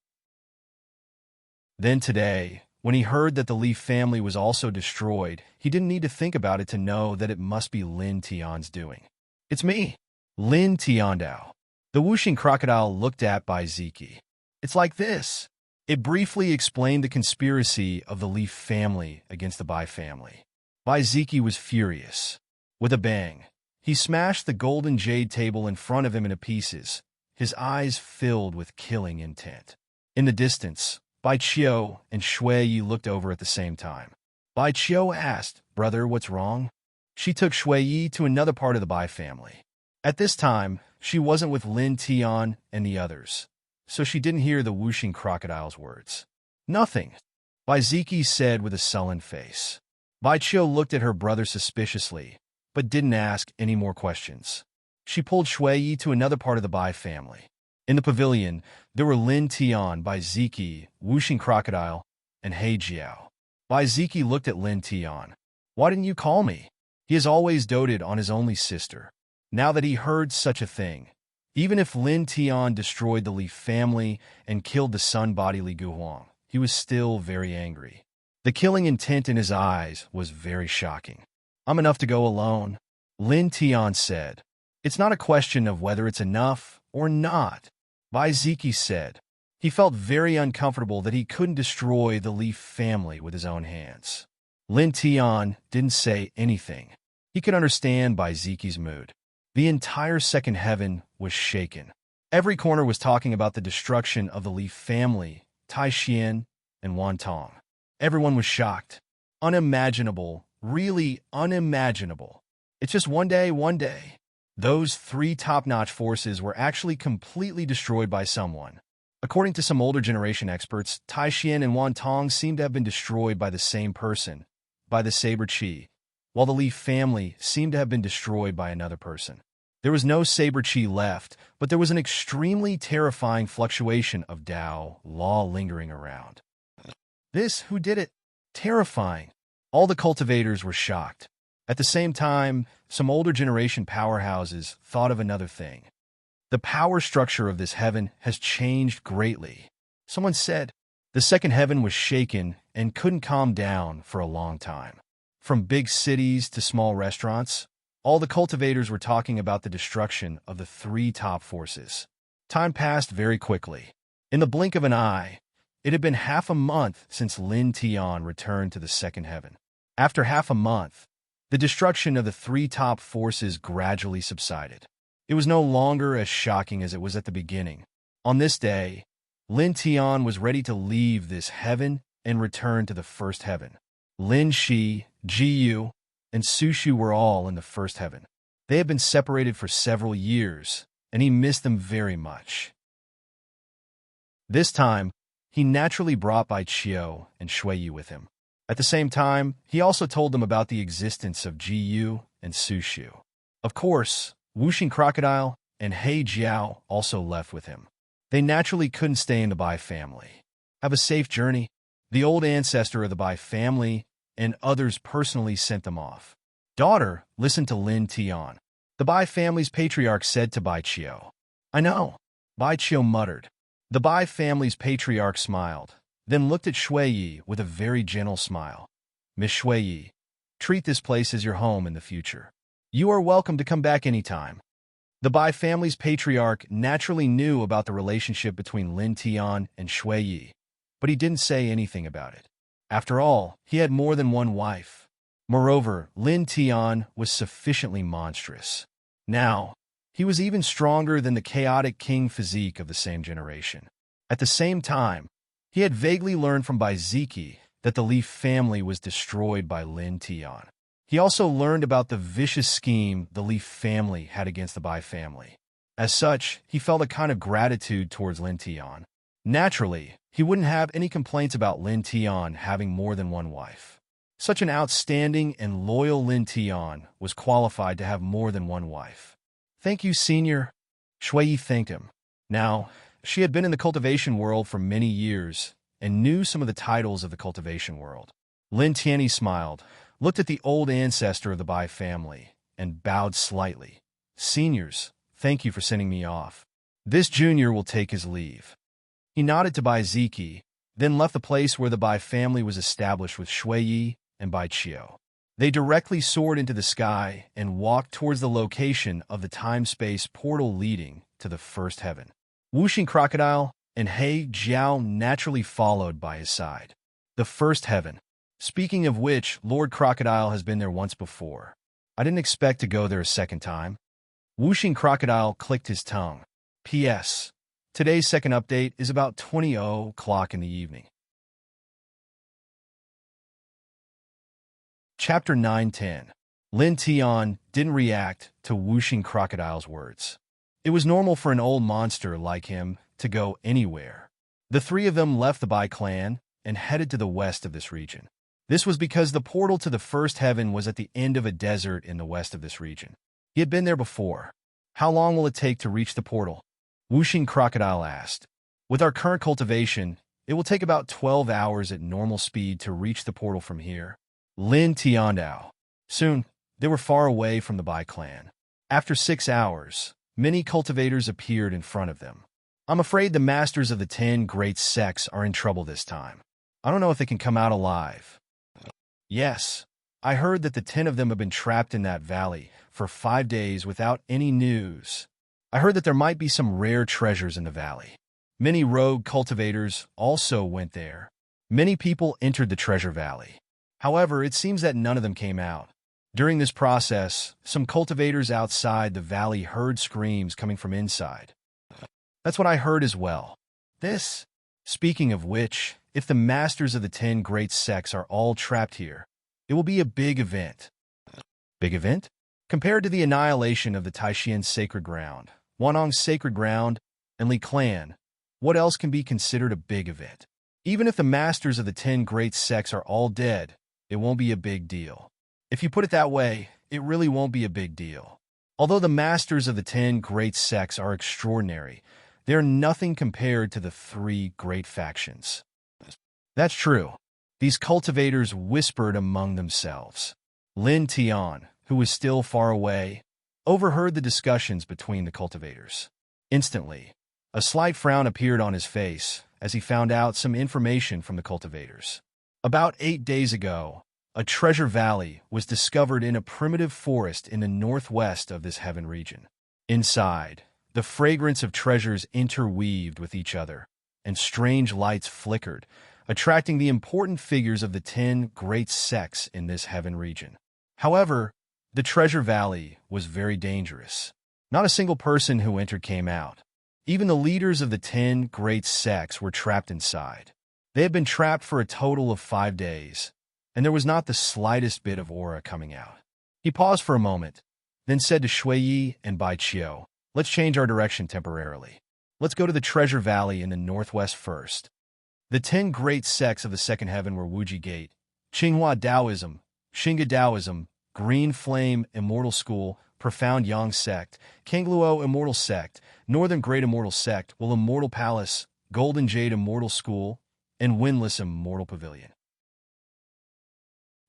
Then today, when he heard that the Leaf family was also destroyed, he didn't need to think about it to know that it must be Lin Tian's doing. It's me, Lin Tiandao. The whooshing crocodile looked at Bai Ziki. It's like this. It briefly explained the conspiracy of the Leaf family against the Bai family. Bai Ziki was furious. With a bang, he smashed the golden jade table in front of him into pieces, his eyes filled with killing intent. In the distance, Bai Qiu and Shui Yi looked over at the same time. Bai Qiu asked, "Brother, what's wrong?" She took Shui Yi to another part of the Bai family. At this time, she wasn't with Lin Tian and the others, so she didn't hear the whooshing crocodile's words. "Nothing," Bai Ziki said with a sullen face. Bai Qiu looked at her brother suspiciously, but didn't ask any more questions. She pulled Shui Yi to another part of the Bai family. In the pavilion, there were Lin Tian, Bai Ziki, whooshing crocodile, and He Jiao. Bai Ziki looked at Lin Tian. "Why didn't you call me?" He has always doted on his only sister. Now that he heard such a thing, even if Lin Tian destroyed the Leaf family and killed the sun body Li Guhuang, he was still very angry. The killing intent in his eyes was very shocking. "I'm enough to go alone," Lin Tian said. "It's not a question of whether it's enough or not," Bai Ziki said. He felt very uncomfortable that he couldn't destroy the Leaf family with his own hands. Lin Tian didn't say anything. He could understand Bai Ziki's mood. The entire second heaven was shaken. Every corner was talking about the destruction of the Leaf family, Taishan, and Wantong. Everyone was shocked. Unimaginable, really unimaginable. It's just one day. Those 3 top-notch forces were actually completely destroyed by someone. According to some older generation experts, Taishan and Wantong seem to have been destroyed by the same person, by the Saber Chi, while the Leaf family seemed to have been destroyed by another person. There was no Saber Chi left, but there was an extremely terrifying fluctuation of Dao law lingering around. Who did it? Terrifying. All the cultivators were shocked. At the same time, some older generation powerhouses thought of another thing. The power structure of this heaven has changed greatly. Someone said, the second heaven was shaken and couldn't calm down for a long time. From big cities to small restaurants, all the cultivators were talking about the destruction of the 3 top forces. Time passed very quickly. In the blink of an eye, it had been half a month since Lin Tian returned to the second heaven. After half a month, the destruction of the 3 top forces gradually subsided. It was no longer as shocking as it was at the beginning. On this day, Lin Tian was ready to leave this heaven and return to the first heaven. Lin Shi, Ji Yu, and Su Shu were all in the first heaven. They had been separated for several years, and he missed them very much. This time, he naturally brought Bai Qiu and Shui Yi with him. At the same time, he also told them about the existence of Ji Yu and Su Shu. Of course, Whooshing Crocodile and He Jiao also left with him. They naturally couldn't stay in the Bai family. Have a safe journey. The old ancestor of the Bai family and others personally sent them off. Daughter, listen to Lin Tian. The Bai family's patriarch said to Bai Qiu. I know, Bai Qiu muttered. The Bai family's patriarch smiled, then looked at Shui Yi with a very gentle smile. Miss Shui Yi, treat this place as your home in the future. You are welcome to come back anytime. The Bai family's patriarch naturally knew about the relationship between Lin Tian and Shui Yi, but he didn't say anything about it. After all, he had more than one wife. Moreover, Lin Tian was sufficiently monstrous. Now, he was even stronger than the chaotic king physique of the same generation. At the same time, he had vaguely learned from Bai Ziki that the Li family was destroyed by Lin Tian. He also learned about the vicious scheme the Li family had against the Bai family. As such, he felt a kind of gratitude towards Lin Tian. Naturally, he wouldn't have any complaints about Lin Tian having more than one wife. Such an outstanding and loyal Lin Tian was qualified to have more than one wife. "Thank you, Senior." Shui Yi thanked him. Now, she had been in the cultivation world for many years and knew some of the titles of the cultivation world. Lin Tianyi smiled, looked at the old ancestor of the Bai family, and bowed slightly. "Seniors, thank you for sending me off. This junior will take his leave." He nodded to Bai Ziki, then left the place where the Bai family was established with Shui Yi and Bai Qiu. They directly soared into the sky and walked towards the location of the time-space portal leading to the first heaven. Wuxing Crocodile and He Jiao naturally followed by his side. The first heaven. Speaking of which, Lord Crocodile has been there once before. I didn't expect to go there a second time. Wuxing Crocodile clicked his tongue. P.S. Today's second update is about 20 o'clock in the evening. Chapter 910. Lin Tian didn't react to Wuxing Crocodile's words. It was normal for an old monster like him to go anywhere. The three of them left the Bai clan and headed to the west of this region. This was because the portal to the first heaven was at the end of a desert in the west of this region. He had been there before. "How long will it take to reach the portal?" Wuxing Crocodile asked. "With our current cultivation, it will take about 12 hours at normal speed to reach the portal from here." Lin Tiandao. Soon, they were far away from the Bai clan. After 6 hours, many cultivators appeared in front of them. "I'm afraid the masters of the 10 great sects are in trouble this time. I don't know if they can come out alive." "Yes, I heard that the 10 of them have been trapped in that valley for 5 days without any news. I heard that there might be some rare treasures in the valley. Many rogue cultivators also went there. Many people entered the treasure valley. However, it seems that none of them came out. During this process, some cultivators outside the valley heard screams coming from inside. That's what I heard as well. This, speaking of which, if the masters of the 10 great sects are all trapped here, it will be a big event." Big event? Compared to the annihilation of the Taishian sacred ground, Wanong's sacred ground, and Li clan, what else can be considered a big event? Even if the masters of the 10 great sects are all dead, it won't be a big deal. If you put it that way, it really won't be a big deal. Although the masters of the 10 great sects are extraordinary, they are nothing compared to the 3 great factions. That's true. These cultivators whispered among themselves. Lin Tian, who was still far away, overheard the discussions between the cultivators. Instantly, a slight frown appeared on his face as he found out some information from the cultivators. About 8 days ago, a treasure valley was discovered in a primitive forest in the northwest of this heaven region. Inside, the fragrance of treasures interweaved with each other, and strange lights flickered, attracting the important figures of the 10 great sects in this heaven region. However, the treasure valley was very dangerous. Not a single person who entered came out. Even the leaders of the 10 great sects were trapped inside. They had been trapped for a total of 5 days, and there was not the slightest bit of aura coming out. He paused for a moment, then said to Shui Yi and Bai Qiu, "Let's change our direction temporarily. Let's go to the treasure valley in the northwest first." The 10 great sects of the second heaven were Wuji Gate, Qinghua Taoism, Xinga Taoism, Green Flame Immortal School, Profound Yang Sect, Kangluo Immortal Sect, Northern Great Immortal Sect, Will Immortal Palace, Golden Jade Immortal School, and Windless Immortal Pavilion.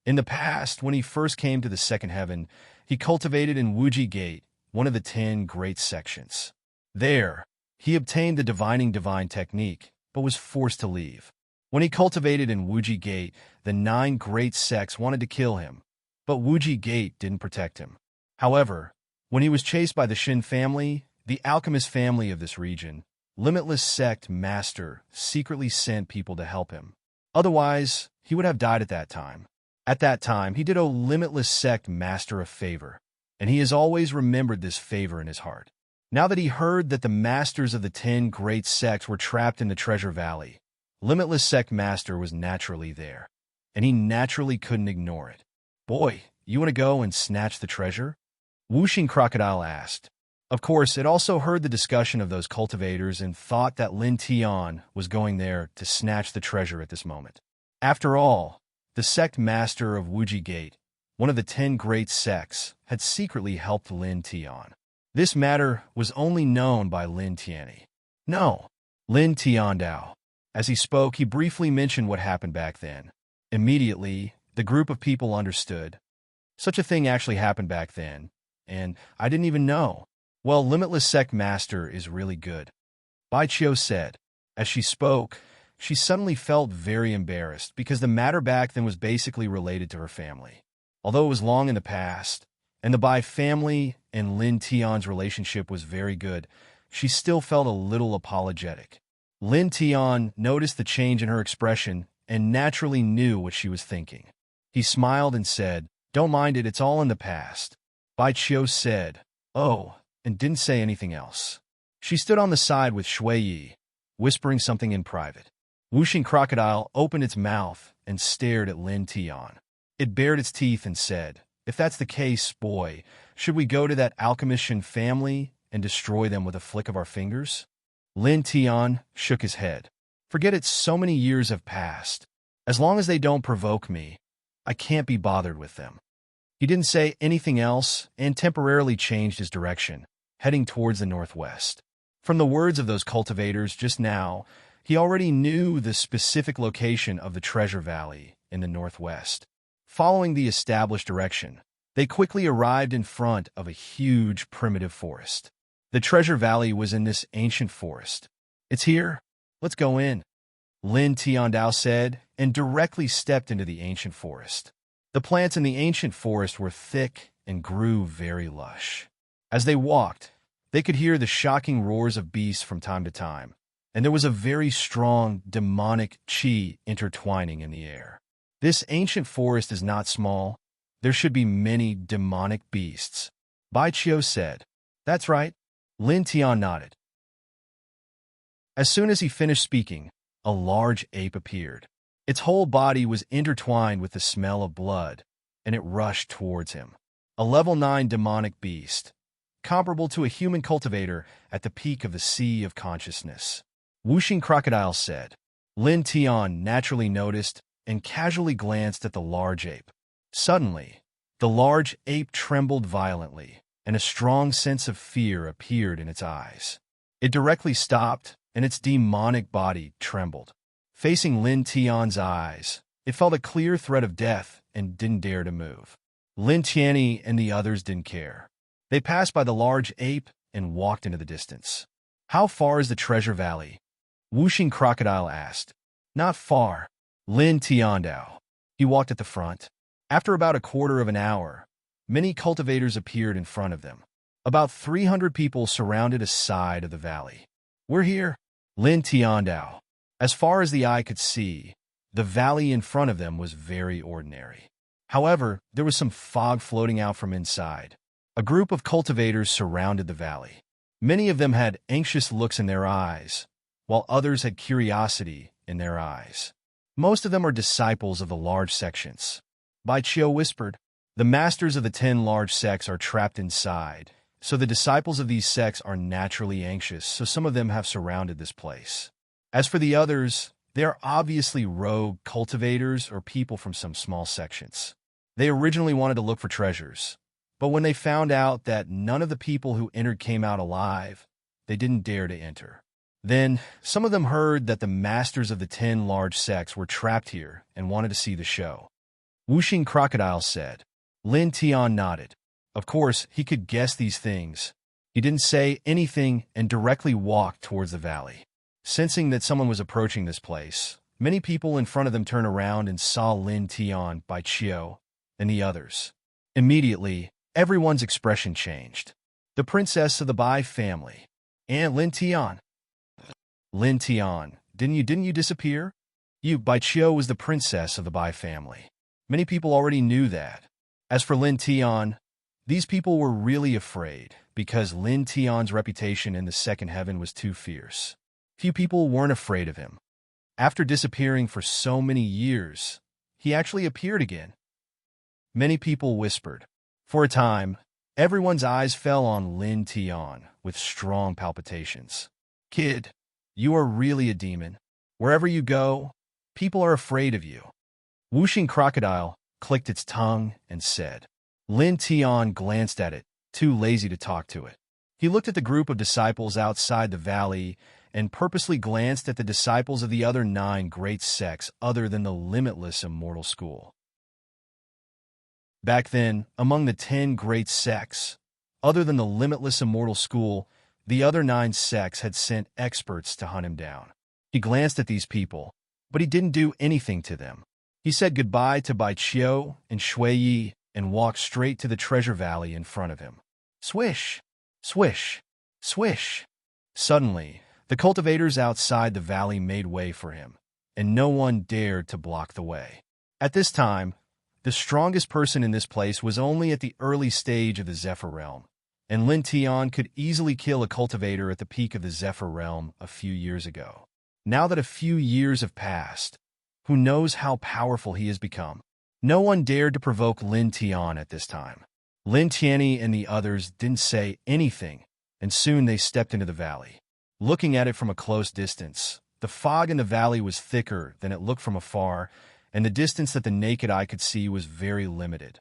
In the past, when he first came to the second heaven, he cultivated in Wuji Gate, one of the 10 great sections. There, he obtained the divine technique, but was forced to leave. When he cultivated in Wuji Gate, the 9 great sects wanted to kill him, but Wuji Gate didn't protect him. However, When he was chased by the Shin family, the alchemist family of this region, Limitless Sect Master secretly sent people to help him. Otherwise, he would have died at that time. At that time, he did owe Limitless Sect Master a favor, and he has always remembered this favor in his heart. Now that he heard that the masters of the 10 great sects were trapped in the Treasure Valley, Limitless Sect Master was naturally there, and he naturally couldn't ignore it. "Boy, you want to go and snatch the treasure?" Whooshing Crocodile asked. Of course, it also heard the discussion of those cultivators and thought that Lin Tian was going there to snatch the treasure at this moment. After all, the sect master of Wuji Gate, one of the 10 great sects, had secretly helped Lin Tian. This matter was only known by Lin Tianyi. No, Lin Tiandao. As he spoke, he briefly mentioned what happened back then. Immediately, the group of people understood. Such a thing actually happened back then, and I didn't even know. Well, Limitless Sect Master is really good, Bai Qiu said. As she spoke, she suddenly felt very embarrassed because the matter back then was basically related to her family. Although it was long in the past, and the Bai family and Lin Tian's relationship was very good, she still felt a little apologetic. Lin Tian noticed the change in her expression and naturally knew what she was thinking. He smiled and said, "Don't mind it, it's all in the past." Bai Qiu said, "Oh," and didn't say anything else. She stood on the side with Shui Yi, whispering something in private. Whooshing Crocodile opened its mouth and stared at Lin Tian. It bared its teeth and said, "If that's the case, boy, should we go to that alchemician family and destroy them with a flick of our fingers?" Lin Tian shook his head. "Forget it, so many years have passed. As long as they don't provoke me, I can't be bothered with them." He didn't say anything else and temporarily changed his direction, heading towards the northwest. From the words of those cultivators just now, he already knew the specific location of the Treasure Valley in the northwest. Following the established direction, they quickly arrived in front of a huge primitive forest. The Treasure Valley was in this ancient forest. "It's here. Let's go in," Lin Tiandao said, and directly stepped into the ancient forest. The plants in the ancient forest were thick and grew very lush. As they walked, they could hear the shocking roars of beasts from time to time, and there was a very strong demonic qi intertwining in the air. This ancient forest is not small. There should be many demonic beasts, Bai Qiu said. "That's right," Lin Tian nodded. As soon as he finished speaking, a large ape appeared. Its whole body was intertwined with the smell of blood, and it rushed towards him. A level 9 demonic beast, comparable to a human cultivator at the peak of the sea of consciousness. Whooshing Crocodile said. Lin Tian naturally noticed and casually glanced at the large ape. Suddenly, the large ape trembled violently, and a strong sense of fear appeared in its eyes. It directly stopped, and its demonic body trembled. Facing Lin Tian's eyes, it felt a clear threat of death and didn't dare to move. Lin Tianyi and the others didn't care. They passed by the large ape and walked into the distance. "How far is the Treasure Valley?" Whooshing Crocodile asked. "Not far," Lin Tiandao. He walked at the front. After about a quarter of an hour, many cultivators appeared in front of them. About 300 people surrounded a side of the valley. "We're here," Lin Tiandao. As far as the eye could see, the valley in front of them was very ordinary. However, there was some fog floating out from inside. A group of cultivators surrounded the valley. Many of them had anxious looks in their eyes, while others had curiosity in their eyes. Most of them are disciples of the large sections. Bai Qiu whispered, "The masters of the 10 large sects are trapped inside, so the disciples of these sects are naturally anxious, so some of them have surrounded this place. As for the others, they are obviously rogue cultivators or people from some small sections. They originally wanted to look for treasures, but when they found out that none of the people who entered came out alive, they didn't dare to enter. Then, some of them heard that the masters of the 10 large sects were trapped here and wanted to see the show." Whooshing Crocodile said. Lin Tian nodded. Of course, he could guess these things. He didn't say anything and directly walked towards the valley. Sensing that someone was approaching this place, many people in front of them turned around and saw Lin Tian, Bai Qiu, and the others. Immediately, everyone's expression changed. the princess of the Bai family, and Lin Tian. Lin Tian, didn't you disappear? Bai Qiu was the princess of the Bai family. Many people already knew that. As for Lin Tian, these people were really afraid because Lin Tian's reputation in the second heaven was too fierce. Few people weren't afraid of him. After disappearing for so many years, he actually appeared again. Many people whispered. For a time, everyone's eyes fell on Lin Tian with strong palpitations. Kid, you are really a demon. Wherever you go, people are afraid of you. Whooshing crocodile clicked its tongue and said. Lin Tian glanced at it, too lazy to talk to it. He looked at the group of disciples outside the valley and purposely glanced at the disciples of the other 9 great sects other than the limitless immortal school. Back then, among the 10 great sects, other than the limitless immortal school, the other 9 sects had sent experts to hunt him down. He glanced at these people, but he didn't do anything to them. He said goodbye to Bai Qiu and Shui Yi and walked straight to the treasure valley in front of him. Swish! Swish! Swish! Suddenly, the cultivators outside the valley made way for him, and no one dared to block the way. At this time, the strongest person in this place was only at the early stage of the Zephyr realm, and Lin Tian could easily kill a cultivator at the peak of the Zephyr realm a few years ago. Now that a few years have passed, who knows how powerful he has become? No one dared to provoke Lin Tian at this time. Lin Tianyi and the others didn't say anything, and soon they stepped into the valley. Looking at it from a close distance, the fog in the valley was thicker than it looked from afar, and the distance that the naked eye could see was very limited.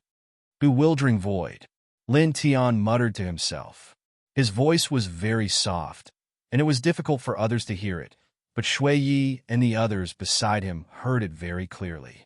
Bewildering void, Lin Tian muttered to himself. His voice was very soft, and it was difficult for others to hear it, but Shui Yi and the others beside him heard it very clearly.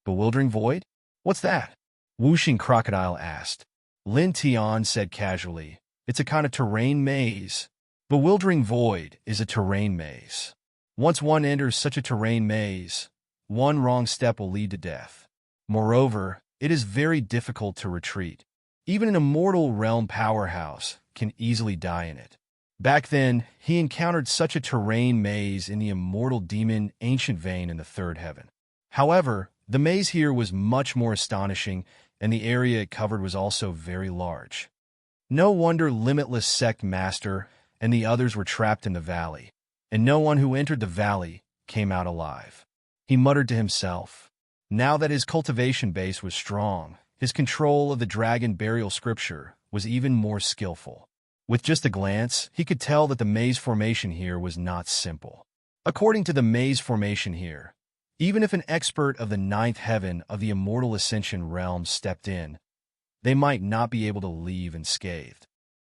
Bewildering void? What's that? Whooshing crocodile asked. Lin Tian said casually, it's a kind of terrain maze. Bewildering void is a terrain maze. Once one enters such a terrain maze, one wrong step will lead to death. Moreover, it is very difficult to retreat. Even an immortal realm powerhouse can easily die in it. Back then, he encountered such a terrain maze in the immortal demon Ancient Vein in the third heaven. However, the maze here was much more astonishing, and the area it covered was also very large. No wonder Limitless Sect Master and the others were trapped in the valley, and no one who entered the valley came out alive. He muttered to himself. Now that his cultivation base was strong, his control of the dragon burial scripture was even more skillful. With just a glance, he could tell that the maze formation here was not simple. According to the maze formation here, even if an expert of the 9th heaven of the Immortal Ascension realm stepped in, they might not be able to leave unscathed.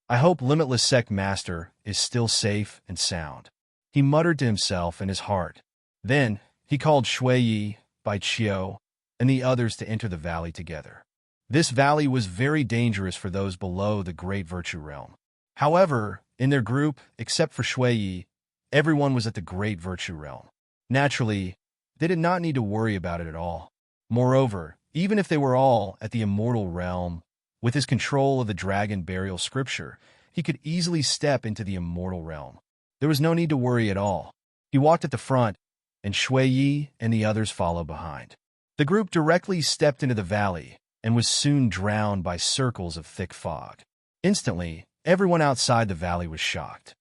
I hope Limitless Sect Master is still safe and sound. He muttered to himself in his heart. Then, he called Shui Yi, Bai Qiu, and the others to enter the valley together. This valley was very dangerous for those below the Great Virtue Realm. However, in their group, except for Shui Yi, everyone was at the Great Virtue Realm. Naturally, they did not need to worry about it at all. Moreover, even if they were all at the Immortal Realm, with his control of the Dragon Burial Scripture, he could easily step into the Immortal Realm. There was no need to worry at all. He walked at the front, and Shui Yi and the others followed behind. The group directly stepped into the valley and was soon drowned by circles of thick fog. Instantly, everyone outside the valley was shocked.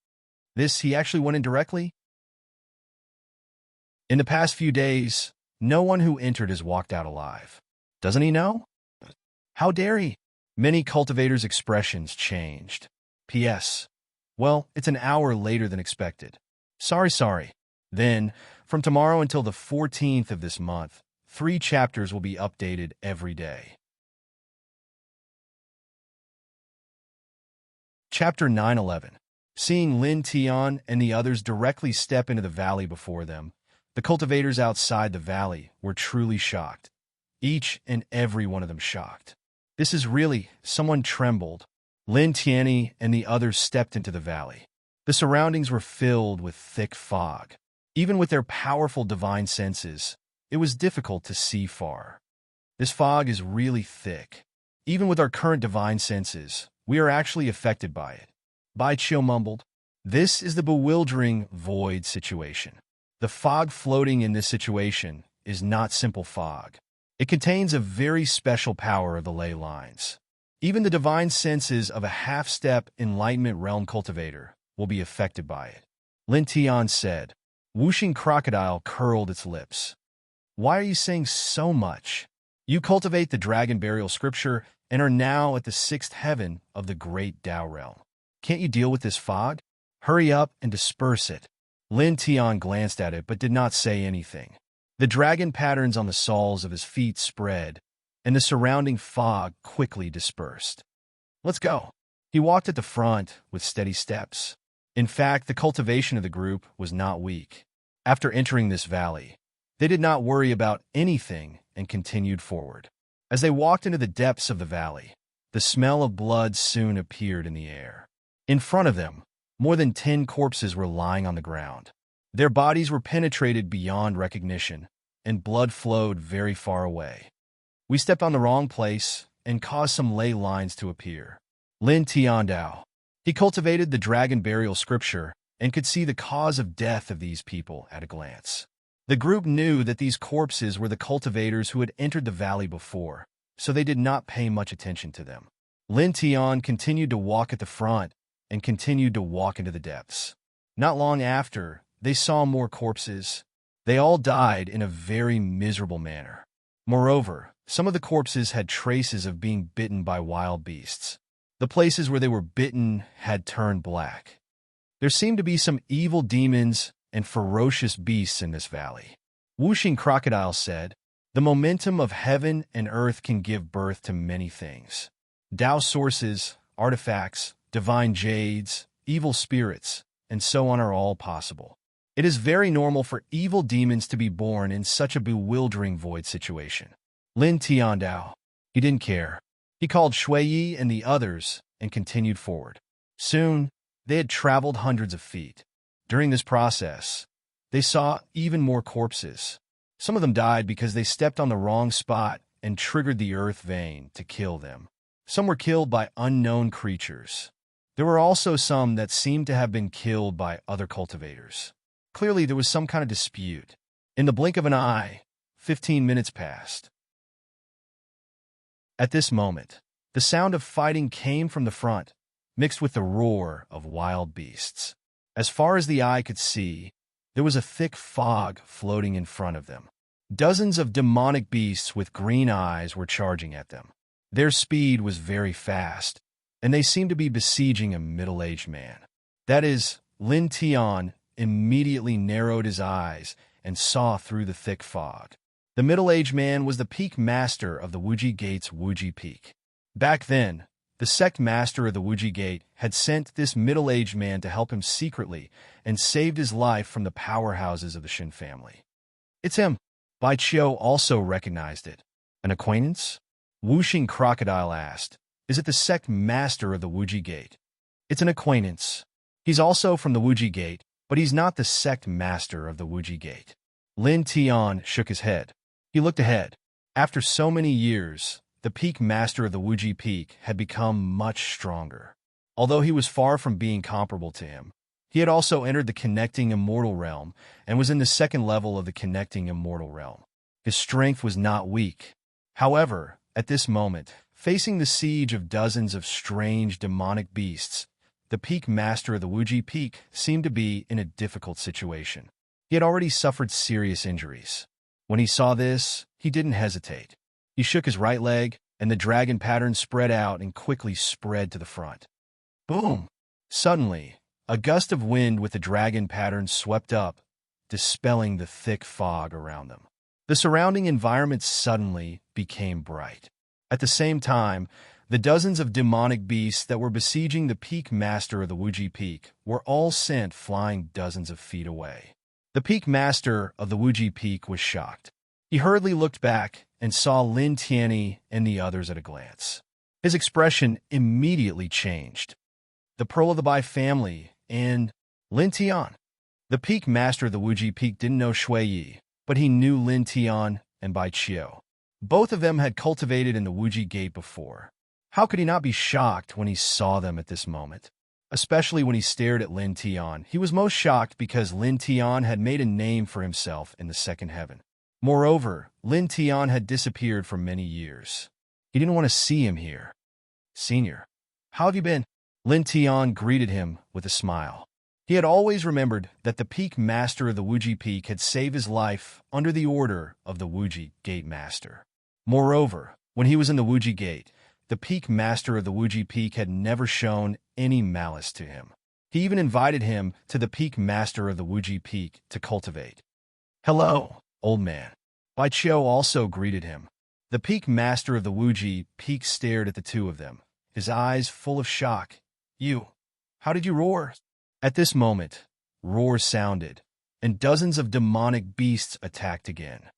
He actually went in directly? In the past few days, no one who entered has walked out alive. Doesn't he know? How dare he? Many cultivators' expressions changed. P.S. Well, it's an hour later than expected. Sorry. Then, from tomorrow until the 14th of this month, 3 chapters will be updated every day. Chapter 911. Seeing Lin Tian and the others directly step into the valley before them, the cultivators outside the valley were truly shocked. Each and every one of them shocked. This is really, someone trembled. Lin Tianyi and the others stepped into the valley. The surroundings were filled with thick fog. Even with their powerful divine senses, it was difficult to see far. This fog is really thick. Even with our current divine senses, We are actually affected by it. Bai Qiu mumbled. This is the bewildering void situation. The fog floating in this situation is not simple fog. It contains a very special power of the ley lines. Even the divine senses of a half-step enlightenment realm cultivator will be affected by it. Lin Tian said. Whooshing crocodile curled its lips. Why are you saying so much? You cultivate the dragon burial scripture and are now at the sixth heaven of the great Tao realm. Can't you deal with this fog? Hurry up and disperse it. Lin Tian glanced at it but did not say anything. The dragon patterns on the soles of his feet spread, and the surrounding fog quickly dispersed. Let's go. He walked at the front with steady steps. In fact, the cultivation of the group was not weak. After entering this valley, they did not worry about anything and continued forward. As they walked into the depths of the valley, the smell of blood soon appeared in the air. In front of them, more than 10 corpses were lying on the ground. Their bodies were penetrated beyond recognition, and blood flowed very far away. We stepped on the wrong place and caused some ley lines to appear. Lin Tiandao. He cultivated the dragon burial scripture and could see the cause of death of these people at a glance. The group knew that these corpses were the cultivators who had entered the valley before, so they did not pay much attention to them. Lin Tian continued to walk at the front and continued to walk into the depths. Not long after, they saw more corpses. They all died in a very miserable manner. Moreover, some of the corpses had traces of being bitten by wild beasts. The places where they were bitten had turned black. There seemed to be some evil demons and ferocious beasts in this valley. Whooshing Crocodile said, the momentum of heaven and earth can give birth to many things. Tao sources, artifacts, divine jades, evil spirits, and so on are all possible. It is very normal for evil demons to be born in such a bewildering void situation. Lin Tiandao. He didn't care. He called Shui Yi and the others and continued forward. Soon, they had traveled hundreds of feet. During this process, they saw even more corpses. Some of them died because they stepped on the wrong spot and triggered the earth vein to kill them. Some were killed by unknown creatures. There were also some that seemed to have been killed by other cultivators. Clearly, there was some kind of dispute. In the blink of an eye, 15 minutes passed. At this moment, the sound of fighting came from the front, mixed with the roar of wild beasts. As far as the eye could see, there was a thick fog floating in front of them. Dozens of demonic beasts with green eyes were charging at them. Their speed was very fast, and they seemed to be besieging a middle-aged man. That is, Lin Tian immediately narrowed his eyes and saw through the thick fog. The middle-aged man was the peak master of the Wuji Gate's Wuji Peak. Back then, the sect master of the Wuji Gate had sent this middle-aged man to help him secretly and saved his life from the powerhouses of the Shin family. It's him. Bai Qiu also recognized it. An acquaintance? Whooshing Crocodile asked. Is it the sect master of the Wuji Gate? It's an acquaintance. He's also from the Wuji Gate, but he's not the sect master of the Wuji Gate. Lin Tian shook his head. He looked ahead. After so many years, the peak master of the Wuji Peak had become much stronger. Although he was far from being comparable to him, he had also entered the connecting immortal realm and was in the second level of the connecting immortal realm. His strength was not weak. However, at this moment, facing the siege of dozens of strange demonic beasts, the peak master of the Wuji Peak seemed to be in a difficult situation. He had already suffered serious injuries. When he saw this, he didn't hesitate. He shook his right leg, and the dragon pattern spread out and quickly spread to the front. Boom! Suddenly, a gust of wind with the dragon pattern swept up, dispelling the thick fog around them. The surrounding environment suddenly became bright. At the same time, the dozens of demonic beasts that were besieging the peak master of the Wuji Peak were all sent flying dozens of feet away. The peak master of the Wuji Peak was shocked. He hurriedly looked back and saw Lin Tianyi and the others at a glance. His expression immediately changed. The Pearl of the Bai family and Lin Tian. The peak master of the Wuji Peak didn't know Shui Yi, but he knew Lin Tian and Bai Qiu. Both of them had cultivated in the Wuji Gate before. How could he not be shocked when he saw them at this moment? Especially when he stared at Lin Tian. He was most shocked because Lin Tian had made a name for himself in the second heaven. Moreover, Lin Tian had disappeared for many years. He didn't want to see him here. Senior, how have you been? Lin Tian greeted him with a smile. He had always remembered that the Peak Master of the Wuji Peak had saved his life under the order of the Wuji Gate Master. Moreover, when he was in the Wuji Gate, the Peak Master of the Wuji Peak had never shown any malice to him. He even invited him to the Peak Master of the Wuji Peak to cultivate. Hello, old man. Bai Qiu also greeted him. The Peak Master of the Wuji Peak stared at the two of them, his eyes full of shock. You, how did you roar? At this moment, roars sounded, and dozens of demonic beasts attacked again.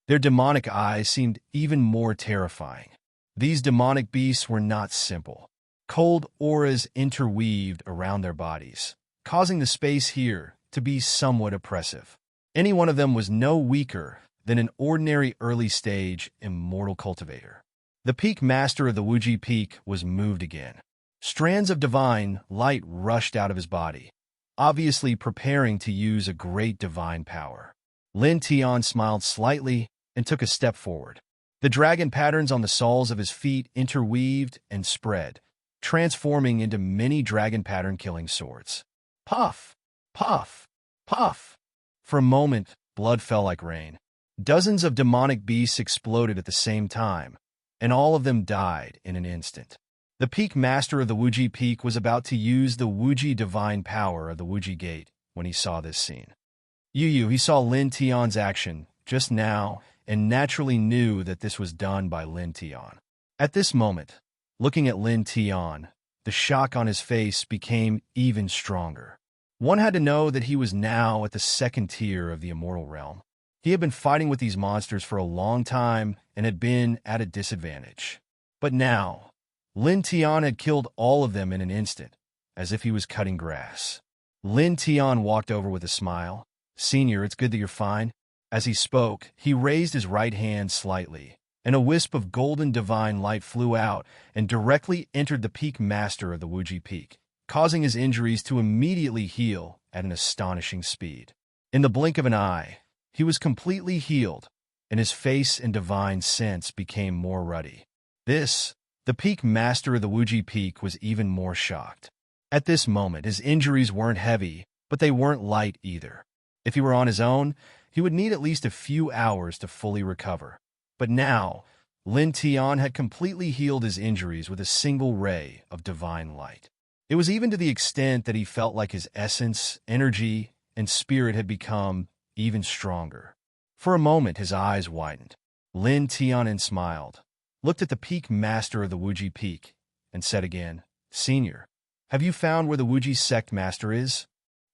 Their demonic eyes seemed even more terrifying. These demonic beasts were not simple. Cold auras interweaved around their bodies, causing the space here to be somewhat oppressive. Any one of them was no weaker than an ordinary early-stage immortal cultivator. The Peak Master of the Wuji Peak was moved again. Strands of divine light rushed out of his body, obviously preparing to use a great divine power. Lin Tian smiled slightly and took a step forward. The dragon patterns on the soles of his feet interweaved and spread, transforming into many dragon pattern killing swords. Puff! Puff! Puff! For a moment, blood fell like rain. Dozens of demonic beasts exploded at the same time, and all of them died in an instant. The Peak Master of the Wuji Peak was about to use the Wuji divine power of the Wuji Gate when he saw this scene. He saw Lin Tian's action just now and naturally knew that this was done by Lin Tian. At this moment, looking at Lin Tian, the shock on his face became even stronger. One had to know that he was now at the second tier of the immortal realm. He had been fighting with these monsters for a long time and had been at a disadvantage. But now, Lin Tian had killed all of them in an instant, as if he was cutting grass. Lin Tian walked over with a smile. Senior, it's good that you're fine. As he spoke, he raised his right hand slightly, and a wisp of golden divine light flew out and directly entered the Peak Master of the Wuji Peak, causing his injuries to immediately heal at an astonishing speed. In the blink of an eye, he was completely healed, and his face and divine sense became more ruddy. The Peak Master of the Wuji Peak was even more shocked. At this moment, his injuries weren't heavy, but they weren't light either. If he were on his own, he would need at least a few hours to fully recover. But now, Lin Tian had completely healed his injuries with a single ray of divine light. It was even to the extent that he felt like his essence, energy, and spirit had become even stronger. For a moment, his eyes widened. Lin Tian smiled, looked at the Peak Master of the Wuji Peak, and said again, Senior, have you found where the Wuji Sect Master is?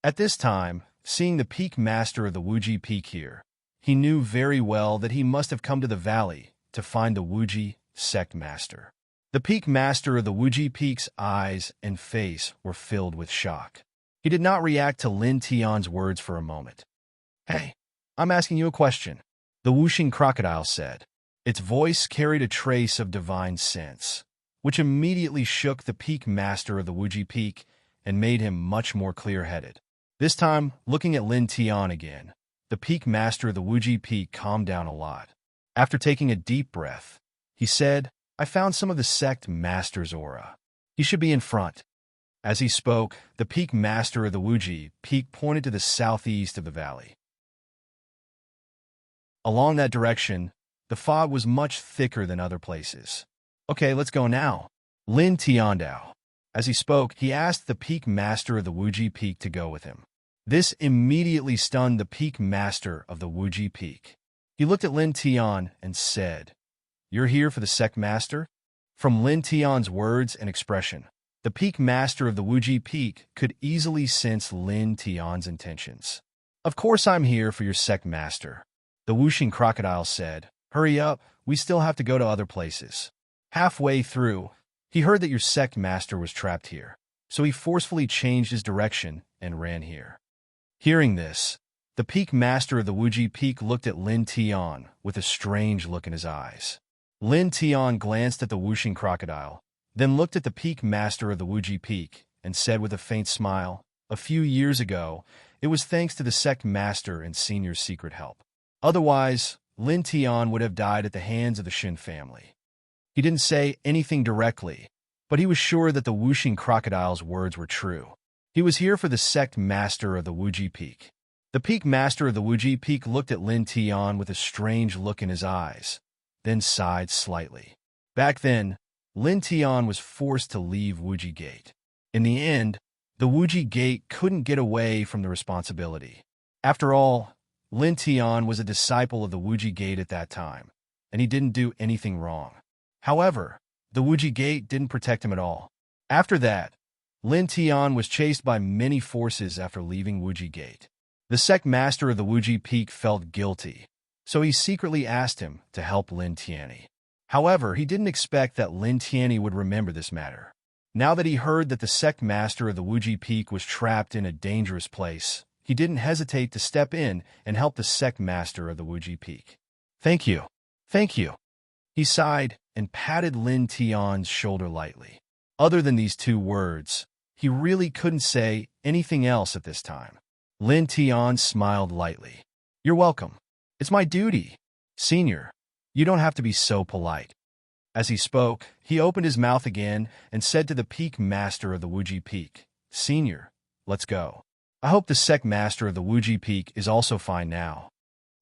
At this time, seeing the Peak Master of the Wuji Peak here, he knew very well that he must have come to the valley to find the Wuji Sect Master. The Peak Master of the Wuji Peak's eyes and face were filled with shock. He did not react to Lin Tian's words for a moment. Hey, I'm asking you a question, the whooshing crocodile said. Its voice carried a trace of divine sense, which immediately shook the Peak Master of the Wuji Peak and made him much more clear-headed. This time, looking at Lin Tian again, the Peak Master of the Wuji Peak calmed down a lot. After taking a deep breath, he said, I found some of the Sect Master's aura. He should be in front. As he spoke, the Peak Master of the Wuji Peak pointed to the southeast of the valley. Along that direction, the fog was much thicker than other places. Okay, let's go now. Lin Tiandao. As he spoke, he asked the Peak Master of the Wuji Peak to go with him. This immediately stunned the Peak Master of the Wuji Peak. He looked at Lin Tian and said, You're here for the Sect Master? From Lin Tian's words and expression, the Peak Master of the Wuji Peak could easily sense Lin Tian's intentions. Of course I'm here for your Sect Master, the whooshing crocodile said. Hurry up, we still have to go to other places. Halfway through, he heard that your Sect Master was trapped here, so he forcefully changed his direction and ran here. Hearing this, the Peak Master of the Wuji Peak looked at Lin Tian with a strange look in his eyes. Lin Tian glanced at the whooshing crocodile, then looked at the peak master of the Wuji Peak, and said with a faint smile, "A few years ago, it was thanks to the sect master and senior's secret help. Otherwise, Lin Tian would have died at the hands of the Shin family." He didn't say anything directly, but he was sure that the whooshing crocodile's words were true. He was here for the sect master of the Wuji Peak. The peak master of the Wuji Peak looked at Lin Tian with a strange look in his eyes, then sighed slightly. Back then, Lin Tian was forced to leave Wuji Gate. In the end, the Wuji Gate couldn't get away from the responsibility. After all, Lin Tian was a disciple of the Wuji Gate at that time, and he didn't do anything wrong. However, the Wuji Gate didn't protect him at all. After that, Lin Tian was chased by many forces after leaving Wuji Gate. The sect master of the Wuji Peak felt guilty, so he secretly asked him to help Lin Tianyi. However, he didn't expect that Lin Tianyi would remember this matter. Now that he heard that the sect master of the Wuji Peak was trapped in a dangerous place, he didn't hesitate to step in and help the sect master of the Wuji Peak. "Thank you. Thank you." He sighed and patted Lin Tian's shoulder lightly. Other than these two words, he really couldn't say anything else at this time. Lin Tian smiled lightly. "You're welcome. It's my duty. Senior, you don't have to be so polite." As he spoke, he opened his mouth again and said to the peak master of the Wuji Peak, "Senior, let's go. I hope the sect master of the Wuji Peak is also fine now."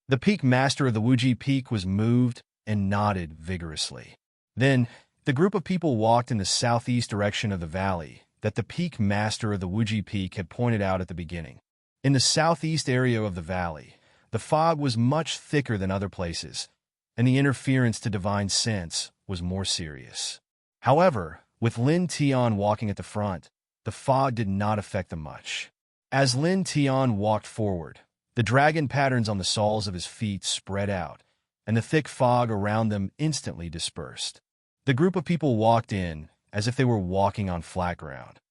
The peak master of the Wuji Peak was moved and nodded vigorously. Then, the group of people walked in the southeast direction of the valley that the peak master of the Wuji Peak had pointed out at the beginning. In the southeast area of the valley, the fog was much thicker than other places, and the interference to divine sense was more serious. However, with Lin Tian walking at the front, the fog did not affect them much. As Lin Tian walked forward, the dragon patterns on the soles of his feet spread out, and the thick fog around them instantly dispersed. The group of people walked in as if they were walking on flat ground.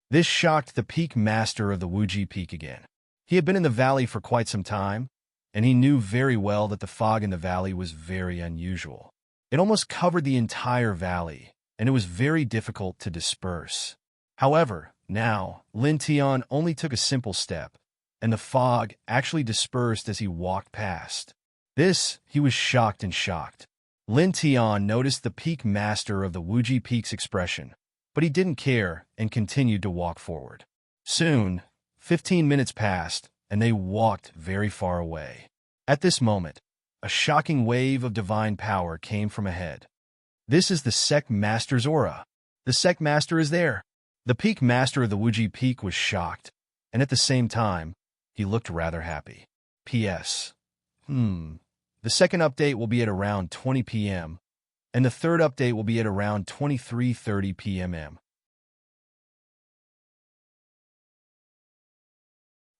This shocked the peak master of the Wuji Peak again. He had been in the valley for quite some time, and he knew very well that the fog in the valley was very unusual. It almost covered the entire valley, and it was very difficult to disperse. However, now, Lin Tian only took a simple step, and the fog actually dispersed as he walked past. This, he was shocked and shocked. Lin Tian noticed the peak master of the Wuji Peak's expression, but he didn't care and continued to walk forward. Soon, 15 minutes passed, and they walked very far away. At this moment, a shocking wave of divine power came from ahead. "This is the sect master's aura. The sect master is there." The peak master of the Wuji Peak was shocked, and at the same time, he looked rather happy. P.S. The second update will be at around 20 p.m., and the third update will be at around 23:30 p.m.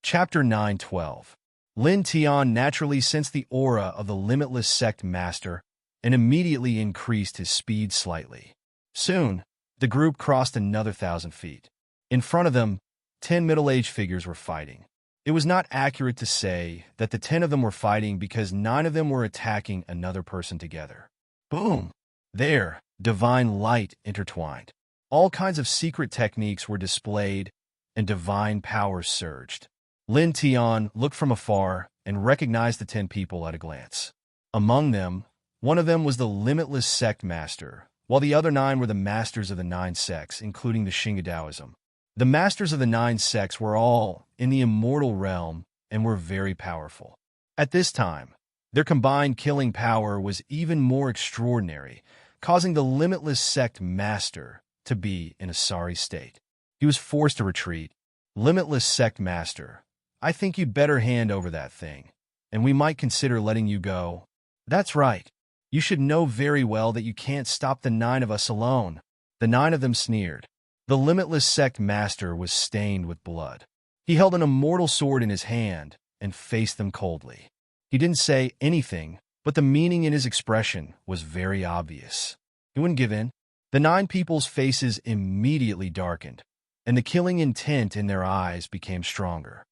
Chapter 9:12. Lin Tian naturally sensed the aura of the limitless sect master and immediately increased his speed slightly. Soon, the group crossed another 1,000 feet. In front of them, 10 middle-aged figures were fighting. It was not accurate to say that the 10 of them were fighting because 9 of them were attacking another person together. Boom! There, divine light intertwined. All kinds of secret techniques were displayed, and divine power surged. Lin Tian looked from afar and recognized the 10 people at a glance. Among them, one of them was the limitless sect master, while the other 9 were the masters of the 9 sects, including the Shinga Taoism. The masters of the 9 sects were all in the immortal realm and were very powerful. At this time, their combined killing power was even more extraordinary, causing the limitless sect master to be in a sorry state. He was forced to retreat. "Limitless sect master, I think you'd better hand over that thing, and we might consider letting you go." "That's right. You should know very well that you can't stop the 9 of us alone." The 9 of them sneered. The limitless sect master was stained with blood. He held an immortal sword in his hand and faced them coldly. He didn't say anything, but the meaning in his expression was very obvious. He wouldn't give in. The 9 people's faces immediately darkened, and the killing intent in their eyes became stronger.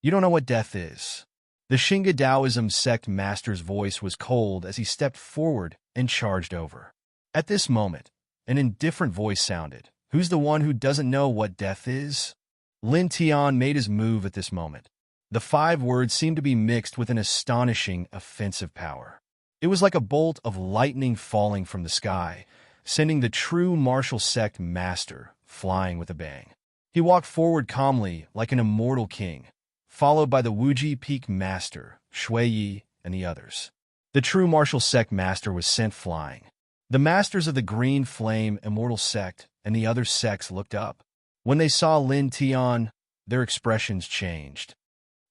"You don't know what death is. The Shinga Taoism sect master's voice was cold as he stepped forward and charged over. At this moment, an indifferent voice sounded. "Who's the one who doesn't know what death is?" Lin Tian made his move at this moment. The 5 words seemed to be mixed with an astonishing, offensive power. It was like a bolt of lightning falling from the sky, sending the true martial sect master flying with a bang. He walked forward calmly like an immortal king, followed by the Wuji Peak master, Shui Yi, and the others. The true martial sect master was sent flying. The masters of the Green Flame Immortal Sect and the other sects looked up. When they saw Lin Tian, their expressions changed.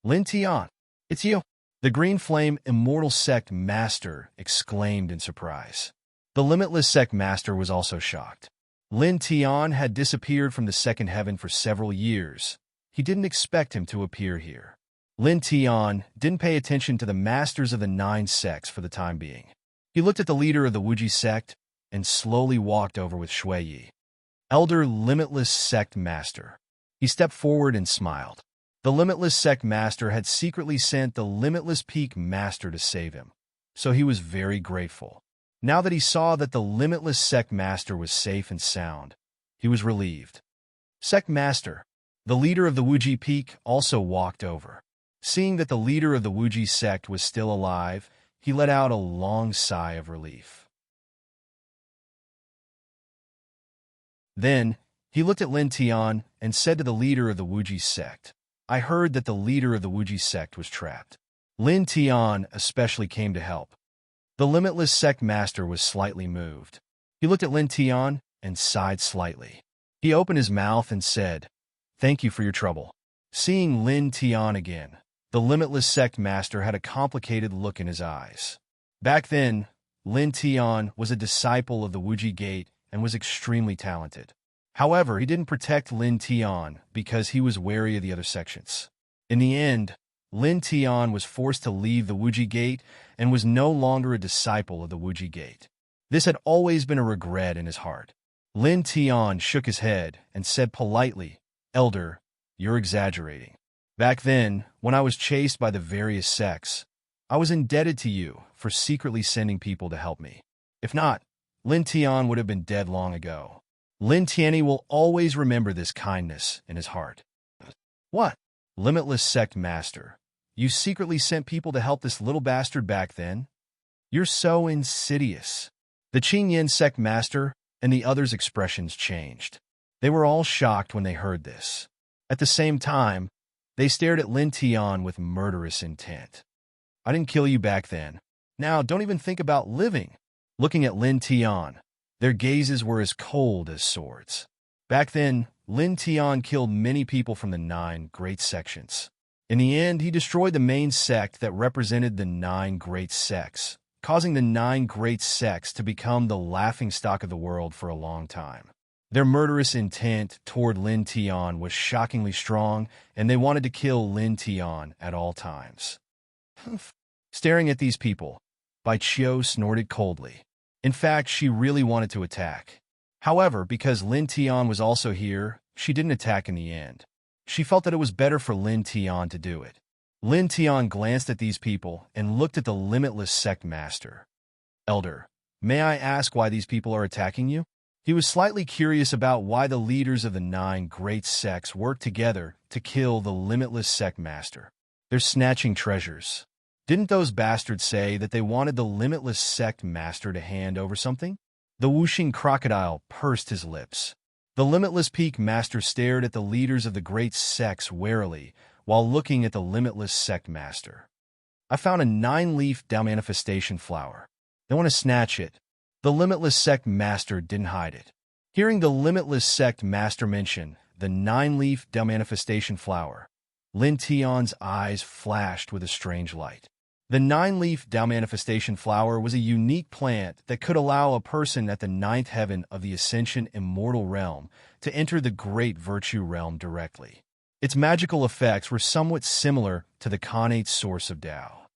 "Lin Tian, it's you!" The Green Flame Immortal Sect master exclaimed in surprise. The Limitless Sect master was also shocked. Lin Tian had disappeared from the second heaven for several years. He didn't expect him to appear here. Lin Tian didn't pay attention to the masters of the 9 sects for the time being. He looked at the leader of the Wuji sect and slowly walked over with Shui Yi. "Elder Limitless Sect Master." He stepped forward and smiled. The Limitless Sect Master had secretly sent the Limitless Peak Master to save him, so he was very grateful. Now that he saw that the Limitless Sect Master was safe and sound, he was relieved. "Sect Master." The leader of the Wuji Peak also walked over. Seeing that the leader of the Wuji sect was still alive, he let out a long sigh of relief. Then, he looked at Lin Tian and said to the leader of the Wuji sect, "I heard that the leader of the Wuji sect was trapped." Lin Tian especially came to help. The Limitless Sect Master was slightly moved. He looked at Lin Tian and sighed slightly. He opened his mouth and said, "Thank you for your trouble." Seeing Lin Tian again, the Limitless Sect Master had a complicated look in his eyes. Back then, Lin Tian was a disciple of the Wuji Gate and was extremely talented. However, he didn't protect Lin Tian because he was wary of the other sections. In the end, Lin Tian was forced to leave the Wuji Gate and was no longer a disciple of the Wuji Gate. This had always been a regret in his heart. Lin Tian shook his head and said politely, "Elder, you're exaggerating. Back then, when I was chased by the various sects, I was indebted to you for secretly sending people to help me. If not, Lin Tian would have been dead long ago. Lin Tianyi will always remember this kindness in his heart." "What? Limitless Sect Master, you secretly sent people to help this little bastard back then? You're so insidious." The Qingyan Sect Master and the others' expressions changed. They were all shocked when they heard this. At the same time, they stared at Lin Tian with murderous intent. "I didn't kill you back then. Now don't even think about living." Looking at Lin Tian, their gazes were as cold as swords. Back then, Lin Tian killed many people from the 9 great sections. In the end, he destroyed the main sect that represented the 9 great sects, causing the 9 great sects to become the laughingstock of the world for a long time. Their murderous intent toward Lin Tian was shockingly strong, and they wanted to kill Lin Tian at all times. Staring at these people, Bai Qiu snorted coldly. In fact, she really wanted to attack. However, because Lin Tian was also here, she didn't attack in the end. She felt that it was better for Lin Tian to do it. Lin Tian glanced at these people and looked at the Limitless Sect Master. "Elder, may I ask why these people are attacking you?" He was slightly curious about why the leaders of the 9 great sects worked together to kill the Limitless Sect Master. They're snatching treasures. Didn't those bastards say that they wanted the Limitless Sect Master to hand over something? The Wuxing crocodile pursed his lips. The Limitless Peak Master stared at the leaders of the great sects warily while looking at the Limitless Sect Master. "I found a 9-leaf Dao manifestation flower. They want to snatch it." The Limitless Sect Master didn't hide it. Hearing the Limitless Sect Master mention the 9-leaf Dao manifestation flower, Lin Tian's eyes flashed with a strange light. The 9-leaf Dao manifestation flower was a unique plant that could allow a person at the 9th heaven of the Ascension Immortal Realm to enter the Great Virtue Realm directly. Its magical effects were somewhat similar to the connate source of Dao.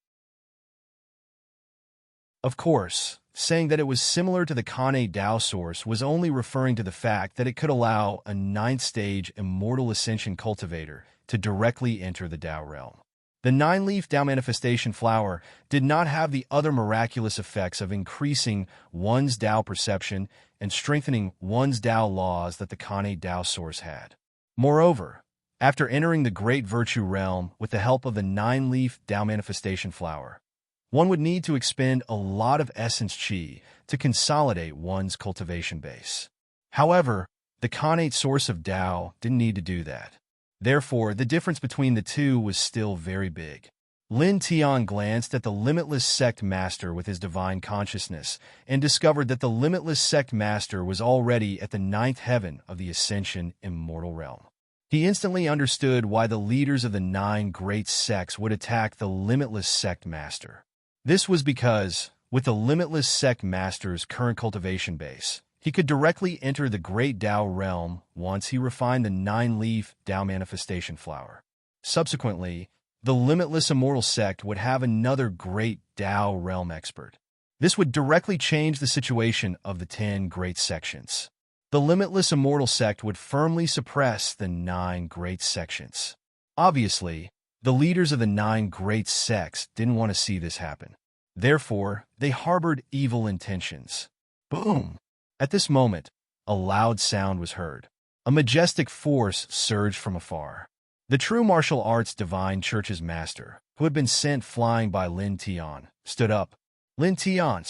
Of course, saying that it was similar to the connate Dao source was only referring to the fact that it could allow a 9th stage Immortal Ascension cultivator to directly enter the Dao realm. The nine-leaf Tao manifestation flower did not have the other miraculous effects of increasing one's Tao perception and strengthening one's Tao laws that the Kane Tao source had. Moreover, after entering the great virtue realm with the help of the nine-leaf Tao manifestation flower, one would need to expend a lot of essence qi to consolidate one's cultivation base. However, the Khanate source of Tao didn't need to do that. Therefore, the difference between the two was still very big. Lin Tian glanced at the limitless sect master with his divine consciousness and discovered that the limitless sect master was already at the ninth heaven of the Ascension immortal realm. He instantly understood why the leaders of the 9 great sects would attack the limitless sect master. This was because, with the limitless sect master's current cultivation base, he could directly enter the great Tao realm once he refined the 9-leaf Tao manifestation flower. Subsequently, the limitless immortal sect would have another great Tao realm expert. This would directly change the situation of the 10 great sections. The limitless immortal sect would firmly suppress the 9 great sections. Obviously, the leaders of the 9 great sects didn't want to see this happen. Therefore, they harbored evil intentions. Boom! At this moment, a loud sound was heard. A majestic force surged from afar. The true martial arts divine church's master, who had been sent flying by Lin Tian, stood up. Lin Tian,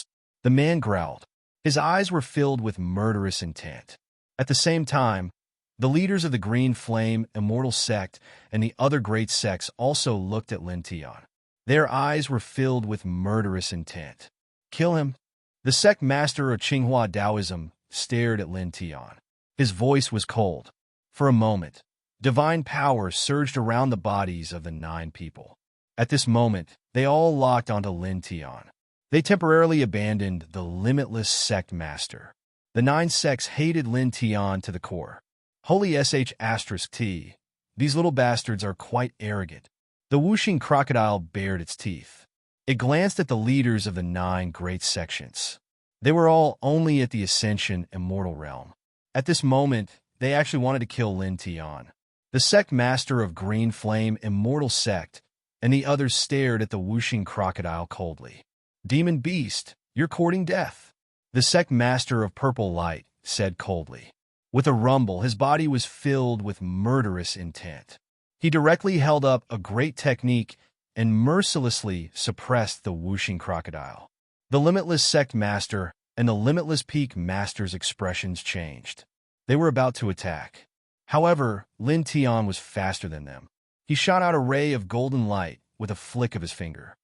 the man growled. His eyes were filled with murderous intent. At the same time, the leaders of the Green Flame Immortal Sect and the other great sects also looked at Lin Tian. Their eyes were filled with murderous intent. Kill him. The sect master of Qinghua Taoism stared at Lin Tian. His voice was cold. For a moment, divine power surged around the bodies of the 9 people. At this moment, they all locked onto Lin Tian. They temporarily abandoned the limitless sect master. The 9 sects hated Lin Tian to the core. Holy sh*t, these little bastards are quite arrogant. The whooshing crocodile bared its teeth. It glanced at the leaders of the 9 great sections. They were all only at the Ascension immortal realm. At this moment, they actually wanted to kill Lin Tian. The sect master of Green Flame Immortal Sect and the others stared at the whooshing crocodile coldly. Demon beast, you're courting death. The sect master of Purple Light said coldly. With a rumble, his body was filled with murderous intent. He directly held up a great technique and mercilessly suppressed the whooshing crocodile. The limitless sect master and the limitless peak master's expressions changed. They were about to attack. However, Lin Tian was faster than them. He shot out a ray of golden light with a flick of his finger.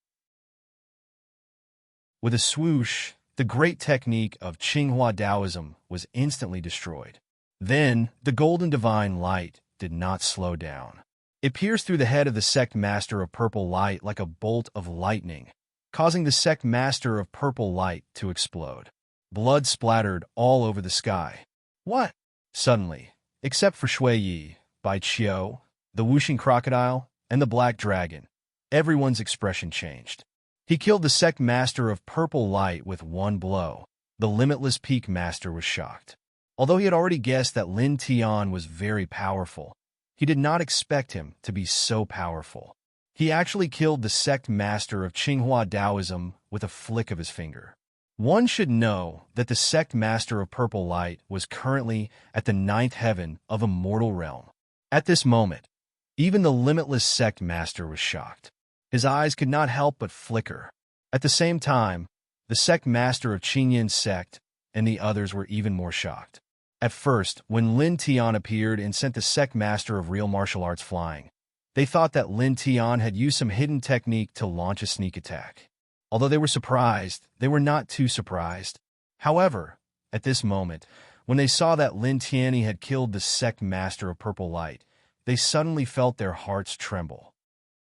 With a swoosh, the great technique of Qinghua Taoism was instantly destroyed. Then, the golden divine light did not slow down. It pierced through the head of the sect master of Purple Light like a bolt of lightning, causing the sect master of Purple Light to explode. Blood splattered all over the sky. What? Suddenly, except for Shui Yi, Bai Qiu, the whooshing crocodile, and the black dragon, everyone's expression changed. He killed the sect master of Purple Light with one blow. The limitless peak master was shocked. Although he had already guessed that Lin Tian was very powerful, he did not expect him to be so powerful. He actually killed the sect master of Qinghua Taoism with a flick of his finger. One should know that the sect master of Purple Light was currently at the 9th heaven of Immortal Realm. At this moment, even the limitless sect master was shocked. His eyes could not help but flicker. At the same time, the sect master of Qinyin sect and the others were even more shocked. At first, when Lin Tian appeared and sent the sect master of real martial arts flying, they thought that Lin Tian had used some hidden technique to launch a sneak attack. Although they were surprised, they were not too surprised. However, at this moment, when they saw that Lin Tian had killed the sect master of Purple Light, they suddenly felt their hearts tremble.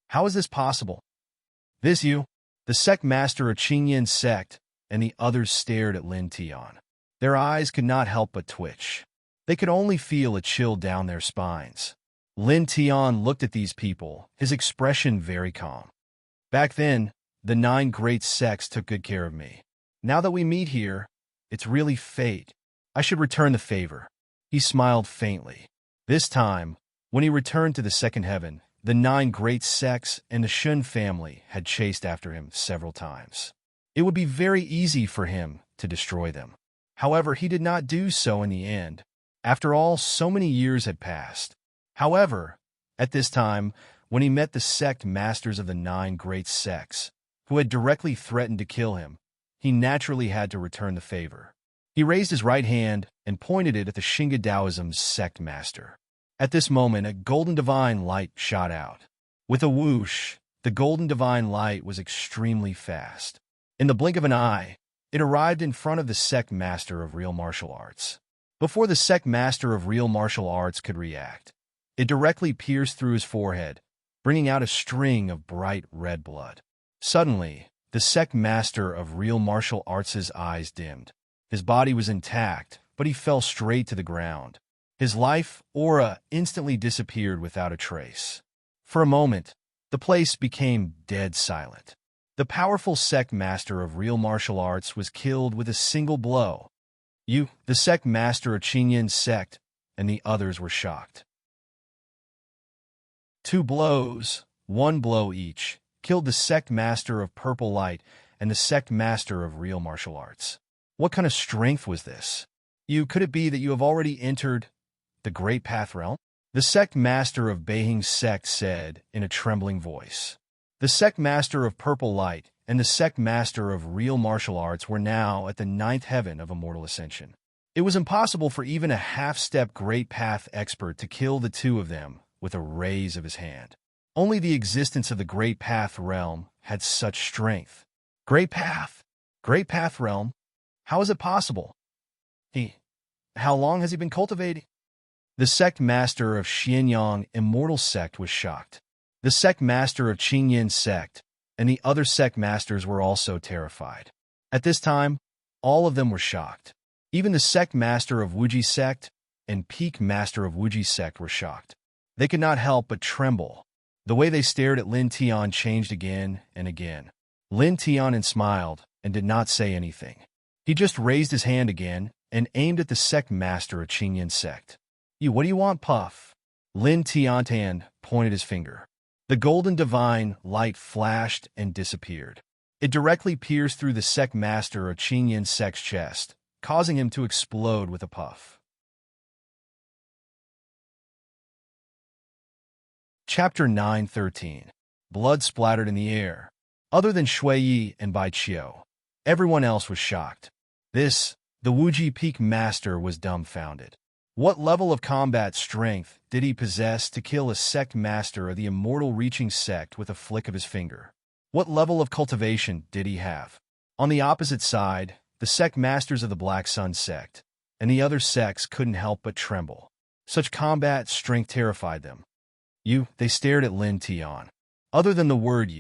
How is this possible? This you, the sect master of Qinyin sect, and the others stared at Lin Tian. Their eyes could not help but twitch. They could only feel a chill down their spines. Lin Tian looked at these people, his expression very calm. Back then, the 9 great sects took good care of me. Now that we meet here, it's really fate. I should return the favor. He smiled faintly. This time, when he returned to the second heaven, The 9 great sects and the Shun family had chased after him several times. It would be very easy for him to destroy them. However, he did not do so in the end. After all, so many years had passed. However, at this time, when he met the sect masters of the 9 great sects, who had directly threatened to kill him, he naturally had to return the favor. He raised his right hand and pointed it at the Shinga Taoism's sect master. At this moment, a golden divine light shot out. With a whoosh, the golden divine light was extremely fast. In the blink of an eye, it arrived in front of the sect master of real martial arts. Before the sect master of real martial arts could react, it directly pierced through his forehead, bringing out a string of bright red blood. Suddenly, the sect master of real martial arts' eyes dimmed. His body was intact, but he fell straight to the ground. His life aura instantly disappeared without a trace. For a moment, the place became dead silent. The powerful sect master of real martial arts was killed with a single blow. The sect master of Qinyan's sect, and the others were shocked. 2 blows, 1 blow each, killed the sect master of purple light and the sect master of real martial arts. What kind of strength was this? Could it be that you have already entered the Great Path realm? The sect master of Beihing's sect said in a trembling voice. The sect master of purple light and the sect master of real martial arts were now at the 9th heaven of immortal ascension. It was impossible for even a half-step Great Path expert to kill the 2 of them with a raise of his hand. Only the existence of the Great Path realm had such strength. Great Path realm? How is it possible? How long has he been cultivating? The sect master of Xianyang Immortal Sect was shocked. The sect master of Qinyan's sect and the other sect masters were also terrified. At this time, all of them were shocked. Even the sect master of Wuji's sect and peak master of Wuji's sect were shocked. They could not help but tremble. The way they stared at Lin Tian changed again and again. Lin Tian smiled and did not say anything. He just raised his hand again and aimed at the sect master of Qinyan's sect. What do you want, Puff? Lin Tian pointed his finger. The golden divine light flashed and disappeared. It directly pierced through the sect master of Qinyan's sect's chest, causing him to explode with a puff. Chapter 9:13. Blood splattered in the air. Other than Shui Yi and Bai Qiu, everyone else was shocked. The Wuji Peak Master was dumbfounded. What level of combat strength did he possess to kill a sect master of the immortal reaching sect with a flick of his finger? What level of cultivation did he have? On the opposite side, the sect masters of the Black Sun sect and the other sects couldn't help but tremble. Such combat strength terrified them. They stared at Lin Tian. Other than the word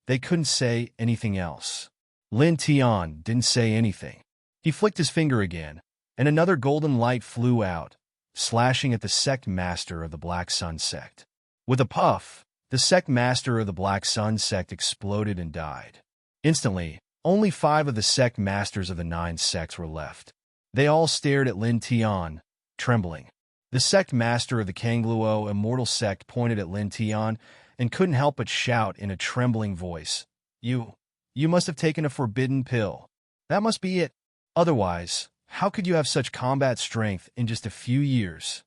they couldn't say anything else. Lin Tian didn't say anything. He flicked his finger again, and another golden light flew out, slashing at the sect master of the Black Sun sect. With a puff, the sect master of the Black Sun sect exploded and died. Instantly, only 5 of the sect masters of the 9 sects were left. They all stared at Lin Tian, trembling. The sect master of the Kangluo Immortal Sect pointed at Lin Tian and couldn't help but shout in a trembling voice, You must have taken a forbidden pill. That must be it. Otherwise, how could you have such combat strength in just a few years?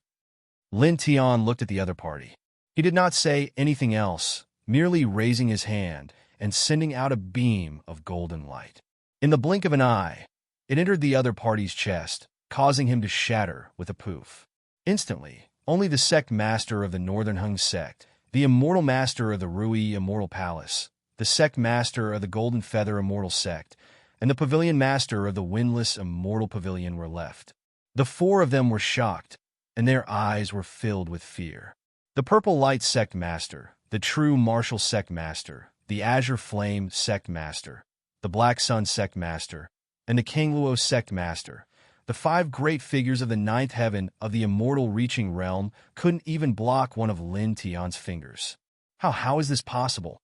Lin Tian looked at the other party. He did not say anything else, merely raising his hand and sending out a beam of golden light. In the blink of an eye, it entered the other party's chest, causing him to shatter with a poof. Instantly, only the sect master of the Northern Hung sect, the immortal master of the Rui Immortal Palace, the sect master of the Golden Feather Immortal Sect, and the pavilion master of the Windless Immortal Pavilion were left. The 4 of them were shocked, and their eyes were filled with fear. The Purple Light Sect Master, the True Martial Sect Master, the Azure Flame Sect Master, the Black Sun Sect Master, and the Kangluo Sect Master, the 5 great figures of the 9th heaven of the immortal reaching realm, couldn't even block one of Lin Tian's fingers. How is this possible?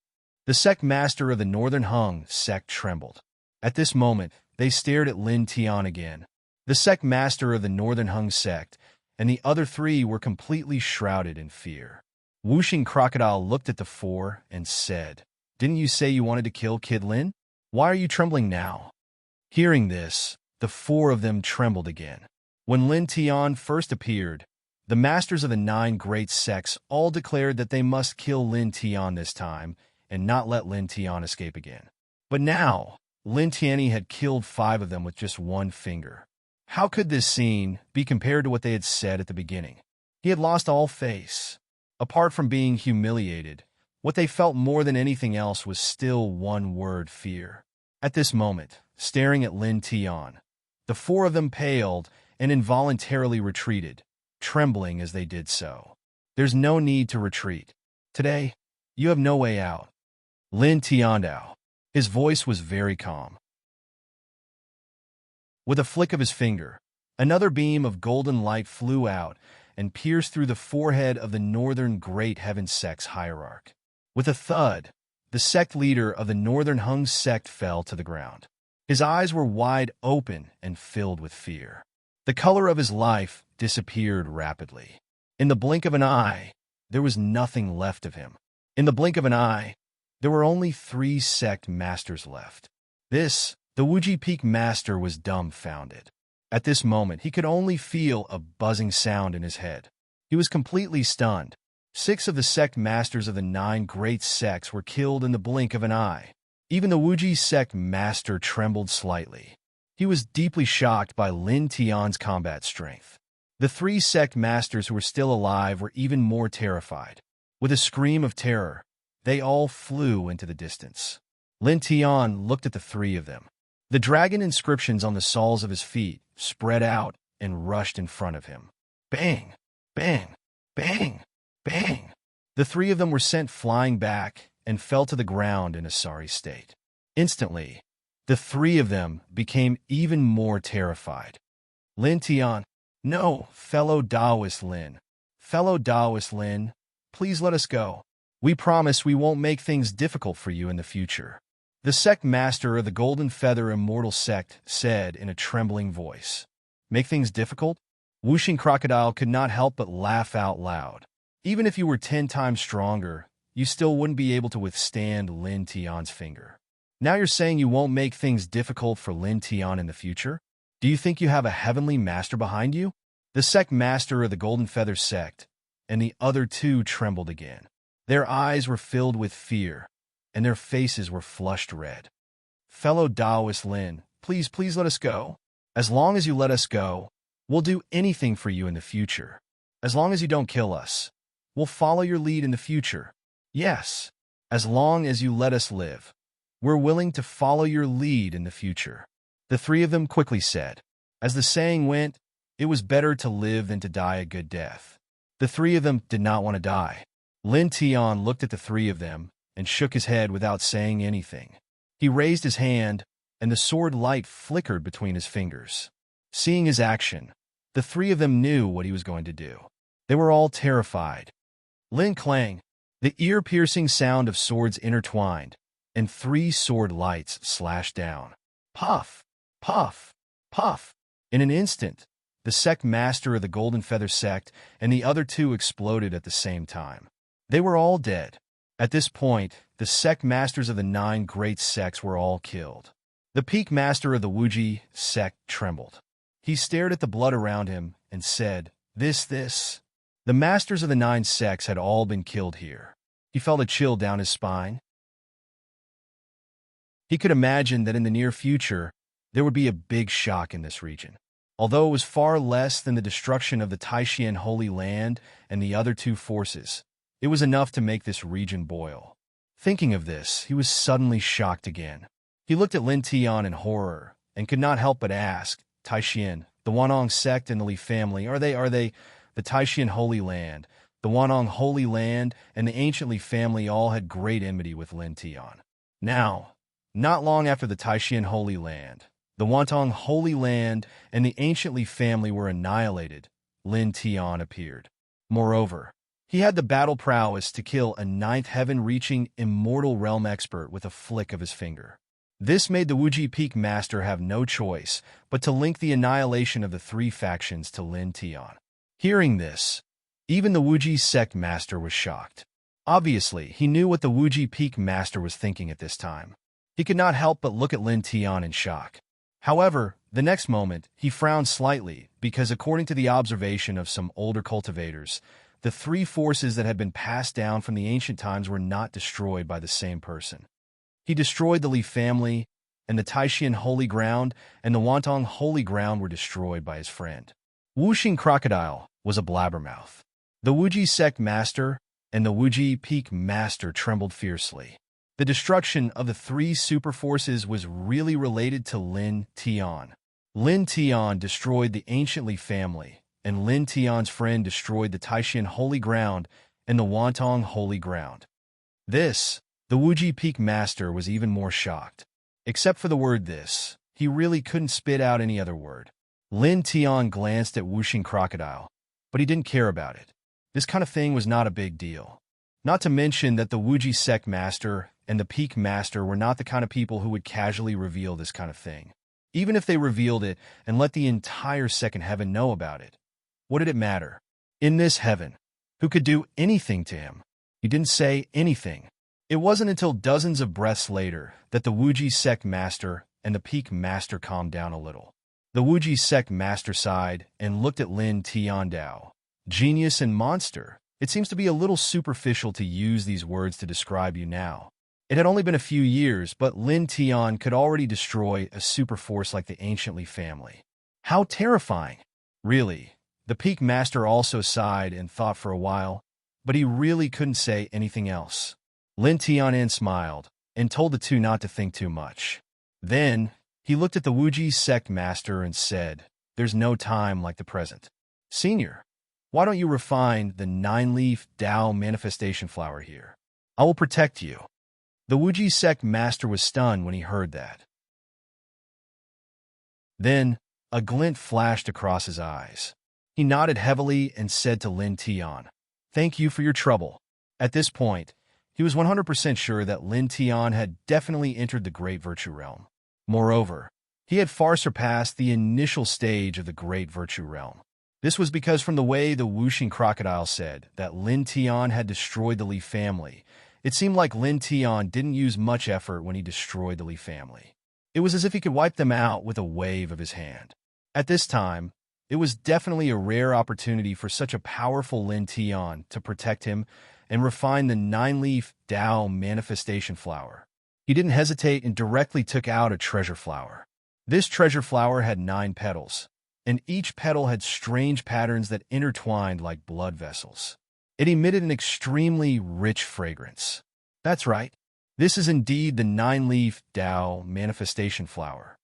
The Sect Master of the Northern Hung sect trembled. At this moment, they stared at Lin Tian again. The sect master of the Northern Hung sect and the other 3 were completely shrouded in fear. Whooshing Crocodile looked at the four and said, "Didn't you say you wanted to kill Kid Lin? Why are you trembling now?" Hearing this, the four of them trembled again. When Lin Tian first appeared, the masters of the 9 great sects all declared that they must kill Lin Tian this time and not let Lin Tian escape again. But now, Lin Tianyi had killed 5 of them with just one finger. How could this scene be compared to what they had said at the beginning? He had lost all face. Apart from being humiliated, what they felt more than anything else was still one word: fear. At this moment, staring at Lin Tian, the 4 of them paled and involuntarily retreated, trembling as they did so. There's no need to retreat. Today, you have no way out. Lin Tiandao. His voice was very calm. With a flick of his finger, another beam of golden light flew out and pierced through the forehead of the Northern Great Heaven Sect's hierarch. With a thud, the sect leader of the Northern Hung sect fell to the ground. His eyes were wide open and filled with fear. The color of his life disappeared rapidly. In the blink of an eye, there was nothing left of him. In the blink of an eye, there were only 3 sect masters left. The Wuji Peak master was dumbfounded. At this moment, he could only feel a buzzing sound in his head. He was completely stunned. 6 of the sect masters of the 9 great sects were killed in the blink of an eye. Even the Wuji sect master trembled slightly. He was deeply shocked by Lin Tian's combat strength. The 3 sect masters who were still alive were even more terrified. With a scream of terror, they all flew into the distance. Lin Tian looked at the 3 of them. The dragon inscriptions on the soles of his feet spread out and rushed in front of him. Bang! Bang! Bang! Bang! The 3 of them were sent flying back and fell to the ground in a sorry state. Instantly, the 3 of them became even more terrified. Lin Tian, "No, fellow Taoist Lin. Fellow Taoist Lin, please let us go. We promise we won't make things difficult for you in the future." The sect master of the Golden Feather Immortal Sect said in a trembling voice. "Make things difficult?" Whooshing Crocodile could not help but laugh out loud. Even if you were 10 times stronger, you still wouldn't be able to withstand Lin Tian's finger. Now you're saying you won't make things difficult for Lin Tian in the future? Do you think you have a heavenly master behind you? The sect master of the Golden Feather Sect and the other 2 trembled again. Their eyes were filled with fear, and their faces were flushed red. "Fellow Taoist Lin, please let us go. As long as you let us go, we'll do anything for you in the future. As long as you don't kill us, we'll follow your lead in the future. Yes, as long as you let us live, we're willing to follow your lead in the future." The 3 of them quickly said. As the saying went, it was better to live than to die a good death. The 3 of them did not want to die. Lin Tian looked at the 3 of them and shook his head without saying anything. He raised his hand, and the sword light flickered between his fingers. Seeing his action, the 3 of them knew what he was going to do. They were all terrified. Lin clang, the ear-piercing sound of swords intertwined, and 3 sword lights slashed down. Puff, puff, puff. In an instant, the sect master of the Golden Feather Sect and the other 2 exploded at the same time. They were all dead. At this point, the sect masters of the 9 great sects were all killed. The peak master of the Wuji sect trembled. He stared at the blood around him and said, This. The masters of the 9 sects had all been killed here. He felt a chill down his spine. He could imagine that in the near future, there would be a big shock in this region. Although it was far less than the destruction of the Taishan Holy Land and the other 2 forces, it was enough to make this region boil. Thinking of this, he was suddenly shocked again. He looked at Lin Tian in horror and could not help but ask, Taishan, the Wanong sect and the Li family, are they the Taishan Holy Land, the Wanong Holy Land, and the ancient Li family all had great enmity with Lin Tian. Now, not long after the Taishan Holy Land, the Wantong Holy Land, and the ancient Li family were annihilated, Lin Tian appeared. Moreover, he had the battle prowess to kill a 9th heaven-reaching immortal realm expert with a flick of his finger. This made the Wuji Peak Master have no choice but to link the annihilation of the 3 factions to Lin Tian. Hearing this, Even the Wuji sect master was shocked. Obviously, he knew what the Wuji peak master was thinking at this time. He could not help but look at Lin Tian in shock. However, the next moment, he frowned slightly because according to the observation of some older cultivators, the three forces that had been passed down from the ancient times were not destroyed by the same person. He destroyed the Li family, and the Taishan holy ground and the Wantong holy ground were destroyed by his friend. Wuxing crocodile was a blabbermouth. The Wuji sect master and the Wuji peak master trembled fiercely. The destruction of the three super forces was really related to Lin Tian. Lin Tian destroyed the ancient Li family, and Lin Tian's friend destroyed the Taishan holy ground and the Wantong holy ground. The Wuji peak master was even more shocked. Except for the word this, he really couldn't spit out any other word. Lin Tian glanced at Wuxing crocodile, but he didn't care about it. This kind of thing was not a big deal. Not to mention that the Wuji sect master and the peak master were not the kind of people who would casually reveal this kind of thing. Even if they revealed it and let the entire second heaven know about it, what did it matter? In this heaven, who could do anything to him? He didn't say anything. It wasn't until dozens of breaths later that the Wuji sect master and the peak master calmed down a little. The Wuji sect master sighed and looked at Lin Tian Dao. Genius and monster. It seems to be a little superficial to use these words to describe you now. It had only been a few years, but Lin Tian could already destroy a super force like the ancient Li family. How terrifying! Really, the peak master also sighed and thought for a while, but he really couldn't say anything else. Lin Tianan smiled and told the two not to think too much. Then, he looked at the Wuji sect master and said, "There's no time like the present. Senior, why don't you refine the 9-leaf Dao manifestation flower here? I will protect you." The Wuji sect master was stunned when he heard that. Then, a glint flashed across his eyes. He nodded heavily and said to Lin Tian, "Thank you for your trouble." At this point, he was 100% sure that Lin Tian had definitely entered the Great Virtue Realm. Moreover, he had far surpassed the initial stage of the Great Virtue Realm. This was because from the way the Wuxing crocodile said that Lin Tian had destroyed the Li family, it seemed like Lin Tian didn't use much effort when he destroyed the Li family. It was as if he could wipe them out with a wave of his hand. At this time, it was definitely a rare opportunity for such a powerful Lin Tian to protect him and refine the 9-leaf Dao manifestation flower. He didn't hesitate and directly took out a treasure flower. This treasure flower had 9 petals, and each petal had strange patterns that intertwined like blood vessels. It emitted an extremely rich fragrance. That's right. This is indeed the 9-leaf Dao manifestation flower.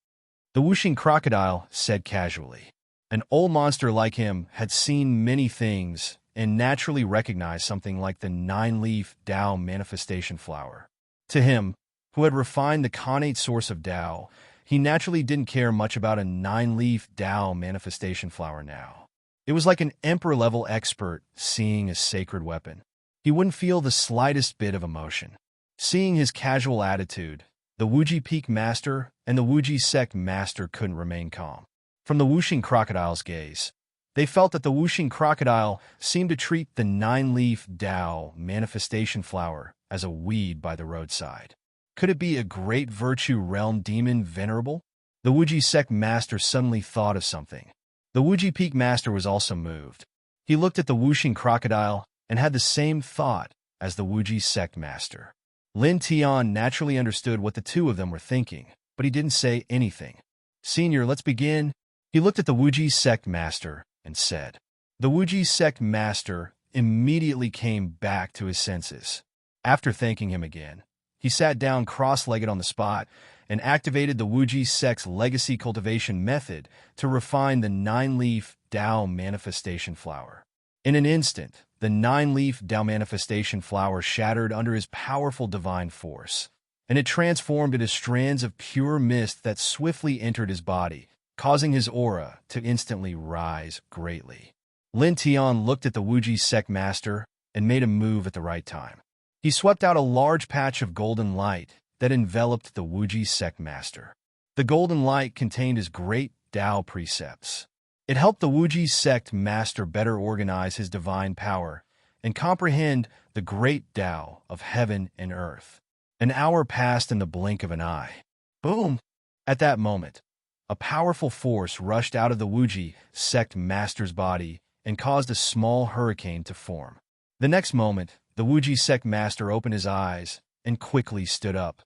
The Wuxing crocodile said casually. An old monster like him had seen many things and naturally recognized something like the 9-leaf Dao manifestation flower. To him, who had refined the connate source of Dao, he naturally didn't care much about a 9-leaf Dao manifestation flower now. It was like an emperor-level expert seeing a sacred weapon. He wouldn't feel the slightest bit of emotion. Seeing his casual attitude, the Wuji peak master and the Wuji sect master couldn't remain calm. From the Wuxing crocodile's gaze, they felt that the Wuxing crocodile seemed to treat the 9-leaf Dao manifestation flower as a weed by the roadside. Could it be a Great Virtue Realm demon venerable? The Wuji sect master suddenly thought of something. The Wuji peak master was also moved. He looked at the Wuxing crocodile and had the same thought as the Wuji sect master. Lin Tian naturally understood what the two of them were thinking, but he didn't say anything. "Senior, let's begin." He looked at the Wuji sect master and said. The Wuji sect master immediately came back to his senses. After thanking him again, he sat down cross-legged on the spot and activated the Wuji sect's legacy cultivation method to refine the 9-leaf Dao manifestation flower. In an instant, the 9-leaf Dao manifestation flower shattered under his powerful divine force, and it transformed into strands of pure mist that swiftly entered his body, causing his aura to instantly rise greatly. Lin Tian looked at the Wuji sect master and made a move at the right time. He swept out a large patch of golden light that enveloped the Wuji sect master. The golden light contained his great Dao precepts. It helped the Wuji sect master better organize his divine power and comprehend the great Tao of heaven and earth. An hour passed in the blink of an eye. Boom! At that moment, a powerful force rushed out of the Wuji sect master's body and caused a small hurricane to form. The next moment, the Wuji sect master opened his eyes and quickly stood up.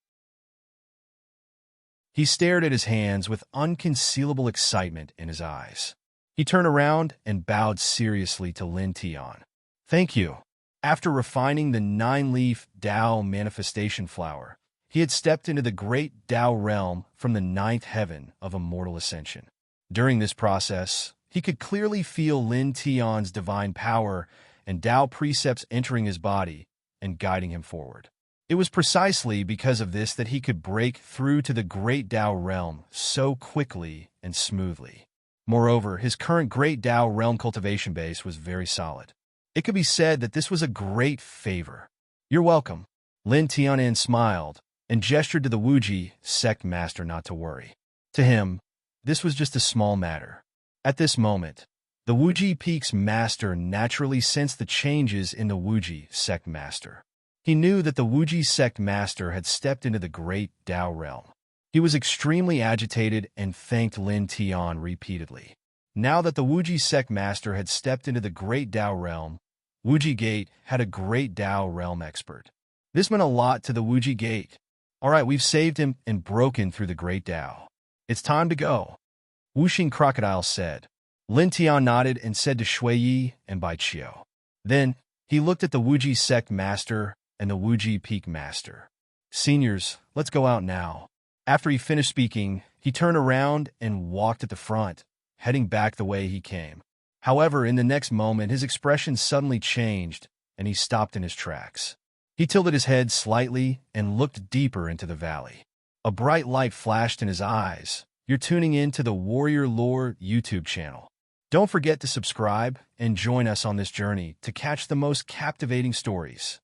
He stared at his hands with unconcealable excitement in his eyes. He turned around and bowed seriously to Lin Tian. "Thank you." After refining the nine-leaf Tao manifestation flower, he had stepped into the great Tao realm from the ninth heaven of immortal ascension. During this process, he could clearly feel Lin Tian's divine power and Tao precepts entering his body and guiding him forward. It was precisely because of this that he could break through to the great Tao realm so quickly and smoothly. Moreover, his current great Tao realm cultivation base was very solid. It could be said that this was a great favor. "You're welcome." Lin Tianan smiled and gestured to the Wuji sect master not to worry. To him, this was just a small matter. At this moment, the Wuji Peak's master naturally sensed the changes in the Wuji sect master. He knew that the Wuji sect master had stepped into the great Tao realm. He was extremely agitated and thanked Lin Tian repeatedly. Now that the Wuji sect master had stepped into the great Tao realm, Wuji Gate had a great Tao realm expert. This meant a lot to the Wuji Gate. "All right, we've saved him and broken through the great Tao. It's time to go," Wuxing Crocodile said. Lin Tian nodded and said to Shui Yi and Bai Qiu. Then, he looked at the Wuji sect master and the Wuji Peak master. "Seniors, let's go out now." After he finished speaking, he turned around and walked at the front, heading back the way he came. However, in the next moment, his expression suddenly changed, and he stopped in his tracks. He tilted his head slightly and looked deeper into the valley. A bright light flashed in his eyes. "You're tuning in to the Warrior Lore YouTube channel. Don't forget to subscribe and join us on this journey to catch the most captivating stories.